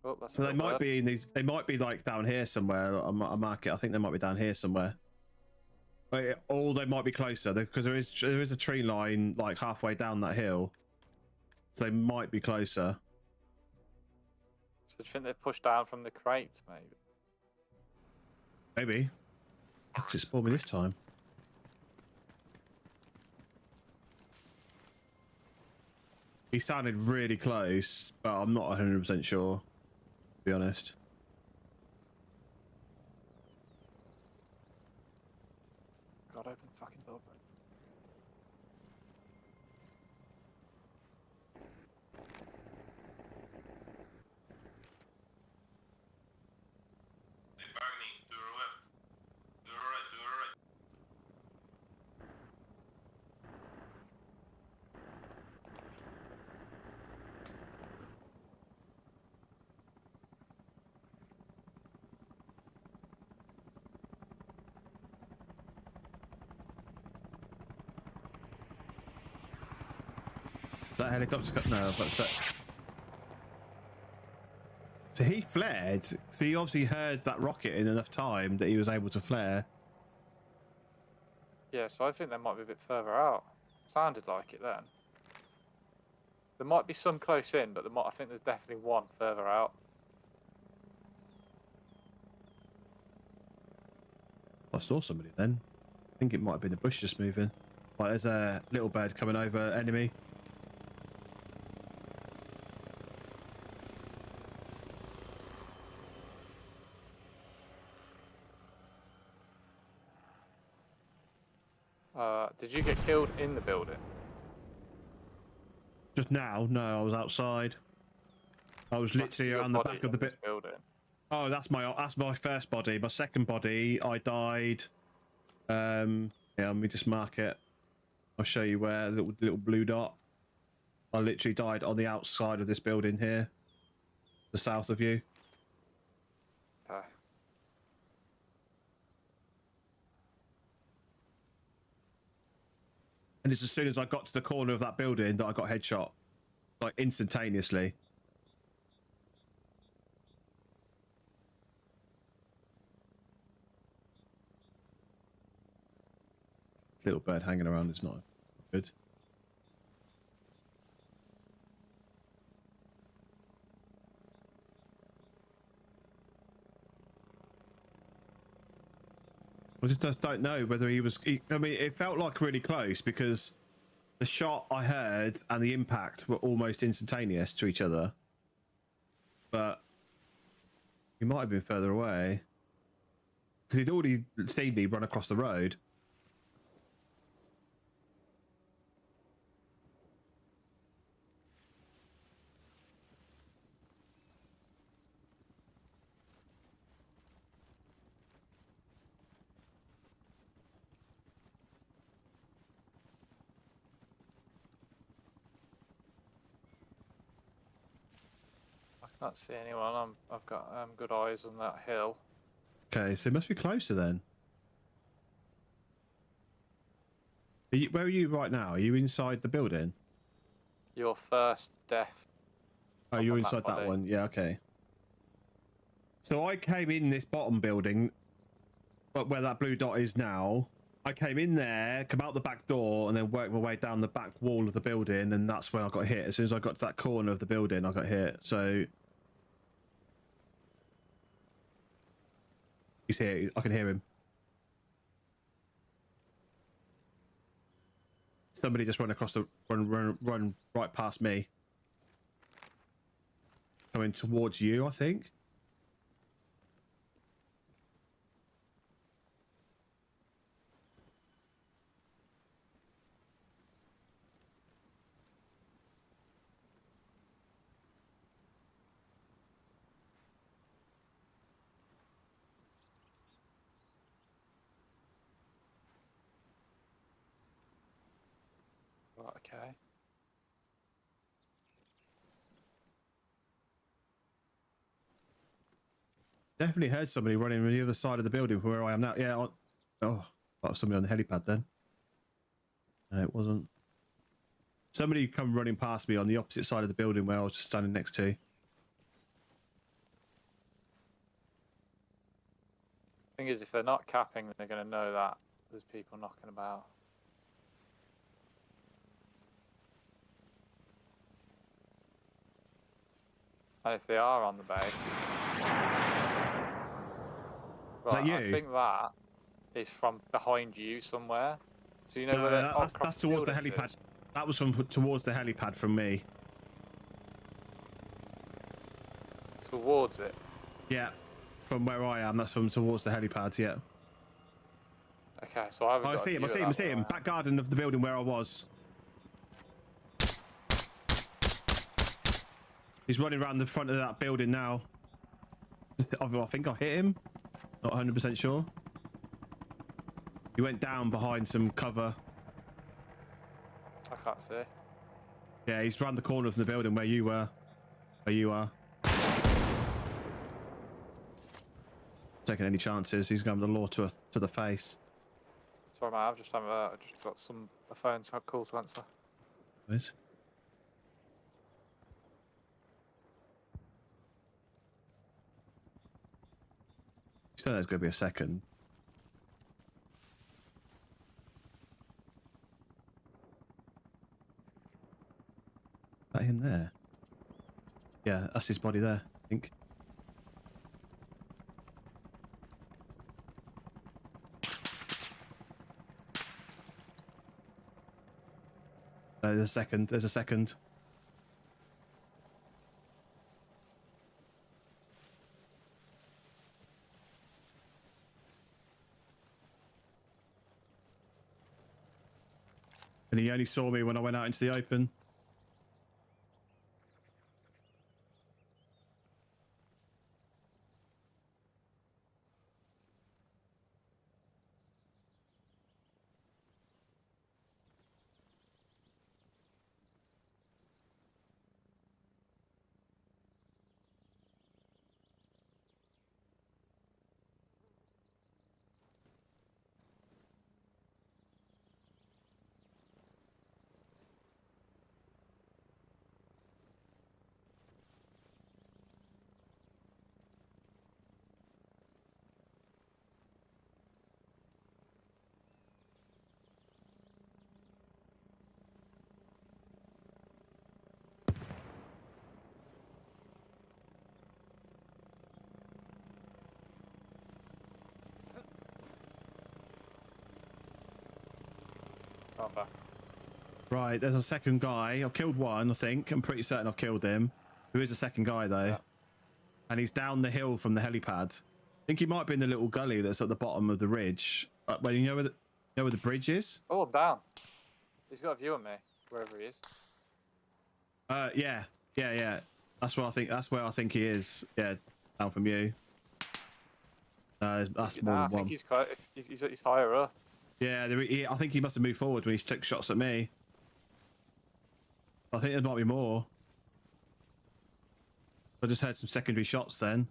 B: Oh, that's
A: So they might be in these. They might be like down here somewhere. I mark it. I think they might be down here somewhere. Or they might be closer because there is a tree line like halfway down that hill. So they might be closer.
B: So do you think they've pushed down from the crates, maybe?
A: Maybe. What's it spawned me this time? He sounded really close, but I'm not 100% sure, to be honest.
B: God, open the fucking door.
E: Hey, Barney, to your left. To your right, to your right.
A: Is that helicopter? No, but so he flared. So he obviously heard that rocket in enough time that he was able to flare.
B: Yeah, so I think they might be a bit further out. Sounded like it then. There might be some close in, but I think there's definitely one further out.
A: I saw somebody then. I think it might have been the bush just moving. Like there's a little bird coming over, enemy.
B: Did you get killed in the building?
A: Just now? No, I was outside. I was literally on the back of the
B: building.
A: Oh, that's my first body. My second body, I died. Yeah, let me just mark it. I'll show you where, little blue dot. I literally died on the outside of this building here, the south of you.
B: Okay.
A: And it's as soon as I got to the corner of that building that I got headshot, like instantaneously. Little bird hanging around is not good. I just don't know whether he was. I mean, it felt like really close because the shot I heard and the impact were almost instantaneous to each other. But he might have been further away because he'd already seen me run across the road.
B: Can't see anyone. I've got good eyes on that hill.
A: Okay, so it must be closer then. Where are you right now? Are you inside the building?
B: Your first death.
A: Oh, you're inside that one. Yeah, okay. So I came in this bottom building but where that blue dot is now, I came in there, come out the back door, and then worked my way down the back wall of the building, and that's where I got hit. As soon as I got to that corner of the building, I got hit. So he's here. I can hear him. Somebody just run across the run right past me, coming towards you, I think.
B: Right, okay.
A: Definitely heard somebody running on the other side of the building from where I am now. Yeah. Oh, that was somebody on the helipad then. No, it wasn't. Somebody come running past me on the opposite side of the building where I was just standing next to.
B: Thing is, if they're not capping, they're going to know that there's people knocking about. And if they are on the base,
A: Is that you?
B: I think that is from behind you somewhere. So you know
A: No,
B: where
A: that's towards the helipad.
B: is?
A: That was from towards the helipad from me.
B: Towards it.
A: Yeah, from where I am, that's from towards the helipad. Yeah.
B: Okay, so I haven't.
A: Oh, I
B: got
A: see him. I
B: view
A: see
B: of
A: him. I
B: that
A: see
B: where
A: him.
B: I am.
A: Back garden of the building where I was. He's running around the front of that building now. I think I hit him. Not 100% sure. He went down behind some cover.
B: I can't see.
A: Yeah, he's round the corner of the building where you were. Where you are. Taking any chances. He's going with the law to the face.
B: Sorry, man. I've just got a phone call to answer.
A: What? So there's going to be a second. Is that him there? Yeah, that's his body there, I think. There's a second. There's a second. And he only saw me when I went out into the open.
B: I'm back.
A: Right, there's a second guy. I've killed one, I think. I'm pretty certain I've killed him. Who is the second guy, though?
B: Yeah.
A: And he's down the hill from the helipad. I think he might be in the little gully that's at the bottom of the ridge. Well, you know where the bridge is?
B: Oh, I'm down. He's got a view on me, wherever he is.
A: Yeah. That's where I think he is. Yeah, down from you. That's more
B: I
A: than one.
B: think he's higher up.
A: Yeah, I think he must have moved forward when he took shots at me. I think there might be more. I just heard some secondary shots then.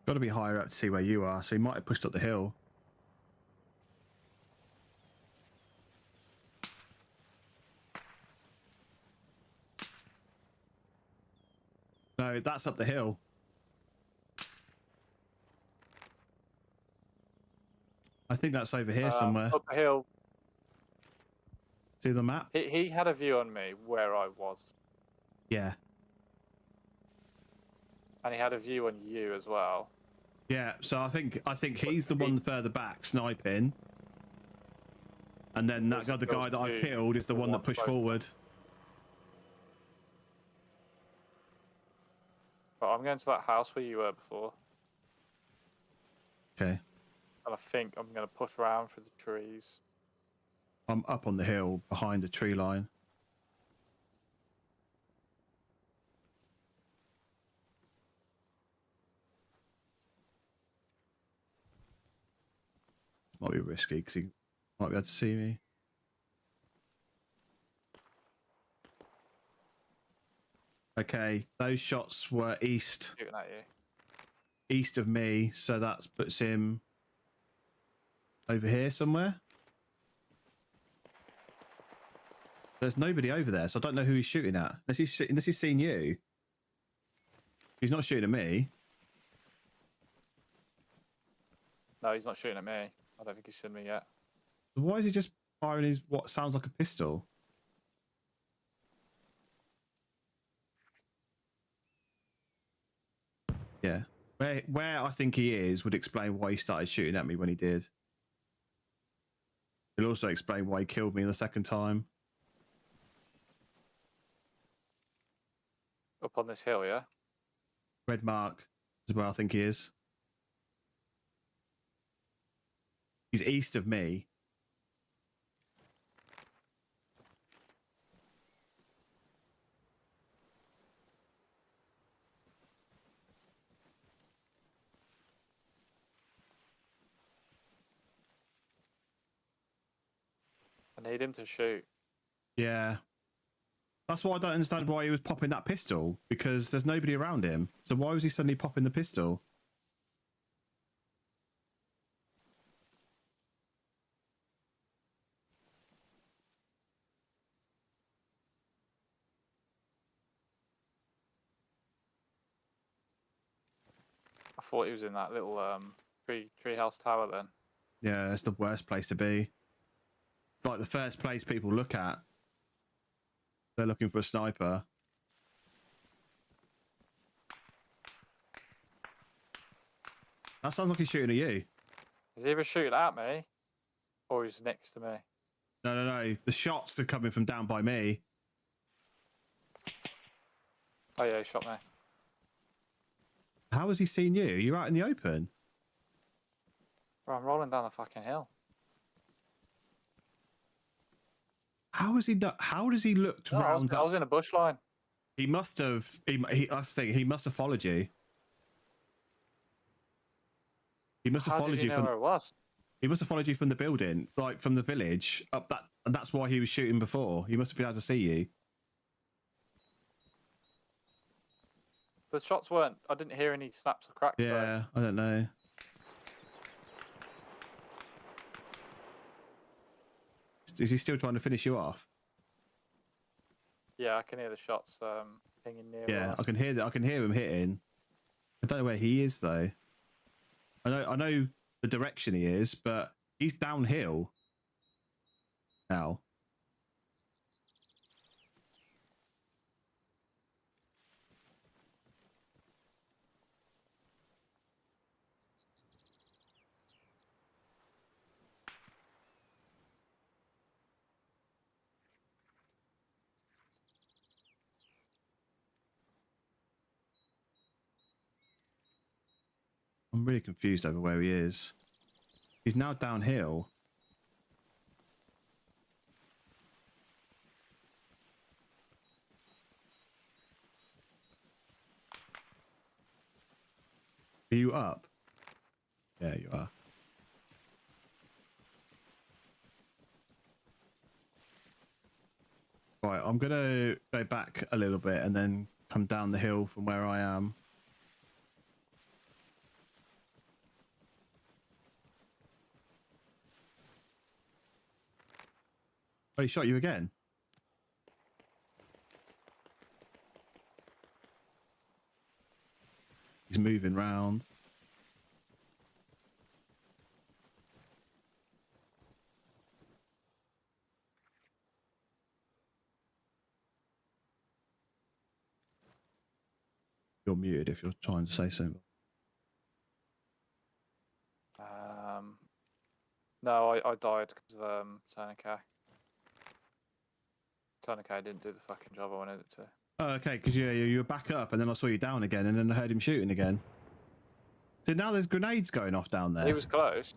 A: Got to be higher up to see where you are, so he might have pushed up the hill. No, that's up the hill. I think that's over here somewhere.
B: Up the hill.
A: See the map?
B: He had a view on me where I was,
A: Yeah.
B: and he had a view on you as well.
A: Yeah, so I think he's the one further back sniping. And then that other guy that I killed is the one that pushed forward.
B: But I'm going to that house where you were before.
A: Okay.
B: And I think I'm going to push around through the trees.
A: I'm up on the hill behind the tree line. Might be risky because he might be able to see me. Okay, those shots were east
B: Shooting at you.
A: east of me, so that puts him over here somewhere. There's nobody over there, so I don't know who he's shooting at. Unless he's seen you. He's not shooting at me.
B: No, he's not shooting at me. I don't think he's seen me yet.
A: Why is he just firing his what sounds like a pistol? Yeah. Where I think he is would explain why he started shooting at me when he did. It'll also explain why he killed me the second time.
B: Up on this hill, yeah?
A: Red mark is where I think he is. He's east of me.
B: I need him to shoot.
A: Yeah. That's why I don't understand why he was popping that pistol, because there's nobody around him. So why was he suddenly popping the pistol?
B: I thought he was in that little treehouse tower then.
A: Yeah, it's the worst place to be. It's like the first place people look at. They're looking for a sniper. That sounds like he's shooting at you.
B: He's either shooting at me or he's next to me.
A: No. The shots are coming from down by me.
B: Oh yeah, he shot me.
A: How has he seen you? You're out in the open.
B: Bro, I'm rolling down the fucking hill.
A: How has he done? How does he look
B: No,
A: round?
B: I was in a bush line.
A: He must have. He must have followed you. He must have
B: How
A: followed
B: did you
A: you
B: know
A: from.
B: where it was?
A: He must have followed you from the building, like from the village up that, and that's why he was shooting before. He must have been able to see you.
B: The shots weren't. I didn't hear any snaps or cracks.
A: Yeah, I don't know. Is he still trying to finish you off?
B: Yeah, I can hear the shots pinging near.
A: Yeah, I can hear him hitting. I don't know where he is though. I know the direction he is, but he's downhill now. I'm really confused over where he is. He's now downhill. Are you up? Yeah, you are. Right, I'm gonna go back a little bit and then come down the hill from where I am. Oh, he shot you again? He's moving round. You're muted if you're trying to say something.
B: No, I died because of Tourniquet. Tourniquet didn't do the fucking job I wanted it to.
A: Oh, okay, because you were back up, and then I saw you down again, and then I heard him shooting again. So now there's grenades going off down there.
B: He was close.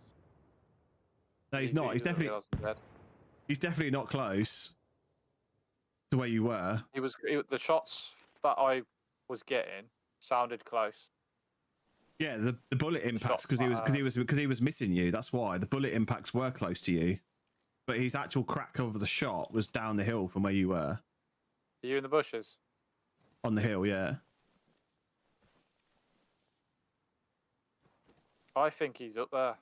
A: No, he's not. He's
B: definitely
A: definitely not close to where you were.
B: The shots that I was getting sounded close.
A: Yeah, the bullet impacts because he was missing you. That's why the bullet impacts were close to you, but his actual crack over the shot was down the hill from where you were.
B: Are you in the bushes?
A: On the hill, yeah.
B: I think he's up there.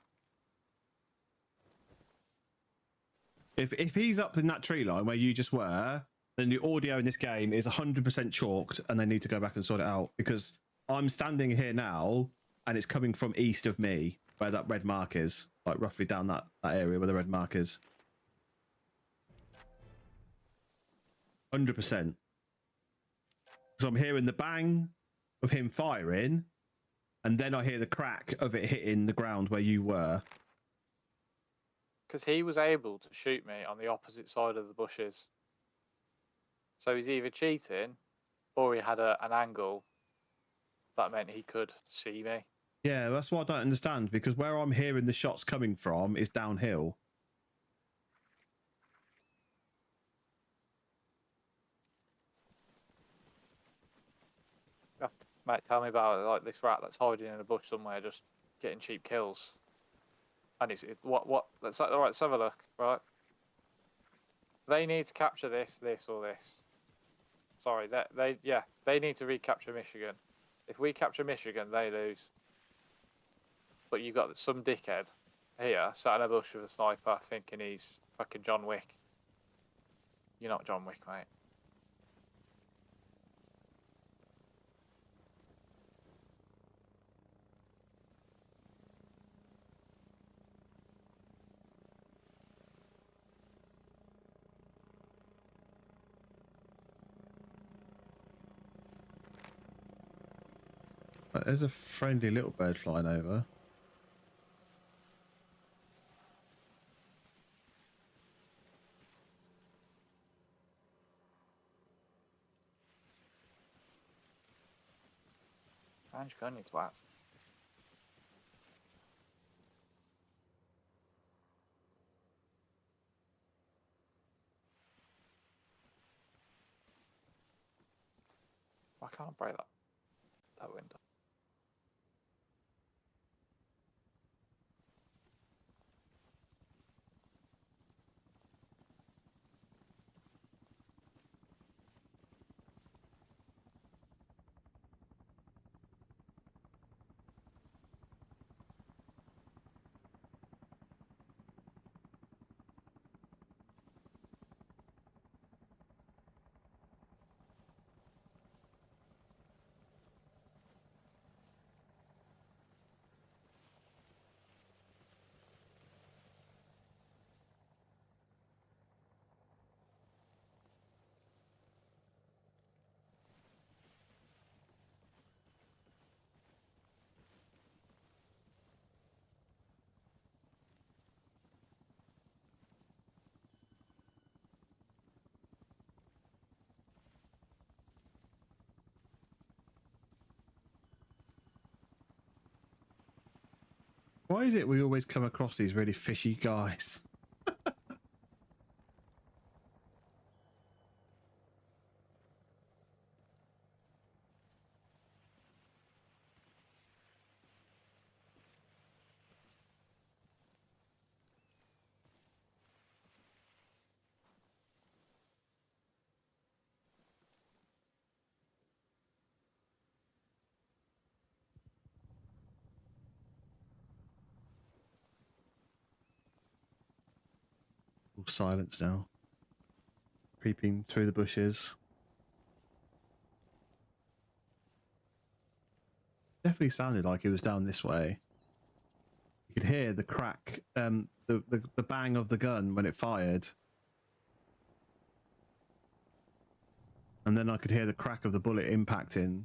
A: If he's up in that tree line where you just were, then the audio in this game is 100% chalked, and they need to go back and sort it out, because I'm standing here now and it's coming from east of me where that red mark is, like roughly down that area where the red mark is. 100%. Because I'm hearing the bang of him firing, and then I hear the crack of it hitting the ground where you were.
B: Because he was able to shoot me on the opposite side of the bushes. So he's either cheating, or he had an angle that meant he could see me.
A: Yeah, that's what I don't understand, because where I'm hearing the shots coming from is downhill.
B: Yeah. Mate, tell me about it, like this rat that's hiding in a bush somewhere, just getting cheap kills. And what? Let's all right. Let's have a look. Right. They need to capture this, or this. Sorry, they need to recapture Michigan. If we capture Michigan, they lose. But you got some dickhead here sat in a bush with a sniper, thinking he's fucking John Wick. You're not John Wick, mate.
A: There's a friendly little bird flying over.
B: Man's gun, you twat. Why can't I break that window?
A: Why is it we always come across these really fishy guys? All silence now. creeping through the bushes. Definitely sounded like it was down this way. You could hear the crack, the bang of the gun when it fired. And then I could hear the crack of the bullet impacting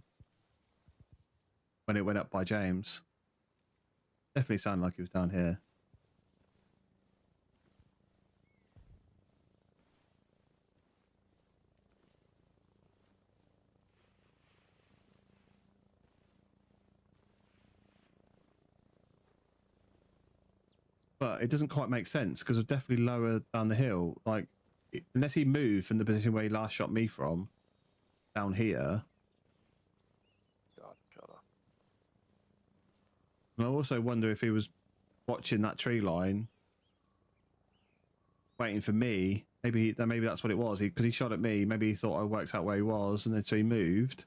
A: when it went up by James. Definitely sounded like he was down here. But it doesn't quite make sense because it's definitely lower down the hill. Like, unless he moved from the position where he last shot me from, down here.
B: God, shut up.
A: And I also wonder if he was watching that tree line, waiting for me. Maybe that's what it was. Because he shot at me. Maybe he thought I worked out where he was, and then so he moved.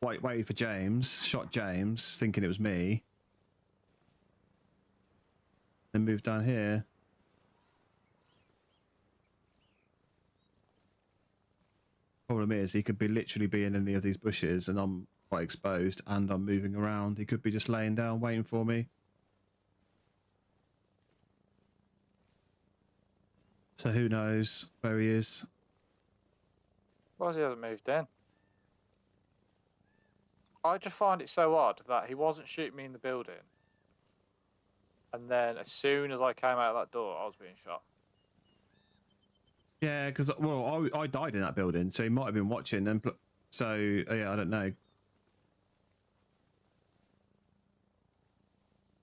A: Waited for James, shot James, thinking it was me. Then moved down here. Problem is, he could be literally be in any of these bushes, and I'm quite exposed, and I'm moving around. He could be just laying down, waiting for me. So who knows where he is?
B: Why he hasn't moved in? I just find it so odd that he wasn't shooting me in the building, and then as soon as I came out of that door, I was being shot.
A: Yeah, because well, I died in that building, so he might have been watching. And so yeah, I don't know.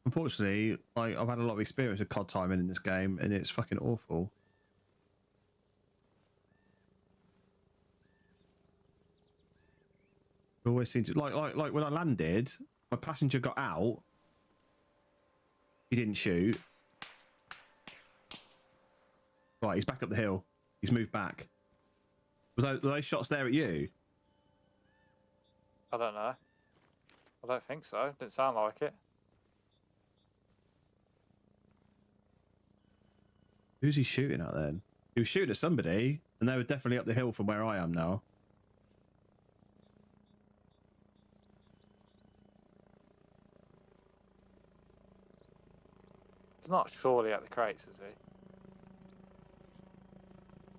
A: Unfortunately, like, I've had a lot of experience with COD timing in this game, and it's fucking awful. It always seems to, like when I landed, my passenger got out. He didn't shoot. Right, he's back up the hill. He's moved back. Were those shots there at you?
B: I don't know. I don't think so. Didn't sound like it.
A: Who's he shooting at then? He was shooting at somebody, and they were definitely up the hill from where I am now.
B: He's not surely at the crates, is he?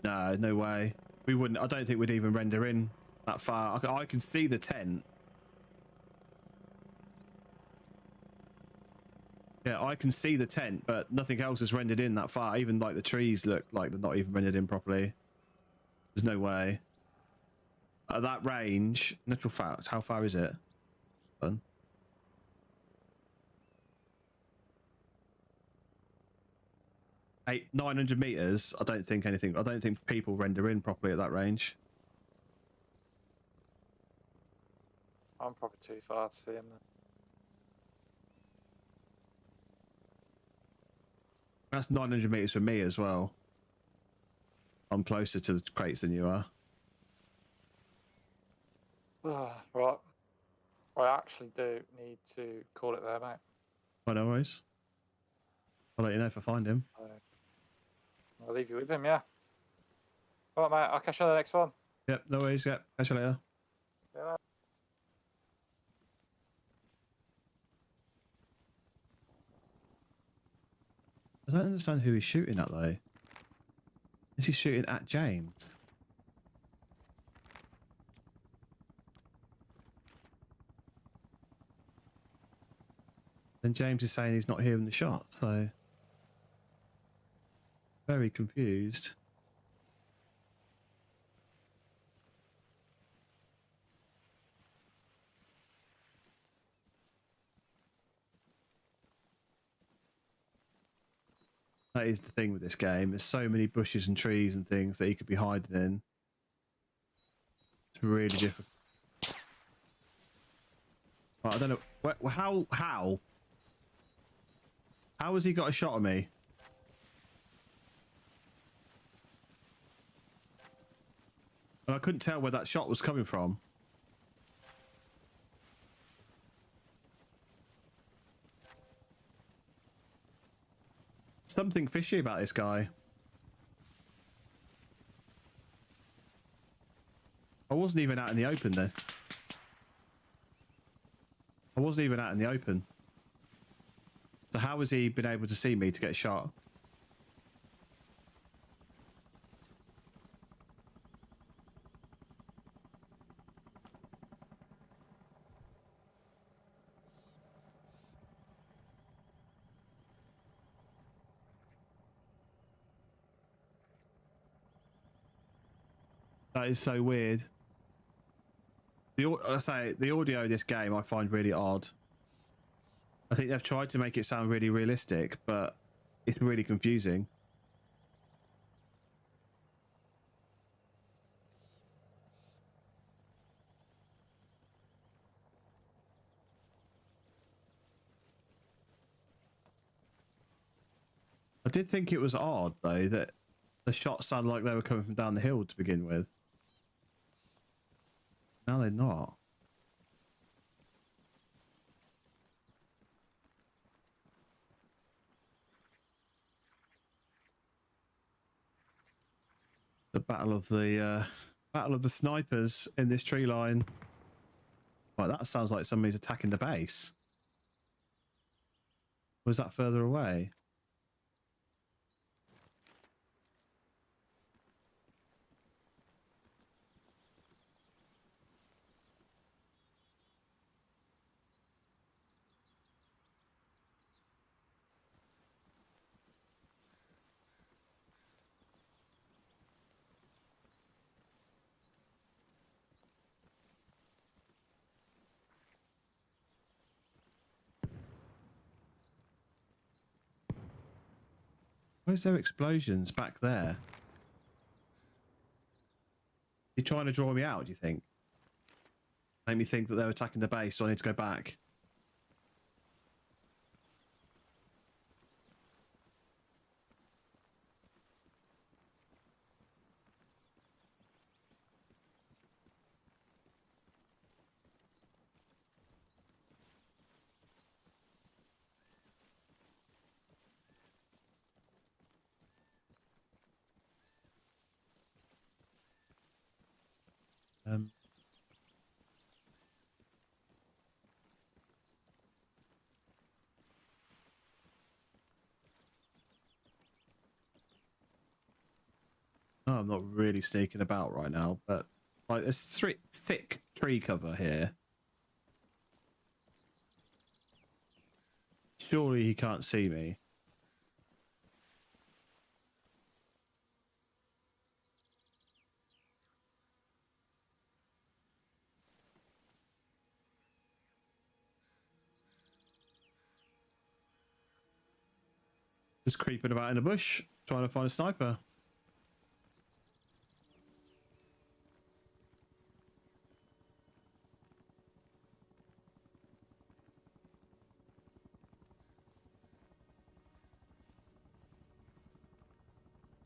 A: No, no way. We wouldn't. I don't think we'd even render in that far. I can see the tent. Yeah, I can see the tent, but nothing else is rendered in that far. Even like the trees look like they're not even rendered in properly. There's no way. At that range, natural fact, how far is it? Fun. 900 meters. I don't think people render in properly at that range.
B: I'm probably too far to see him then.
A: That's 900 meters for me as well. I'm closer to the crates than you are.
B: Right. I actually do need to call it there, mate.
A: Oh, no worries. I'll let you know if I find him.
B: I'll leave you with him, yeah. All right, mate. I'll catch you on the next one.
A: Yep, no worries. Yep, catch you later.
B: Yeah.
A: I don't understand who he's shooting at though. Is he shooting at James? Then James is saying he's not hearing the shot, so very confused. That is the thing with this game. There's so many bushes and trees and things that he could be hiding in. It's really difficult. Right, I don't know. How has he got a shot at me? And I couldn't tell where that shot was coming from. Something fishy about this guy. wasn't even out in the open then. I wasn't even out in the open. So how has he been able to see me to get shot? That is so weird. I say the audio in this game I find really odd. I think they've tried to make it sound really realistic, but it's really confusing. I did think it was odd though that the shots sounded like they were coming from down the hill to begin with. Now they're not. The battle of the snipers in this tree line. Right, that sounds like somebody's attacking the base. Was that further away? Where's there explosions back there? You trying to draw me out, do you think? Make me think that they're attacking the base, so I need to go back. No, I'm not really sneaking about right now, but like there's thick tree cover here. Surely he can't see me. Just creeping about in a bush, trying to find a sniper.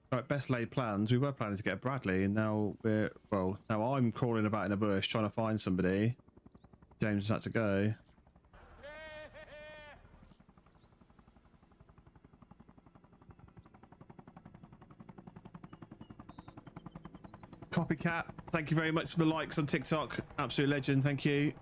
A: Right, best laid plans. We were planning to get a Bradley, and now now I'm crawling about in a bush trying to find somebody. James has had to go. Copycat, thank you very much for the likes on TikTok. Absolute legend, thank you.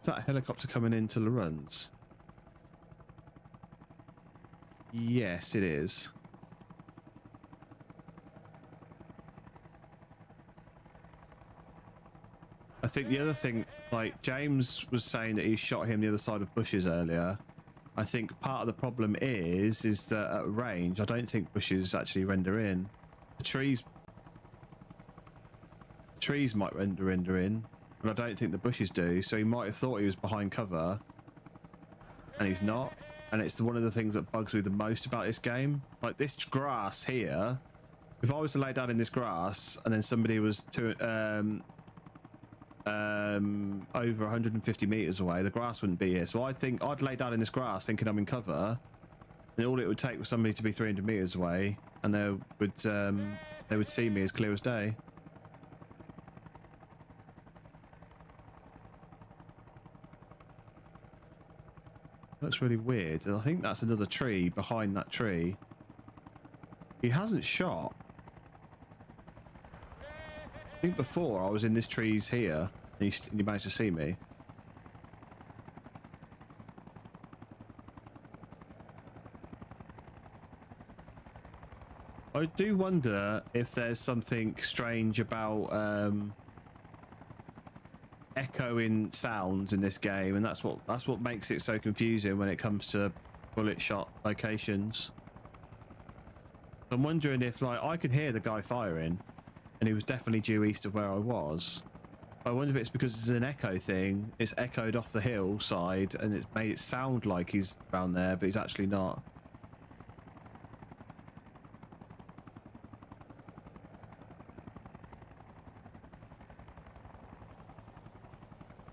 A: Is that a helicopter coming into the runs? Yes, it is. I think the other thing, like James was saying that he shot him the other side of bushes earlier. I think part of the problem is that at range, I don't think bushes actually render in. The trees might render in, but I don't think the bushes do. So he might have thought he was behind cover, and he's not. And it's one of the things that bugs me the most about this game. Like this grass here, if I was to lay down in this grass and then somebody was over 150 meters away, the grass wouldn't be here. So I think I'd lay down in this grass thinking I'm in cover, and all it would take was somebody to be 300 meters away, and they would see me as clear as day. That's really weird. I think that's another tree behind that tree. He hasn't shot. I think before I was in this trees here and he managed to see me. I do wonder if there's something strange about echoing sounds in this game, and that's what makes it so confusing when it comes to bullet shot locations. I'm wondering if, like, I could hear the guy firing and he was definitely due east of where I was. I wonder if it's because it's an echo thing, it's echoed off the hillside and it's made it sound like he's around there, but he's actually not.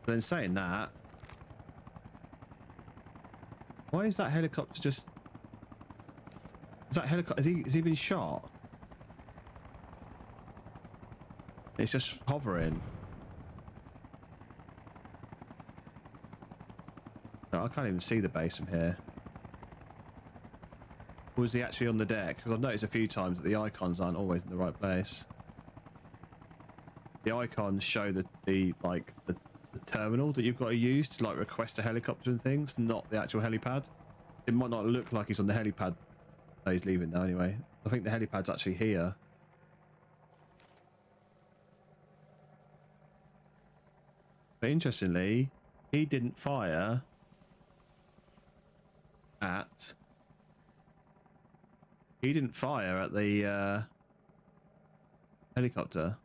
A: But then saying that, why is that helicopter just... Is that helicopter... Has he been shot? It's just hovering. No, I can't even see the base from here. Or was he actually on the deck? Because I've noticed a few times that the icons aren't always in the right place. The icons show the terminal that you've got to use to, like, request a helicopter and things, not the actual helipad. It might not look like he's on the helipad. No, he's leaving now anyway. I think the helipad's actually here. But interestingly, he didn't fire at... He didn't fire at the helicopter.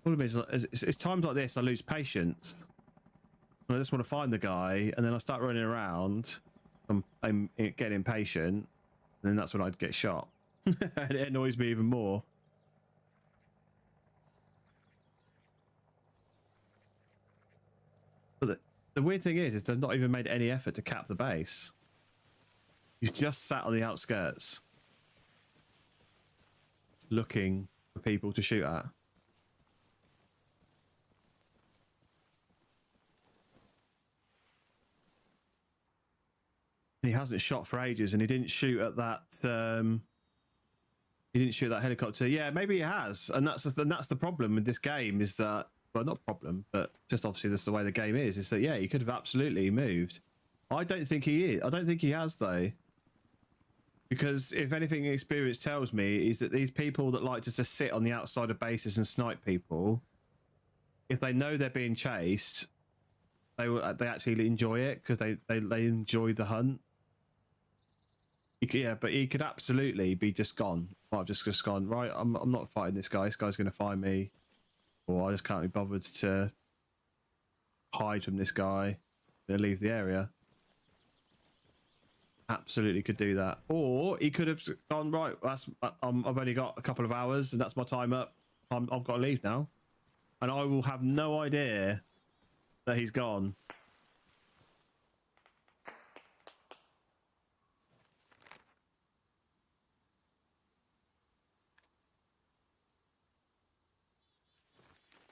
A: Problem is, it's times like this I lose patience. I just want to find the guy, and then I start running around. I'm getting impatient, and then that's when I'd get shot. And it annoys me even more. But the weird thing is they've not even made any effort to cap the base. He's just sat on the outskirts, looking for people to shoot at. He hasn't shot for ages, and he didn't shoot at that. He didn't shoot that helicopter. Yeah, maybe he has, and that's the problem with this game. Is that, well, not problem, but just obviously that's the way the game is. Is that, yeah, he could have absolutely moved. I don't think he is. I don't think he has, though, because if anything, experience tells me is that these people that like to just sit on the outside of bases and snipe people, if they know they're being chased, they actually enjoy it because they enjoy the hunt. Yeah, but he could absolutely be just gone. I've just gone, right, I'm not fighting this guy. This guy's going to find me. Or I just can't be bothered to hide from this guy. They'll leave the area. Absolutely could do that. Or he could have gone, right, I've only got a couple of hours and that's my time up. I've got to leave now. And I will have no idea that he's gone.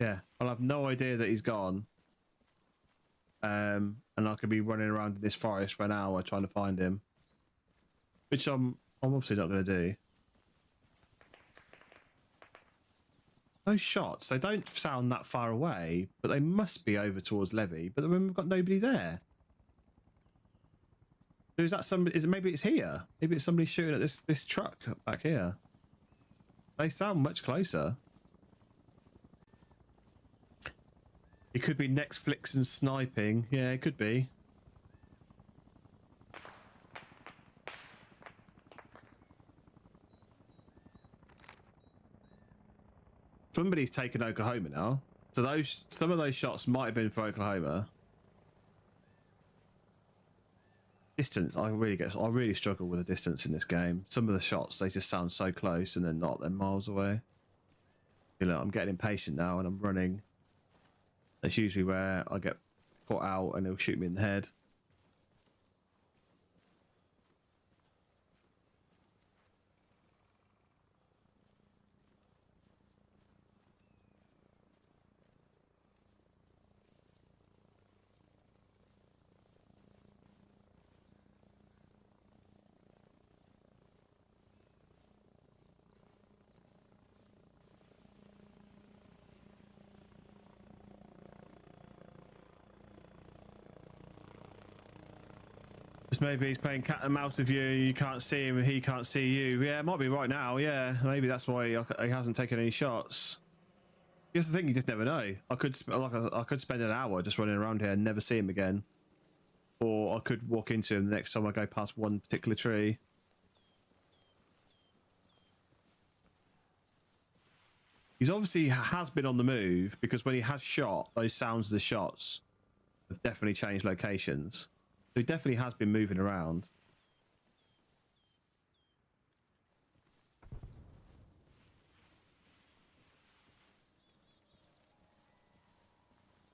A: Yeah, I'll have no idea that he's gone. And I could be running around in this forest for an hour trying to find him. Which I'm obviously not going to do. Those shots, they don't sound that far away, but they must be over towards Levy. But then we've got nobody there. So is that somebody? Maybe it's here? Maybe it's somebody shooting at this truck back here. They sound much closer. It could be Netflix and sniping. Yeah, it could be. Somebody's taken Oklahoma now. So some of those shots might have been for Oklahoma. Distance, I really struggle with the distance in this game. Some of the shots, they just sound so close and they're not. They're miles away. You know, I'm getting impatient now and I'm running. That's usually where I get caught out and he'll shoot me in the head. Because maybe he's playing cat and mouse with you, you can't see him and he can't see you. Yeah, it might be right now, yeah. Maybe that's why he hasn't taken any shots. Here's the thing, you just never know. I could spend an hour just running around here and never see him again. Or I could walk into him the next time I go past one particular tree. He's obviously has been on the move, because when he has shot, those sounds of the shots have definitely changed locations. So he definitely has been moving around.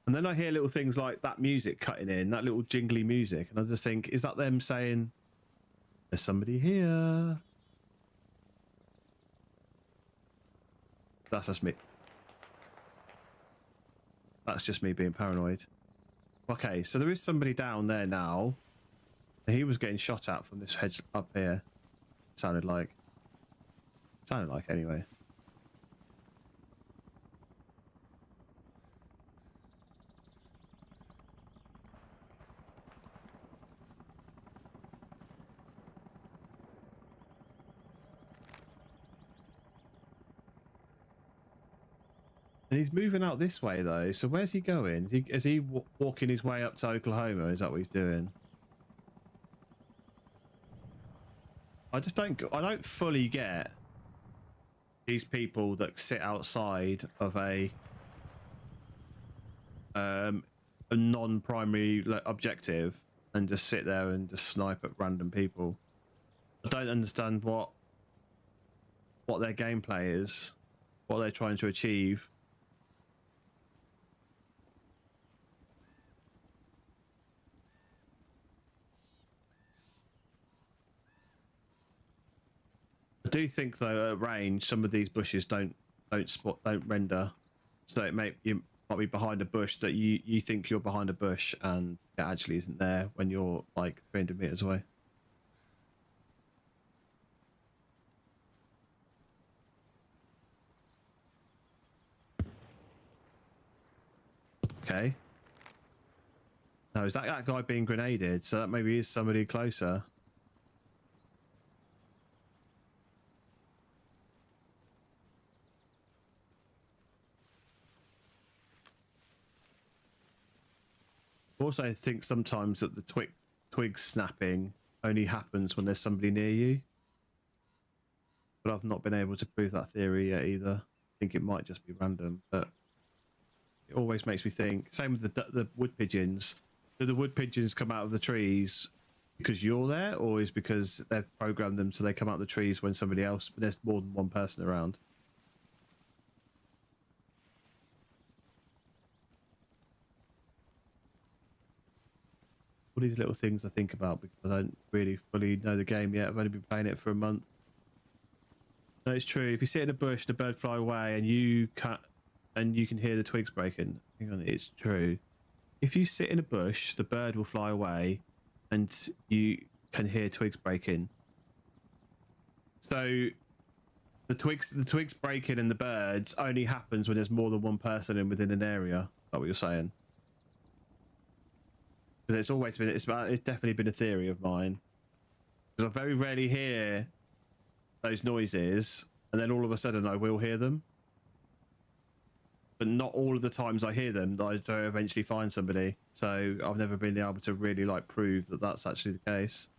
A: And then I hear little things like that music cutting in, that little jingly music, and I just think, is that them saying, there's somebody here? That's just me. That's just me being paranoid. Okay, so there is somebody down there now. He was getting shot at from this hedge up here. Sounded like anyway. And he's moving out this way though, so where's he going? Is he walking his way up to Oklahoma? Is that what he's doing? I don't fully get these people that sit outside of a non-primary objective and just sit there and just snipe at random people. I don't understand what their gameplay is, what they're trying to achieve. I do think though at range some of these bushes don't render, so you might be behind a bush that you think you're behind a bush and it actually isn't there when you're like 300 meters away. Okay. No, is that guy being grenaded? So that maybe is somebody closer. Also, I think sometimes that the twig snapping only happens when there's somebody near you. But I've not been able to prove that theory yet either. I think it might just be random, but it always makes me think. Same with the wood pigeons. Do the wood pigeons come out of the trees because you're there, or is because they've programmed them so they come out of the trees when there's more than one person around? All these little things I think about because I don't really fully know the game yet. I've only been playing it for a month. No, it's true. If you sit in a bush, the bird fly away, and you can hear the twigs breaking. Hang on, it's true. If you sit in a bush, the bird will fly away, and you can hear twigs breaking. So the twigs breaking and the birds only happens when there's more than one person within an area. Is that what you're saying? Because it's always been, it's definitely been a theory of mine. Because I very rarely hear those noises, and then all of a sudden I will hear them. But not all of the times I hear them, I do eventually find somebody. So I've never been able to really like prove that that's actually the case.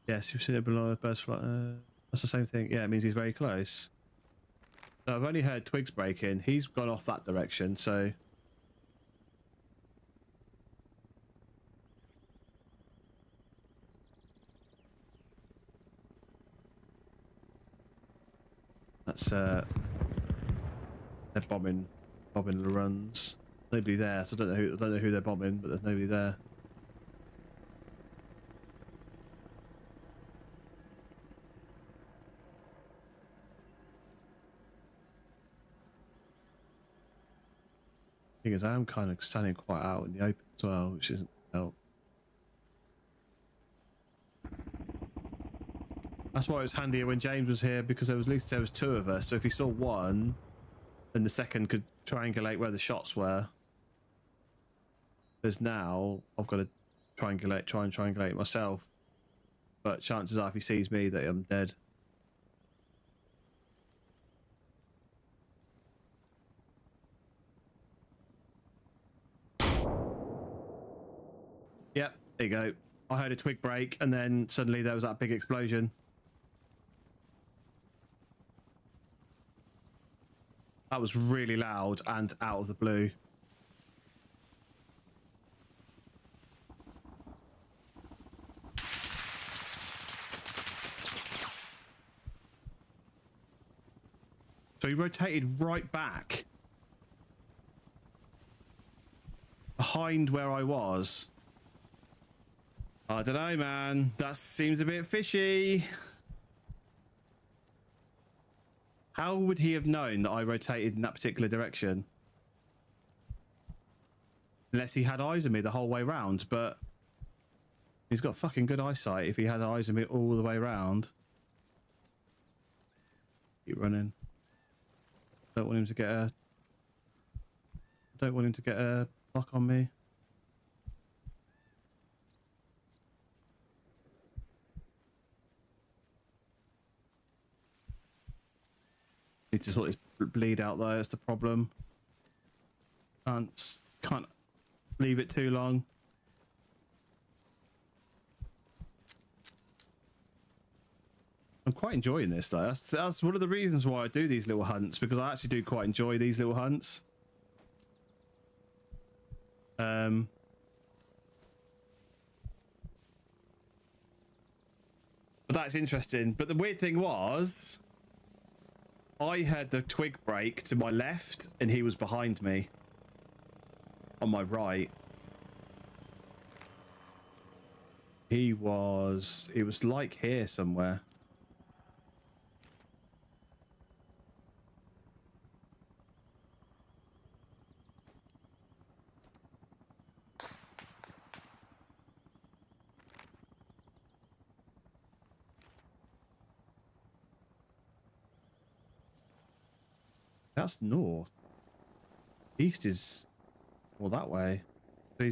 A: Yes, you've seen it below the birds fly. That's the same thing. Yeah, it means he's very close. So I've only heard twigs breaking. He's gone off that direction, so... That's, they're bombing the runs. Nobody there, so I don't know who they're bombing, but there's nobody there. Thing is, I am kind of standing quite out in the open as well, which isn't help. That's why it was handier when James was here, because at least there was two of us. So if he saw one, then the second could triangulate where the shots were. Because now I've got to try and triangulate myself. But chances are if he sees me that I'm dead. Yep, there you go. I heard a twig break and then suddenly there was that big explosion. That was really loud and out of the blue. So he rotated right back behind where I was. I don't know, man. That seems a bit fishy. How would he have known that I rotated in that particular direction? Unless he had eyes on me the whole way round, but he's got fucking good eyesight if he had eyes on me all the way round. Keep running. Don't want him to get a block on me. Need to sort this bleed out though, that's the problem. Can't leave it too long. I'm quite enjoying this though. That's one of the reasons why I do these little hunts, because I actually do quite enjoy these little hunts. But that's interesting. But the weird thing was, I had the twig break to my left and he was behind me on my right. It was like here somewhere. That's north. East is more that way. So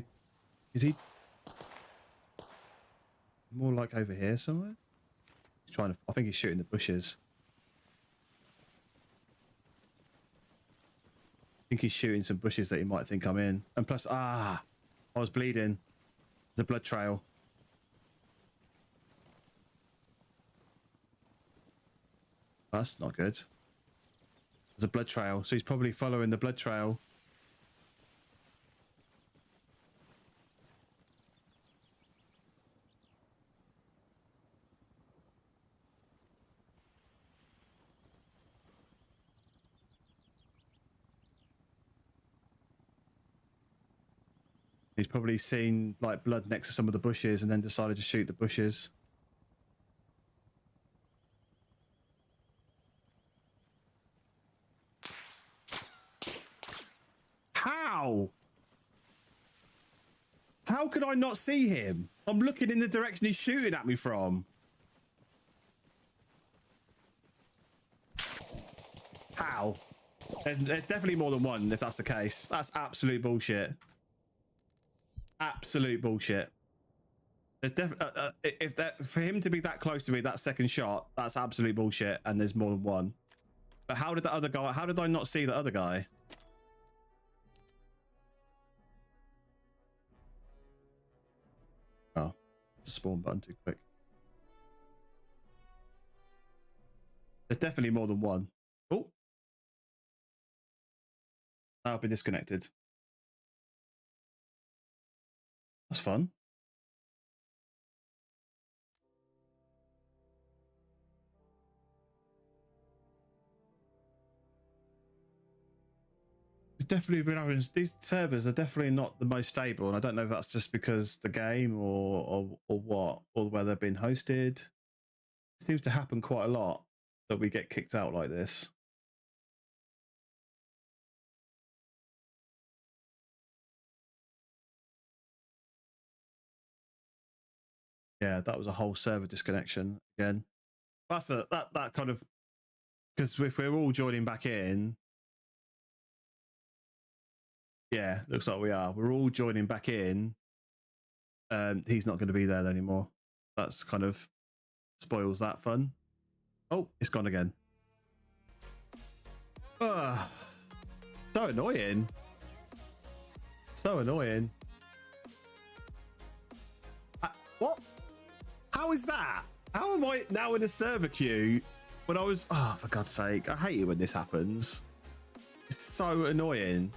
A: is he more like over here somewhere? He's trying to. I think he's shooting the bushes. I think he's shooting some bushes that he might think I'm in. And plus, I was bleeding. There's a blood trail. That's not good. There's a blood trail, so he's probably following the blood trail. He's probably seen like blood next to some of the bushes and then decided to shoot the bushes. How? How could I not see him? I'm looking in the direction he's shooting at me from. How? There's definitely more than one if that's the case. That's absolute bullshit. Absolute bullshit. There's if that for him to be that close to me, that second shot, that's absolute bullshit, and there's more than one. But how did the other guy? How did I not see the other guy? Oh, spawn button too quick. There's definitely more than one. Oh, I've been disconnected. That's fun. It's definitely been having these servers are definitely not the most stable, and I don't know if that's just because the game or what, or where they've been hosted. It seems to happen quite a lot that we get kicked out like this. Yeah, that was a whole server disconnection again. That's that kind of, because if we're all joining back in, Yeah, looks like we are. We're all joining back in. He's not going to be there anymore. That's kind of spoils that fun. Oh, it's gone again. So annoying. So annoying. What? How is that? How am I now in a server queue when I was... Oh, for God's sake. I hate it when this happens. It's so annoying.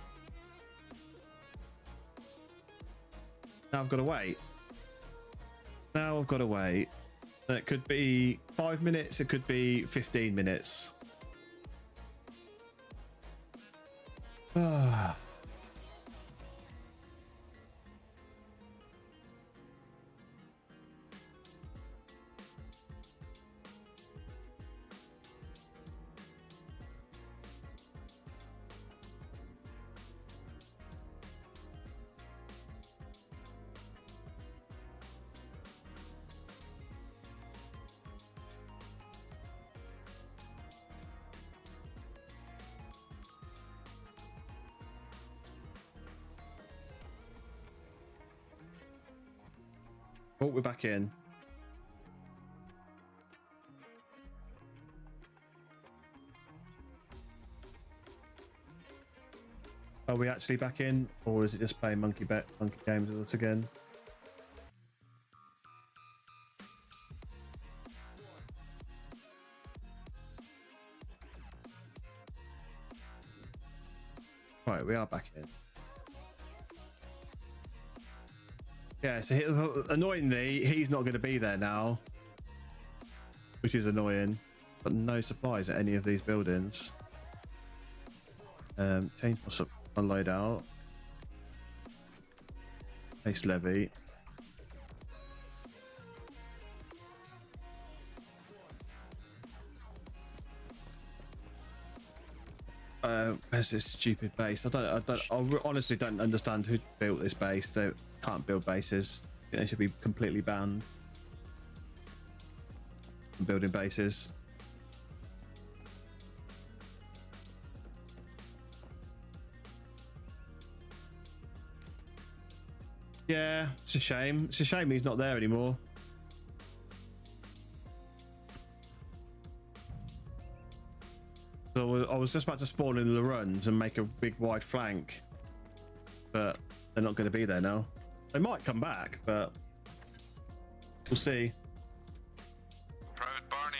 A: Now I've got to wait. Now I've got to wait. And it could be 5 minutes. It could be 15 minutes. Oh, we're back in. Are we actually back in, or is it just playing monkey games with us again? Right, we are back in. Yeah, so annoyingly, he's not going to be there now, which is annoying. But no supplies at any of these buildings. Change my loadout. Base levy. Where's this stupid base? I honestly don't understand who built this base. They can't build bases. I think they should be completely banned from building bases. Yeah, it's a shame. It's a shame he's not there anymore. So I was just about to spawn in the runs and make a big wide flank, but they're not going to be there now. They might come back, but we'll see.
E: Private Barney.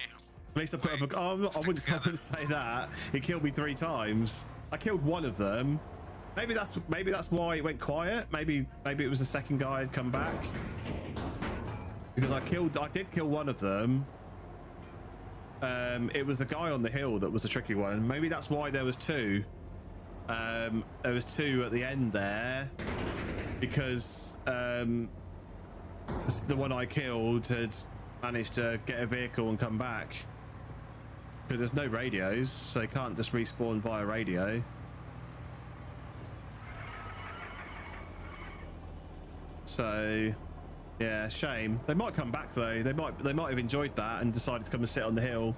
A: At least I put up a... Oh, I wouldn't say that. He killed me 3 times. I killed one of them. Maybe that's why it went quiet. Maybe it was the second guy had come back. Because I did kill one of them. It was the guy on the hill that was the tricky one. Maybe that's why there was 2. There was 2 at the end there. Because the one I killed had managed to get a vehicle and come back. Because there's no radios, so they can't just respawn via radio. So, yeah, shame. They might come back though. They might have enjoyed that and decided to come and sit on the hill,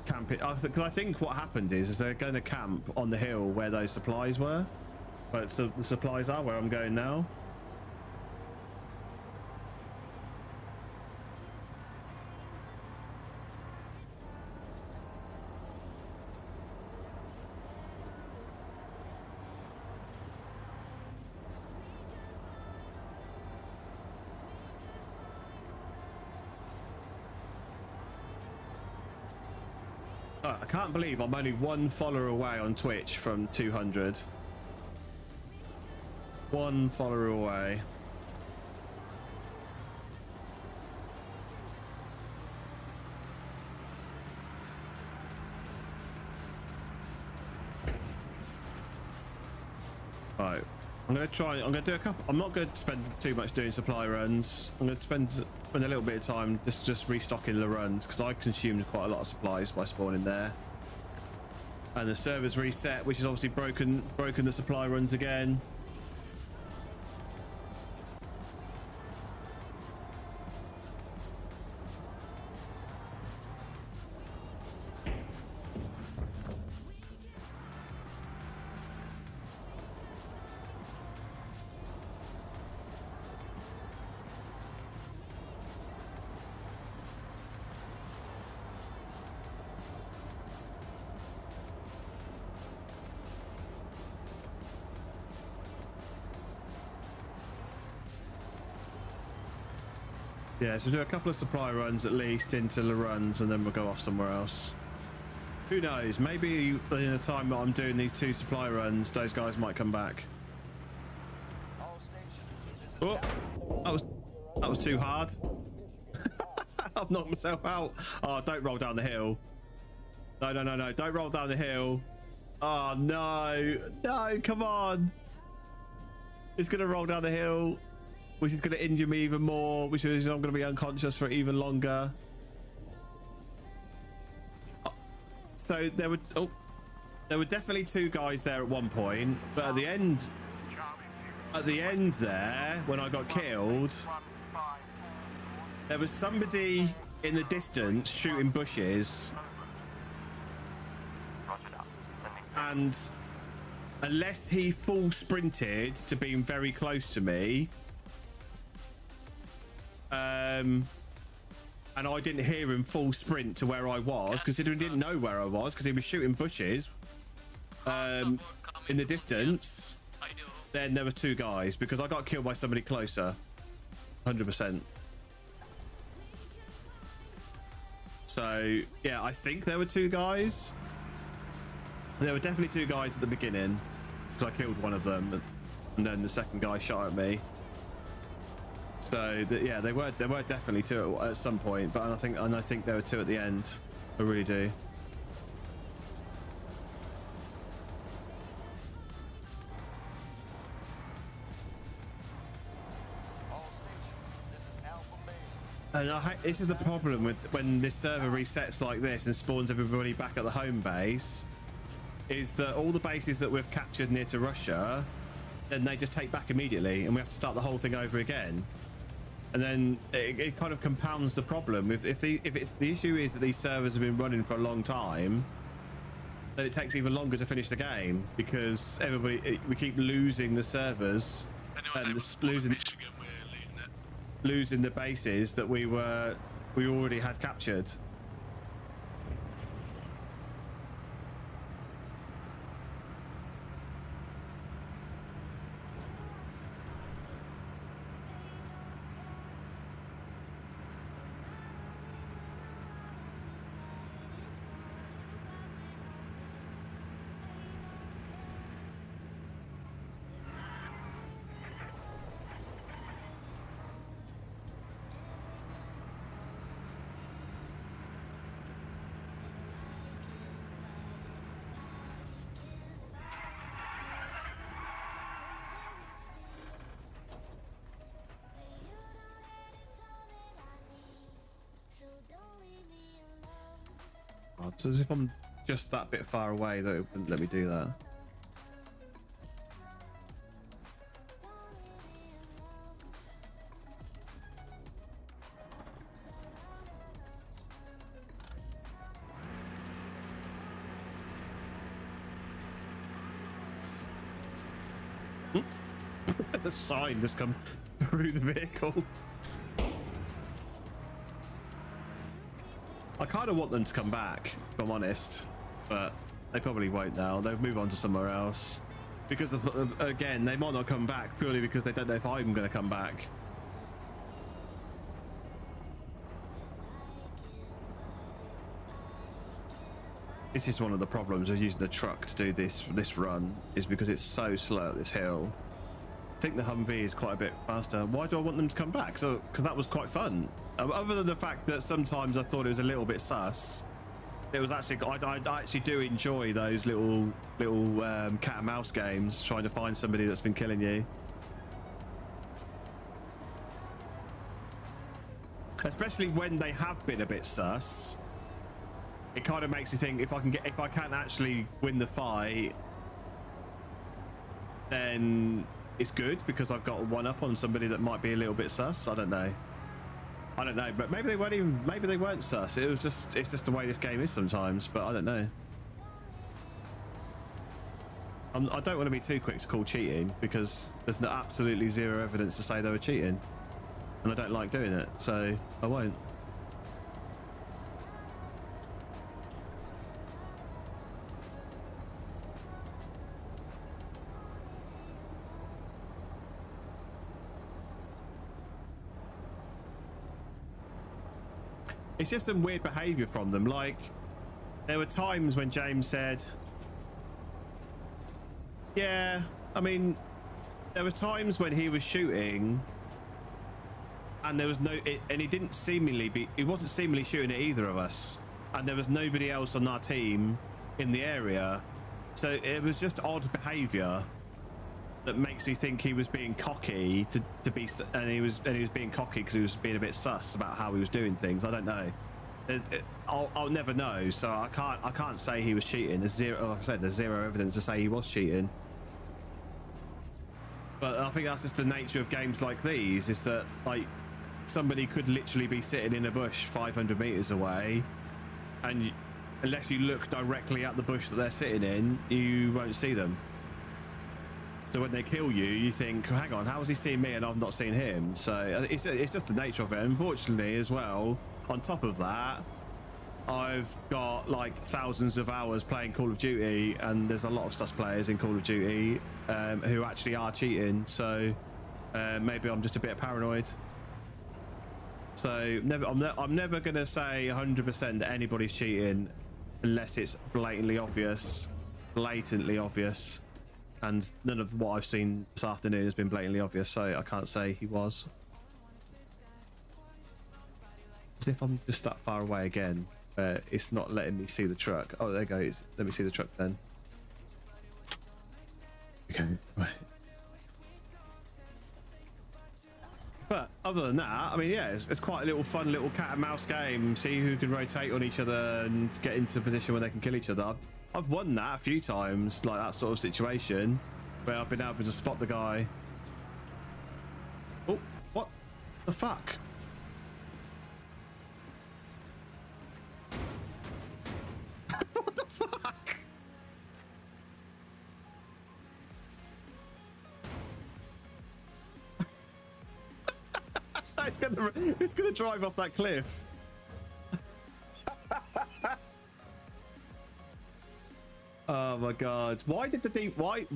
A: camp it. Because I think what happened is they're going to camp on the hill where those supplies were. But so the supplies are where I'm going now. I can't believe I'm only 1 follower away on Twitch from 200. 1 follower away. Right. I'm going to do a couple. I'm not going to spend too much doing supply runs. I'm going to spend a little bit of time just restocking the runs because I consumed quite a lot of supplies by spawning there. And the server's reset, which is obviously broken the supply runs again. Yeah, so do a couple of supply runs at least into the runs, and then we'll go off somewhere else. Who knows? Maybe in the time that I'm doing these 2 supply runs, those guys might come back.
D: All stations, this is
A: Oh, that was too hard. I've knocked myself out. Oh, don't roll down the hill. No, no, no, no. Don't roll down the hill. Oh, no. No, come on. It's going to roll down the hill, which is going to injure me even more, which is I'm going to be unconscious for even longer. Oh, so there were definitely 2 guys there at one point, but at the end there, when I got killed, there was somebody in the distance shooting bushes, and unless he full sprinted to being very close to me, and I didn't hear him full sprint to where I was, considering he didn't know where I was because he was shooting bushes in the distance, then there were 2 guys because I got killed by somebody closer, 100%. So yeah, I think there were 2 guys. There were definitely 2 guys at the beginning because I killed one of them, and then the second guy shot at me. So yeah, there were definitely 2 at some point, but I think there were 2 at the end. I really do.
D: all stations. This is Alpha Main.
A: And this is the problem with when this server resets like this and spawns everybody back at the home base, is that all the bases that we've captured near to Russia, then they just take back immediately, and we have to start the whole thing over again. And then it kind of compounds the problem. If it's the issue is that these servers have been running for a long time, then it takes even longer to finish the game because we keep losing the servers and losing the bases that we already had captured. It's as if I'm just that bit far away that it wouldn't let me do that. The sign just come through the vehicle. I kind of want them to come back, if I'm honest, but they probably won't now. They'll move on to somewhere else because again, they might not come back purely because they don't know if I'm going to come back. This is one of the problems of using the truck to do this run, is because it's so slow at this hill. I think the Humvee is quite a bit faster. Why do I want them to come back? Because that was quite fun. Other than the fact that sometimes I thought it was a little bit sus, it was actually I actually do enjoy those little cat and mouse games, trying to find somebody that's been killing you. Especially when they have been a bit sus. It kind of makes me think if I can actually win the fight, then it's good because I've got one up on somebody that might be a little bit sus. I don't know, but maybe they weren't sus. It's just the way this game is sometimes, but I don't know. I don't want to be too quick to call cheating because there's absolutely zero evidence to say they were cheating, and I don't like doing it, so I won't. it's just some weird behavior from them. Like, there were times when James said, yeah, I mean, there were times when he was shooting and there was no, and he wasn't seemingly shooting at either of us. And there was nobody else on our team in the area. So it was just odd behavior that makes me think he was being cocky and he was being cocky because he was being a bit sus about how he was doing things. I don't know. I'll never know, so I can't say he was cheating. There's zero, like I said, there's zero evidence to say he was cheating. But I think that's just the nature of games like these, is that like somebody could literally be sitting in a bush 500 meters away, and unless you look directly at the bush that they're sitting in, you won't see them. So when they kill you, you think, hang on, how is he seeing me and I've not seen him? So it's just the nature of it. Unfortunately, as well, on top of that, I've got like thousands of hours playing Call of Duty, and there's a lot of sus players in Call of Duty who actually are cheating. So maybe I'm just a bit paranoid. So I'm never going to say 100% that anybody's cheating unless it's blatantly obvious. And none of what I've seen this afternoon has been blatantly obvious, so I can't say he was. As if I'm just that far away again, it's not letting me see the truck. Oh, there goes. Let me see the truck then. Okay, right. But other than that, I mean, yeah, it's quite a little fun little cat and mouse game. See who can rotate on each other and get into a position where they can kill each other. I've won that a few times, like that sort of situation where I've been able to spot the guy. Oh, what the fuck? What the fuck? It's gonna drive off that cliff. Oh my god! Why did why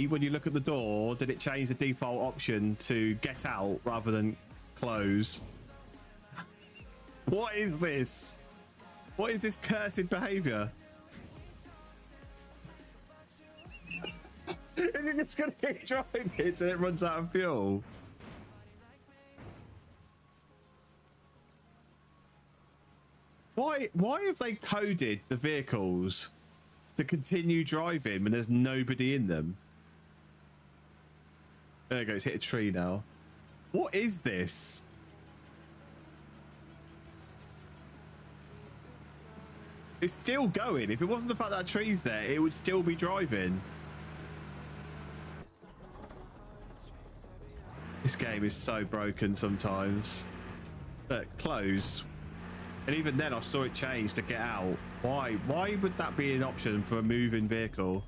A: when you look at the door did it change the default option to get out rather than close? What is this? What is this cursed behavior? And you're just gonna keep driving it till it runs out of fuel. Why have they coded the vehicles to continue driving when there's nobody in them? There it goes, hit a tree now. What is this? It's still going. If it wasn't the fact that tree's there, it would still be driving. This game is so broken sometimes. Look, close. And even then I saw it change to get out. Why would that be an option for a moving vehicle?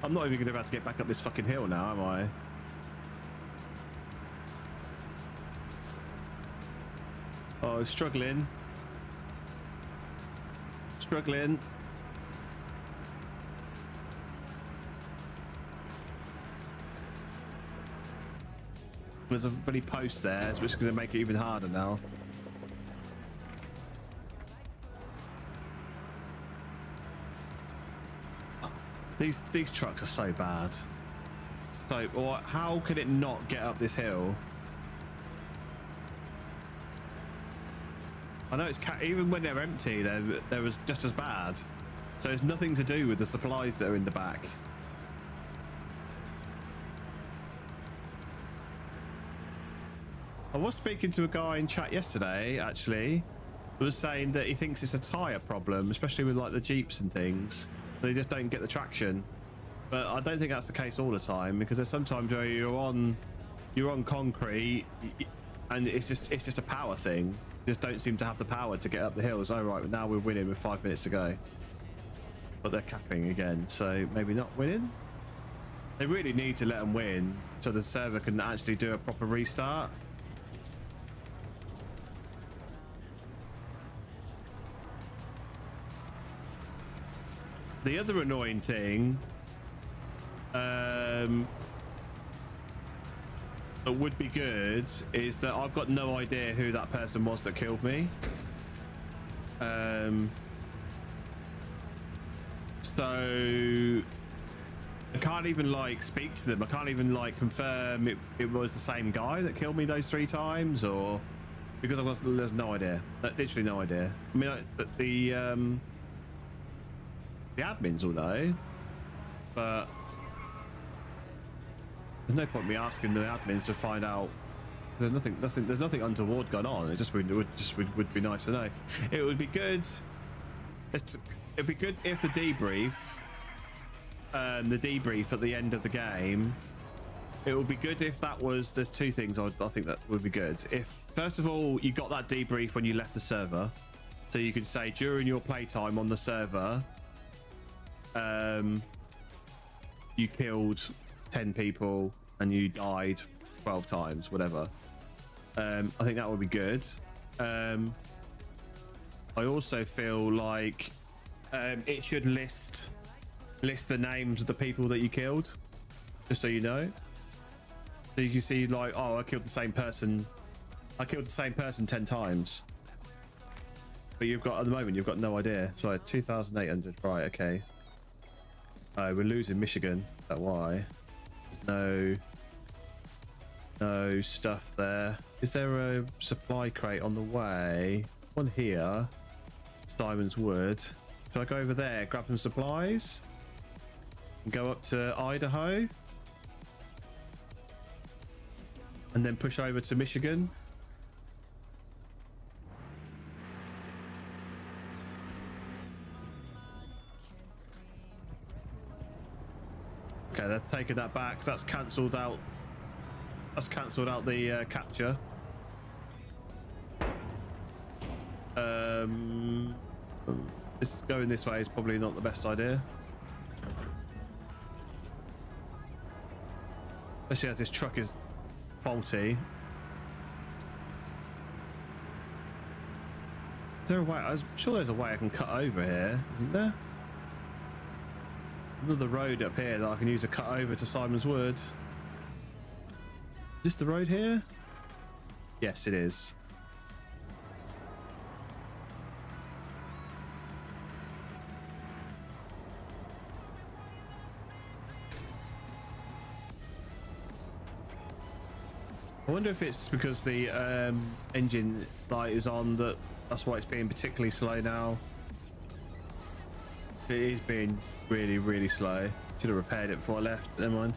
A: I'm not even about to get back up this fucking hill now, am I? Oh, struggling. There's a bloody post there, which is going to make it even harder now. These trucks are so bad. So, how can it not get up this hill? I know it's even when they're empty, they're just as bad. So it's nothing to do with the supplies that are in the back. I was speaking to a guy in chat yesterday, actually, who was saying that he thinks it's a tyre problem, especially with like the Jeeps and things. They just don't get the traction. But I don't think that's the case all the time, because there's sometimes where you're on concrete and it's just a power thing. You just don't seem to have the power to get up the hills. Oh right, now we're winning with 5 minutes to go. But they're capping again, so maybe not winning. They really need to let them win so the server can actually do a proper restart. The other annoying thing that would be good is that I've got no idea who that person was that killed me. So I can't even like speak to them. I can't even like confirm it was the same guy that killed me those 3 times, or because there's no idea. Literally no idea. I mean, the admins will know, but there's no point me asking the admins to find out. There's nothing untoward going on. It would be nice to know. It would be good. It'd be good if the debrief at the end of the game. It would be good if that was. There's 2 things I think that would be good. If first of all you got that debrief when you left the server, so you could say during your playtime on the server, you killed 10 people and you died 12 times, whatever. I think that would be good. I also feel like it should list the names of the people that you killed, just so you know. So you can see like, oh, I killed the same person 10 times. But you've got, at the moment, you've got no idea. Sorry, 2,800, right, okay. We're losing Michigan, is that why? There's no stuff there. Is there a supply crate on the way? One here. Simon's Wood. Should I go over there, grab some supplies? And go up to Idaho? And then push over to Michigan? Okay, they've taken that back. That's cancelled out. That's cancelled out the capture. This going this way is probably not the best idea. Especially as this truck is faulty. Is there a way? I'm sure there's a way I can cut over here, isn't there? Another road up here that I can use to cut over to Simon's Wood. Is this the road here? Yes, it is. I wonder if it's because the engine light is on that's why it's being particularly slow now. It is being really slow. Should have repaired it before I left. Never mind.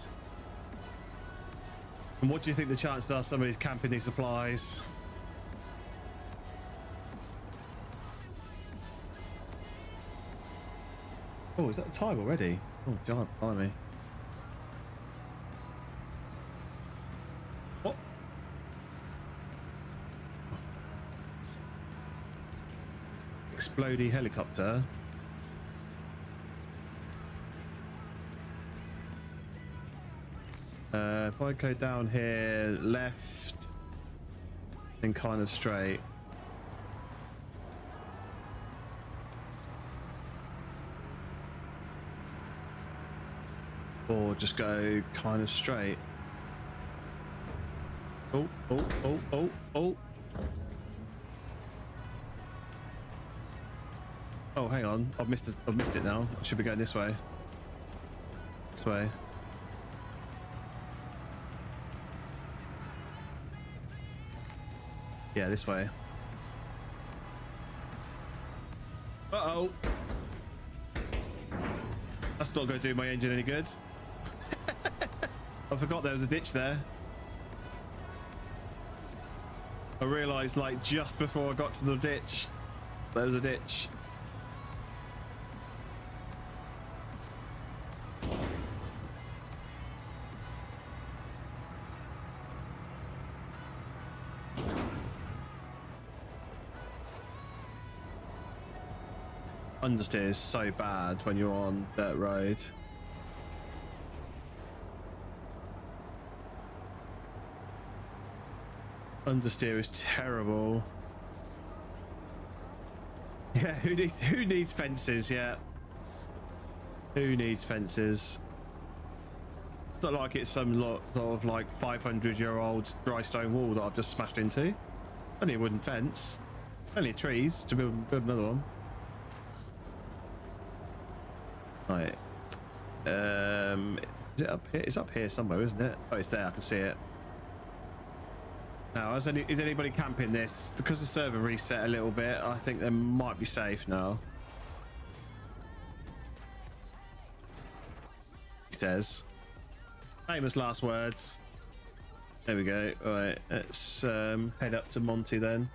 A: And what do you think the chances are somebody's camping these supplies? Oh, is that the time already? Oh, giant blimey. What? Explodey helicopter. If I go down here left and kind of straight. Or just go kind of straight. Oh. Oh, hang on. I've missed it now. I should be going this way. This way. Yeah, this way. Uh-oh. That's not going to do my engine any good. I forgot there was a ditch there. I realised, like, just before I got to the ditch, there was a ditch. Understeer is so bad when you're on dirt road. Understeer is terrible. Yeah, who needs fences? Yeah, who needs fences? It's not like it's some sort of like 500-year-old dry stone wall that I've just smashed into. Only a wooden fence. Only trees to build another one. Right. Is it up here? It's up here somewhere, isn't it? Oh, it's there. I can see it. Now, is anybody camping this? Because the server reset a little bit, I think they might be safe now. He says. Famous last words. There we go. All right, let's head up to Monty then.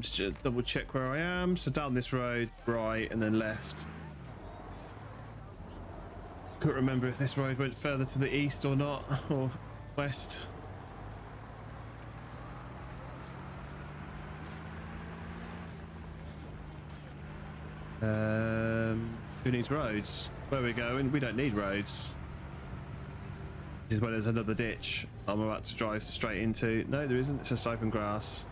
A: Just double check where I am. So down this road, right, and then left. Couldn't remember if this road went further to the east or not, or west. Who needs roads? Where are we going? We don't need roads. This is where there's another ditch I'm about to drive straight into. No, there isn't. It's just open grass.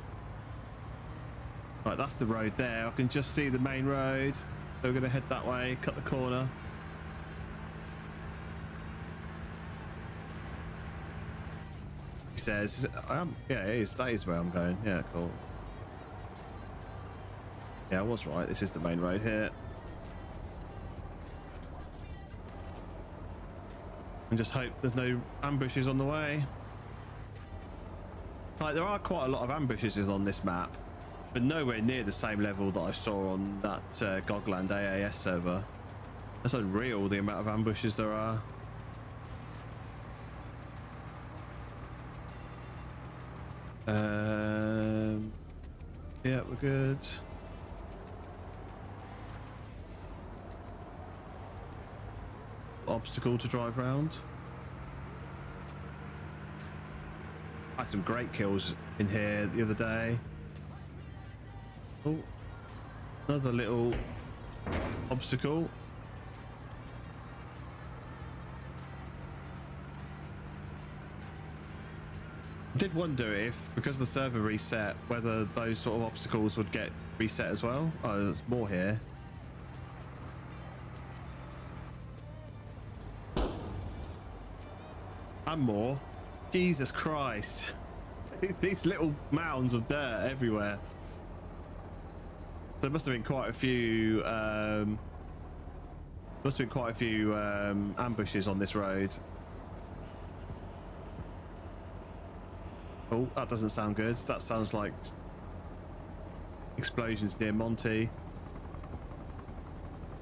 A: Right, that's the road there. I can just see the main road. So we're going to head that way, cut the corner. He says, yeah, it is. That is where I'm going. Yeah, cool. Yeah, I was right. This is the main road here. And just hope there's no ambushes on the way. Like, there are quite a lot of ambushes on this map, but nowhere near the same level that I saw on that Gogland AAS server. That's unreal, the amount of ambushes there are. Yeah, we're good. Obstacle to drive round. I had some great kills in here the other day. Oh, another little obstacle. I did wonder if, because the server reset, whether those sort of obstacles would get reset as well. Oh, there's more here. And more. Jesus Christ. These little mounds of dirt everywhere. There must have been quite a few ambushes on this road. Oh, that doesn't sound good. That sounds like explosions near Monty.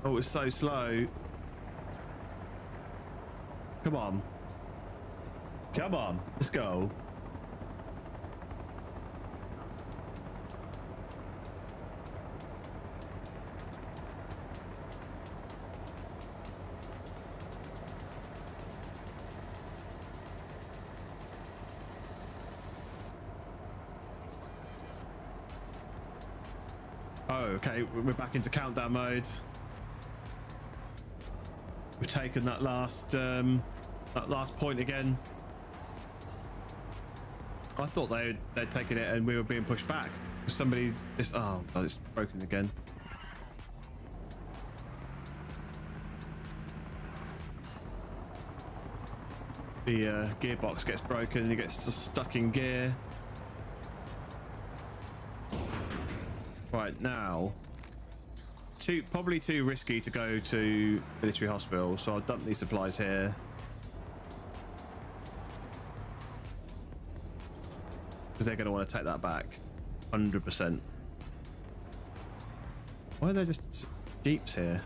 A: Oh, it's so slow. Come on. Come on, let's go. Oh, okay, we're back into countdown mode. We've taken that last point again. I thought they'd taken it and we were being pushed back. Somebody is, oh, it's broken again. The gearbox gets broken and it gets just stuck in gear. Right, now, probably too risky to go to military hospital, so I'll dump these supplies here. Because they're going to want to take that back 100%. Why are there just jeeps here?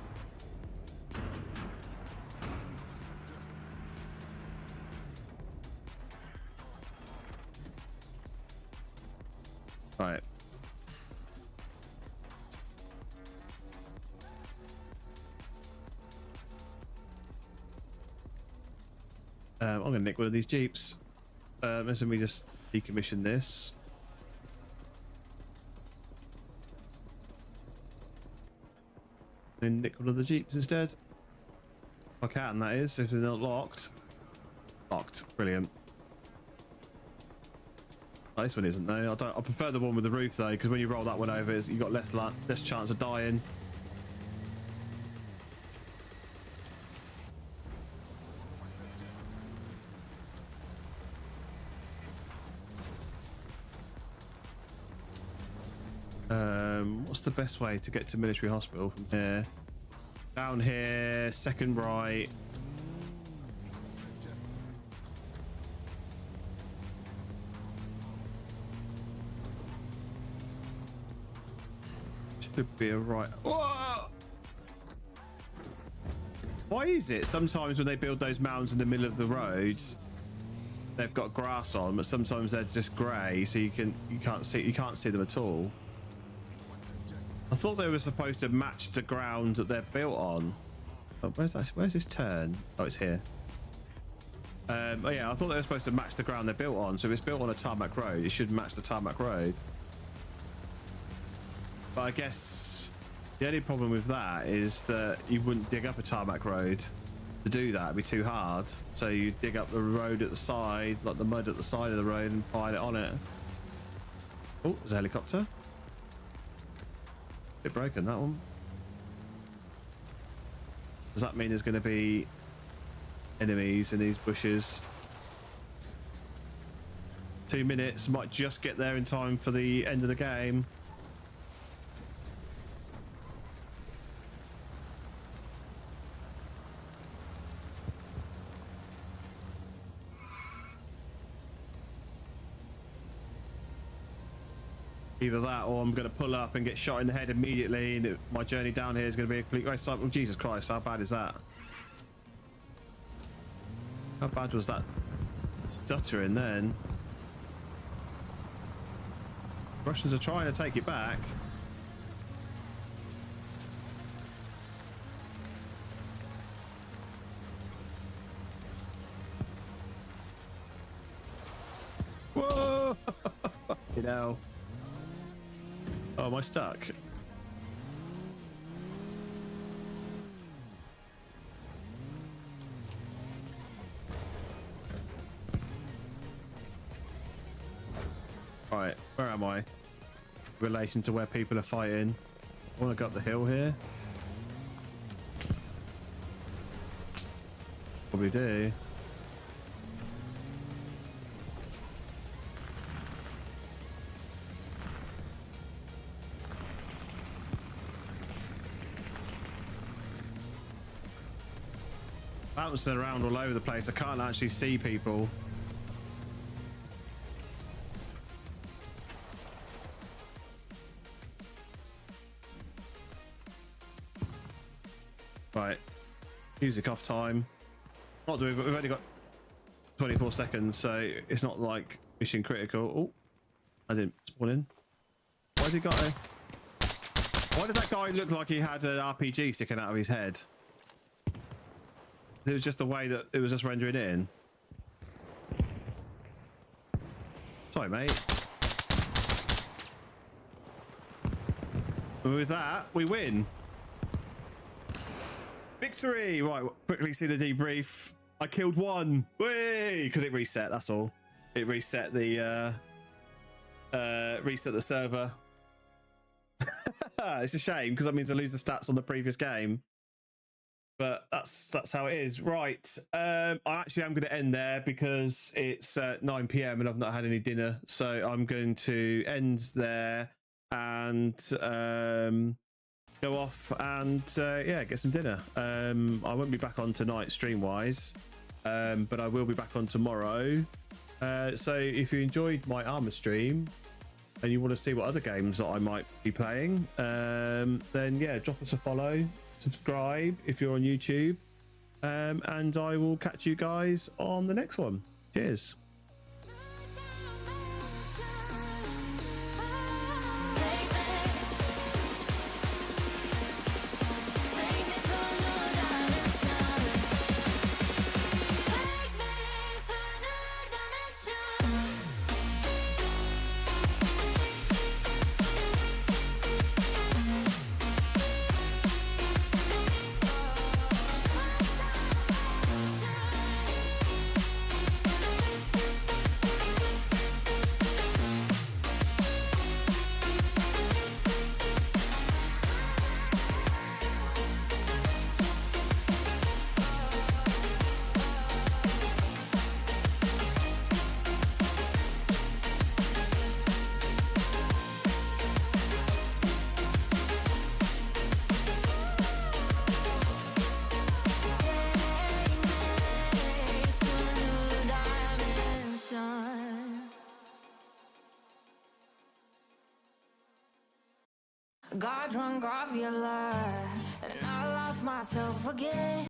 A: Right. I'm going to nick one of these jeeps. As we just decommission this. And nick one of the jeeps instead. If I can, that is, if they're not locked. Locked, brilliant. Oh, this one isn't though. I prefer the one with the roof though, because when you roll that one over, you got less chance of dying. What's the best way to get to military hospital from here? Down here, second right. Should be a right. Whoa! Why is it sometimes when they build those mounds in the middle of the roads, they've got grass on, but sometimes they're just grey, so you can't see them at all. I thought they were supposed to match the ground that they're built on. Oh, where's this turn? Oh, it's here. Oh yeah, I thought they were supposed to match the ground they're built on. So if it's built on a tarmac road, it should match the tarmac road. But I guess the only problem with that is that you wouldn't dig up a tarmac road to do that. It'd be too hard. So you dig up the road at the side, like the mud at the side of the road, and pile it on it. Oh, there's a helicopter. Bit broken, that one. Does that mean there's going to be enemies in these bushes? 2 minutes, might just get there in time for the end of the game. Either that, or I'm going to pull up and get shot in the head immediately, and my journey down here is going to be a complete waste of time. Oh, Jesus Christ, how bad is that? How bad was that stuttering then? Russians are trying to take it back. Whoa! You know. Oh, am I stuck? Right, where am I? In relation to where people are fighting. I want to go up the hill here. Probably do. Bouncing around all over the place. I can't actually see people. Right, music off time. Not doing, but we've only got 24 seconds, so it's not like mission critical. Oh, I didn't spawn in. Why's he got a? Why did that guy look like he had an RPG sticking out of his head? It was just the way that it was just rendering in. Sorry, mate. But with that, we win. Victory! Right, quickly see the debrief. I killed one. Whee! Because it reset, that's all. It reset the server. It's a shame because that means I lose the stats on the previous game. But that's how it is. Right. I actually am going to end there because it's 9 PM and I've not had any dinner. So I'm going to end there and go off and yeah, get some dinner. I won't be back on tonight stream wise, but I will be back on tomorrow. So if you enjoyed my Arma stream and you want to see what other games that I might be playing, then yeah, drop us a follow. Subscribe if you're on YouTube, and I will catch you guys on the next one. Cheers.
G: Got drunk off your love, and I lost myself again.